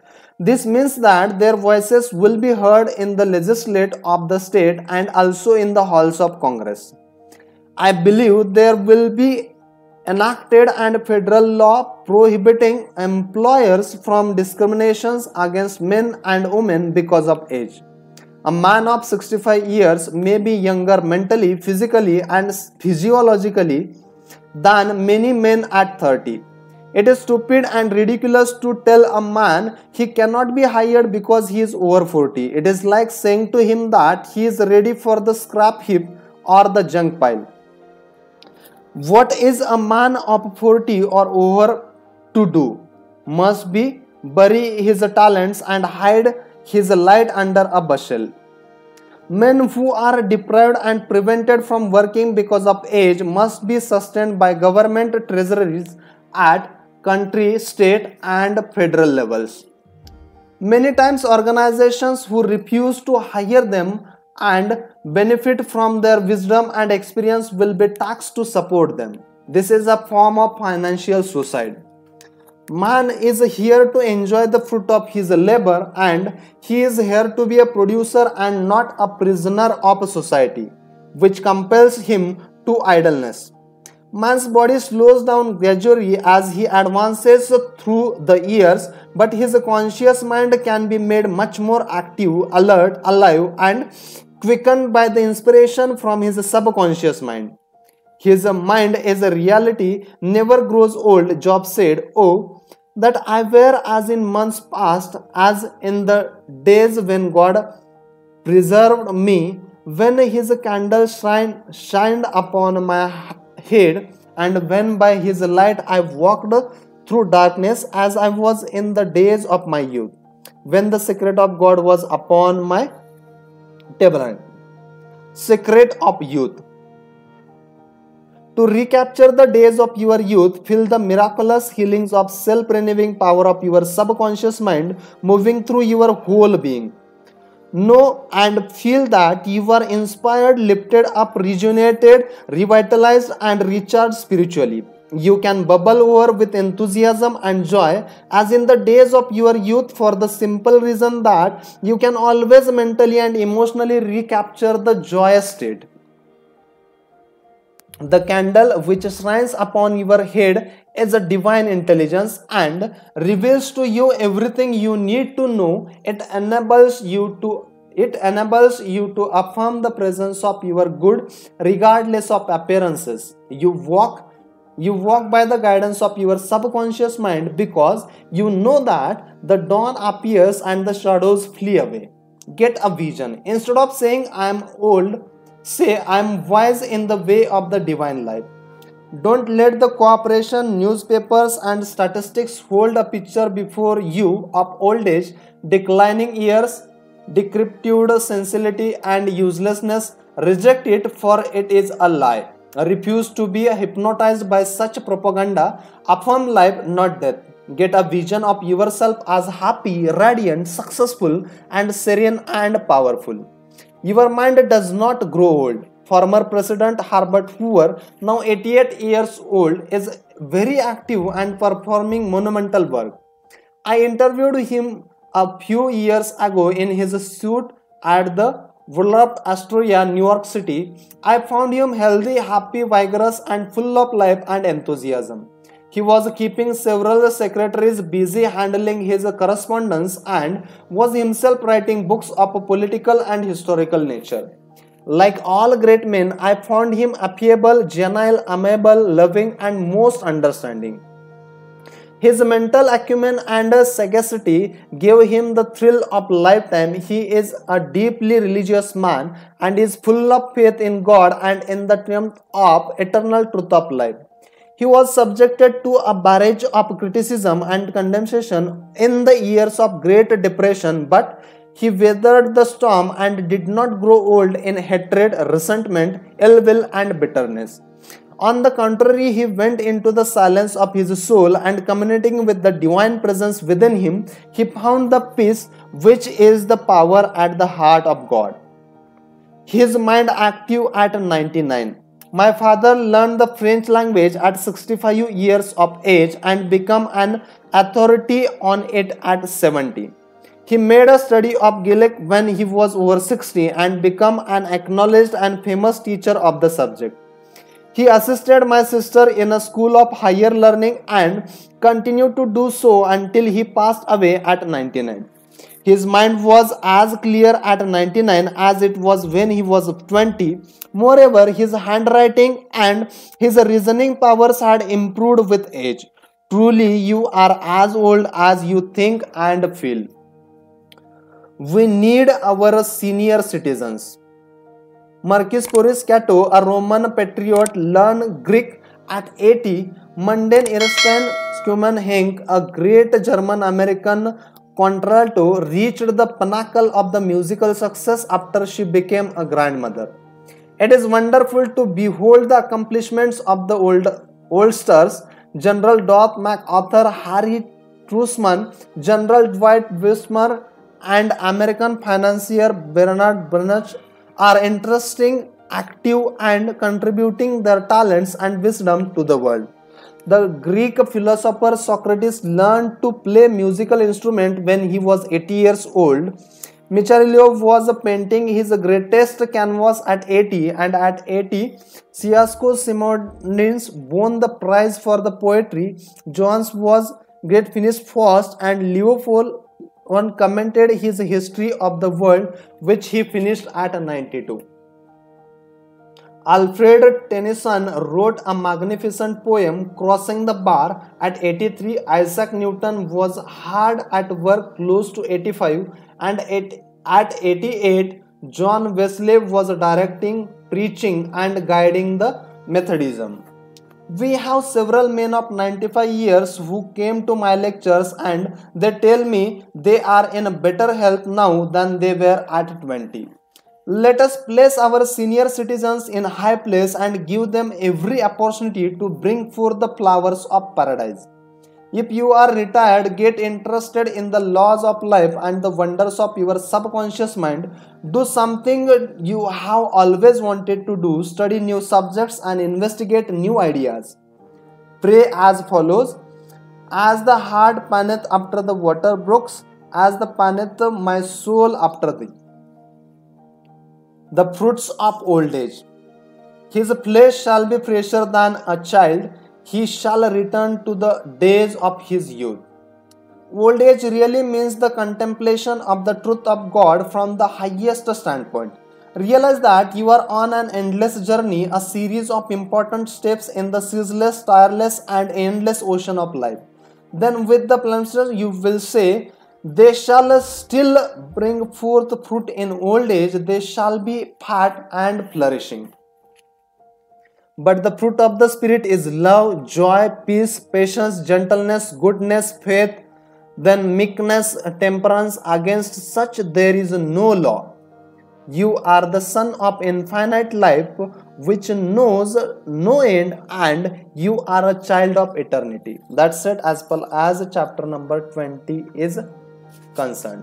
This means that their voices will be heard in the legislature of the state and also in the halls of Congress. I believe there will be enacted and federal law prohibiting employers from discriminations against men and women because of age. A man of 65 years may be younger mentally, physically, and physiologically than many men at 30. It is stupid and ridiculous to tell a man he cannot be hired because he is over 40. It is like saying to him that he is ready for the scrap heap or the junk pile. What is a man of 40 or over to do? Must be bury his talents and hide his light under a bushel. Men who are deprived and prevented from working because of age must be sustained by government treasuries at country, state, and federal levels. Many times organizations who refuse to hire them and benefit from their wisdom and experience will be taxed to support them. This is a form of financial suicide. Man is here to enjoy the fruit of his labor, and he is here to be a producer and not a prisoner of society, which compels him to idleness. Man's body slows down gradually as he advances through the years, but his conscious mind can be made much more active, alert, alive, and quickened by the inspiration from his subconscious mind. His mind is a reality, never grows old. Job said, "Oh, that I were as in months past, as in the days when God preserved me, when his candle shined upon my head, and when by his light I walked through darkness, as I was in the days of my youth, when the secret of God was upon my table." Secret of youth. To recapture the days of your youth, feel the miraculous healings of self-renewing power of your subconscious mind moving through your whole being. Know and feel that you are inspired, lifted up, rejuvenated, revitalized, and recharged spiritually. You can bubble over with enthusiasm and joy as in the days of your youth, for the simple reason that you can always mentally and emotionally recapture the joyous state. The candle which shines upon your head is a divine intelligence and reveals to you everything you need to know. It enables you to affirm the presence of your good regardless of appearances. You walk by the guidance of your subconscious mind because you know that the dawn appears and the shadows flee away. Get a vision. Instead of saying I am old, say I am wise in the way of the divine life. Don't let the corporation, newspapers, and statistics hold a picture before you of old age, declining years, decrepitude, senility, and uselessness. Reject it, for it is a lie. Refuse to be hypnotized by such propaganda. Affirm life, not death. Get a vision of yourself as happy, radiant, successful, and serene and powerful. Your mind does not grow old. Former President Herbert Hoover, now 88 years old, is very active and performing monumental work. I interviewed him a few years ago in his suite at the Waldorf Astoria, New York City. I found him healthy, happy, vigorous, and full of life and enthusiasm. He was keeping several secretaries busy handling his correspondence and was himself writing books of a political and historical nature. Like all great men, I found him affable, genial, amiable, loving, and most understanding. His mental acumen and sagacity gave him the thrill of lifetime. He is a deeply religious man and is full of faith in God and in the triumph of eternal truth of life. He was subjected to a barrage of criticism and condemnation in the years of Great Depression, but He weathered the storm and did not grow old in hatred, resentment, ill will, and bitterness. On the contrary, he went into the silence of his soul and communicating with the divine presence within him, he found the peace which is the power at the heart of God. His mind active at 99. My father learned the French language at 65 years of age and became an authority on it at 70. He made a study of Gaelic when he was over 60 and became an acknowledged and famous teacher of the subject. He assisted my sister in a school of higher learning and continued to do so until he passed away at 99. His mind was as clear at 99 as it was when he was 20. Moreover, his handwriting and his reasoning powers had improved with age. Truly, you are as old as you think and feel. We need our senior citizens. Marcus Porus Cato, a Roman patriot, learned Greek at 80. Mundane Erskine Schumann Henk, a great German-American contralto, reached the pinnacle of the musical success after she became a grandmother. It is wonderful to behold the accomplishments of the old stars. General Doth MacArthur, Harry Truman, General Dwight Wismer, and American financier Bernard Bernanke are interesting, active, and contributing their talents and wisdom to the world. The Greek philosopher Socrates learned to play musical instrument when he was 80 years old. Michelangelo was painting his greatest canvas at 80, and at 80, Siasco Simonides won the prize for the poetry. Jones was great finished first, and Leopold one commented his history of the world, which he finished at 92. Alfred Tennyson wrote a magnificent poem, Crossing the Bar, at 83. Isaac Newton was hard at work close to 85, and at 88, John Wesley was directing, preaching, and guiding the Methodism. We have several men of 95 years who came to my lectures and they tell me they are in better health now than they were at 20. Let us place our senior citizens in high place and give them every opportunity to bring forth the flowers of paradise. If you are retired, get interested in the laws of life and the wonders of your subconscious mind. Do something you have always wanted to do. Study new subjects and investigate new ideas. Pray as follows. As the heart panteth after the water brooks, as the panteth my soul after thee. The fruits of old age. His flesh shall be fresher than a child. He shall return to the days of his youth. Old age really means the contemplation of the truth of God from the highest standpoint. Realize that you are on an endless journey, a series of important steps in the ceaseless, tireless, and endless ocean of life. Then with the planters you will say, they shall still bring forth fruit in old age, they shall be fat and flourishing. But the fruit of the Spirit is love, joy, peace, patience, gentleness, goodness, faith, then meekness, temperance. Against such there is no law. You are the son of infinite life, which knows no end, and you are a child of eternity. That's it as far as chapter number 20 is concerned.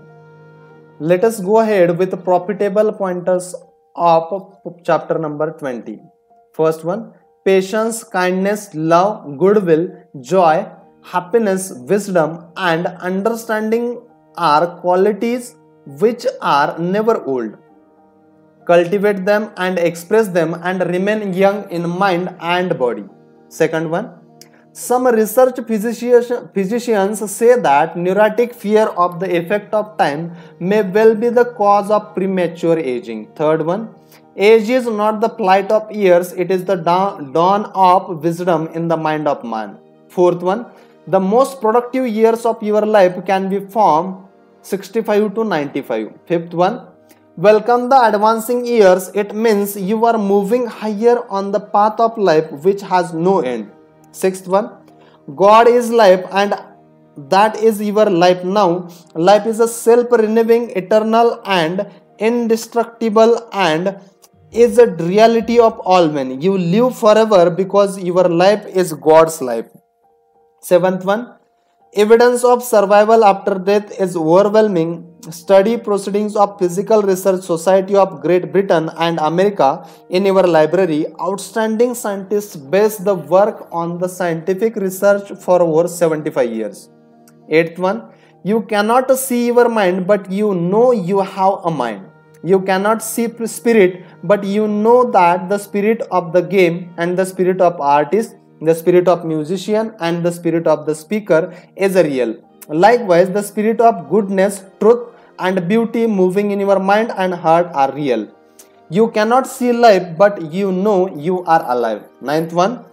Let us go ahead with the profitable pointers of chapter number 20. First one, patience, kindness, love, goodwill, joy, happiness, wisdom, and understanding are qualities which are never old. Cultivate them and express them and remain young in mind and body. Second one, some research physicians say that neurotic fear of the effect of time may well be the cause of premature aging. Third one, age is not the flight of years, it is the dawn of wisdom in the mind of man. Fourth one, the most productive years of your life can be from 65 to 95. Fifth one, welcome the advancing years. It means you are moving higher on the path of life which has no end. Sixth one, God is life and that is your life now. Life is a self-renewing, eternal and indestructible and is a reality of all men. You live forever because your life is God's life. Seventh one, evidence of survival after death is overwhelming. Study proceedings of Physical Research Society of Great Britain and America in your library. Outstanding scientists base the work on the scientific research for over 75 years. Eighth one, you cannot see your mind, but you know you have a mind. You cannot see spirit, but you know that the spirit of the game and the spirit of artist, the spirit of musician and the spirit of the speaker is real. Likewise, the spirit of goodness, truth and beauty moving in your mind and heart are real. You cannot see life, but you know you are alive. Ninth one,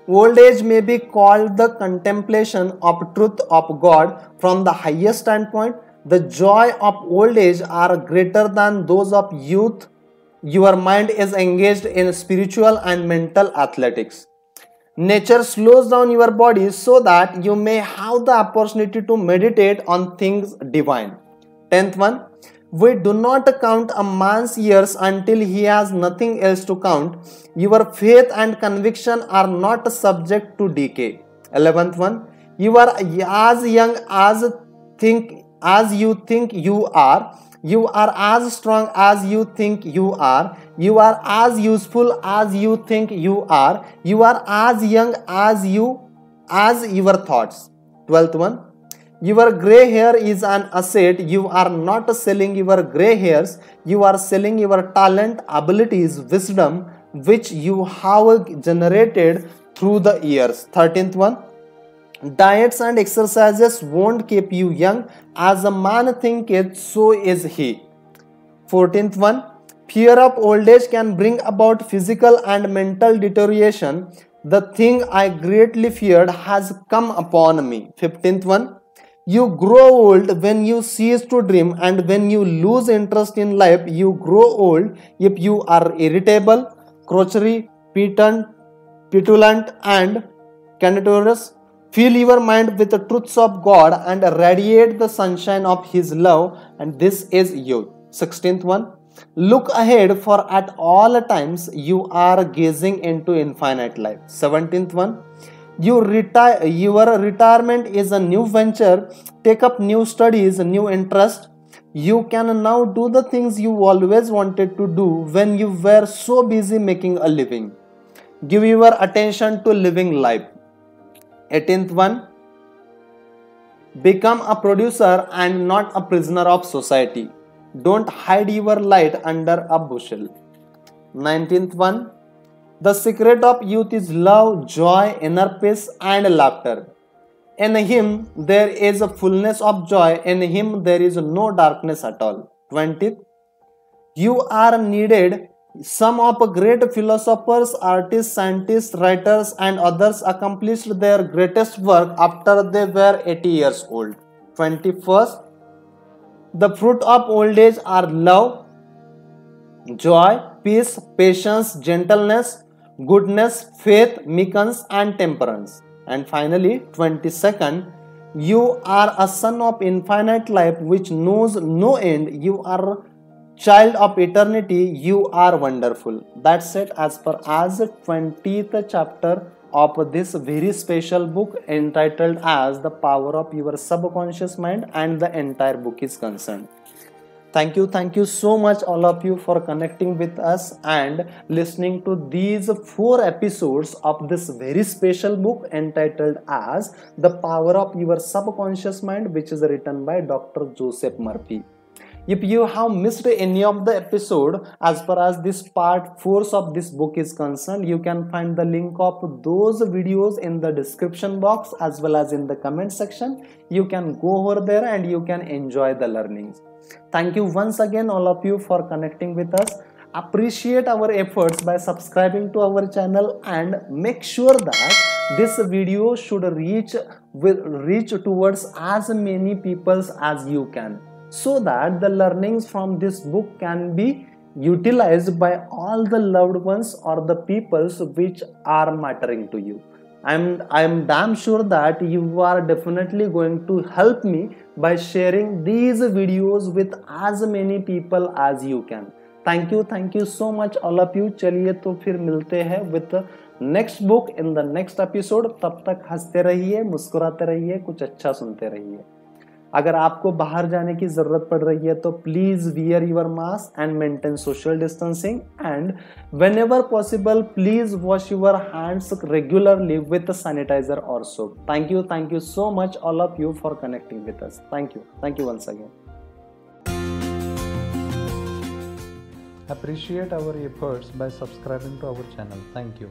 old age may be called the contemplation of truth of God from the highest standpoint. The joy of old age are greater than those of youth. Your mind is engaged in spiritual and mental athletics. Nature slows down your body so that you may have the opportunity to meditate on things divine. 10th one, we do not count a man's years until he has nothing else to count. Your faith and conviction are not subject to decay. 11th one, you are as young as you think you are. You are as strong as you think you are. You are as useful as you think you are. You are as young as your thoughts. 12th one, your gray hair is an asset. You are not selling your gray hairs. You are selling your talent, abilities, wisdom, which you have generated through the years. 13th one, diets and exercises won't keep you young. As a man thinketh, so is he. 14th one, fear of old age can bring about physical and mental deterioration. The thing I greatly feared has come upon me. 15th one, you grow old when you cease to dream, and when you lose interest in life, you grow old if you are irritable, crotchety, petulant and cantankerous. Fill your mind with the truths of God and radiate the sunshine of His love, and this is youth. 16th one, look ahead, for at all times you are gazing into infinite life. 17th one, your retirement is a new venture. Take up new studies, new interest. You can now do the things you always wanted to do when you were so busy making a living. Give your attention to living life. 18th one, become a producer and not a prisoner of society. Don't hide your light under a bushel. 19th one, the secret of youth is love, joy, inner peace and laughter. In Him there is a fullness of joy. In Him there is no darkness at all. 20th, you are needed. Some of great philosophers, artists, scientists, writers and others accomplished their greatest work after they were 80 years old. 21st, the fruit of old age are love, joy, peace, patience, gentleness, goodness, faith, meekness and temperance. And finally, 22nd, you are a son of infinite life which knows no end. You are child of eternity. You are wonderful. That's it as per as 20th chapter of this very special book entitled as The Power of Your Subconscious Mind, and the entire book is concerned. Thank you so much all of you for connecting with us and listening to these 4 episodes of this very special book entitled as The Power of Your Subconscious Mind, which is written by Dr. Joseph Murphy. If you have missed any of the episode as far as this part 4 of this book is concerned, you can find the link of those videos in the description box as well as in the comment section. You can go over there and you can enjoy the learnings. Thank you once again all of you for connecting with us. Appreciate our efforts by subscribing to our channel and make sure that this video should reach towards as many people as you can, so that the learnings from this book can be utilized by all the loved ones or the peoples which are mattering to you. I'm damn sure that you are definitely going to help me by sharing these videos with as many people as you can. Thank you so much all of you. चलिए तो फिर मिलते हैं with the next book in the next episode. तब तक हंसते रहिए, मुस्कुराते रहिए, कुछ अच्छा सुनते रहिए. अगर आपको बाहर जाने की जरूरत पड़ रही है तो please wear your mask and maintain social distancing, and whenever possible please wash your hands regularly with sanitizer or soap. Thank you so much all of you for connecting with us. Thank you once again. Appreciate our efforts by subscribing to our channel. Thank you.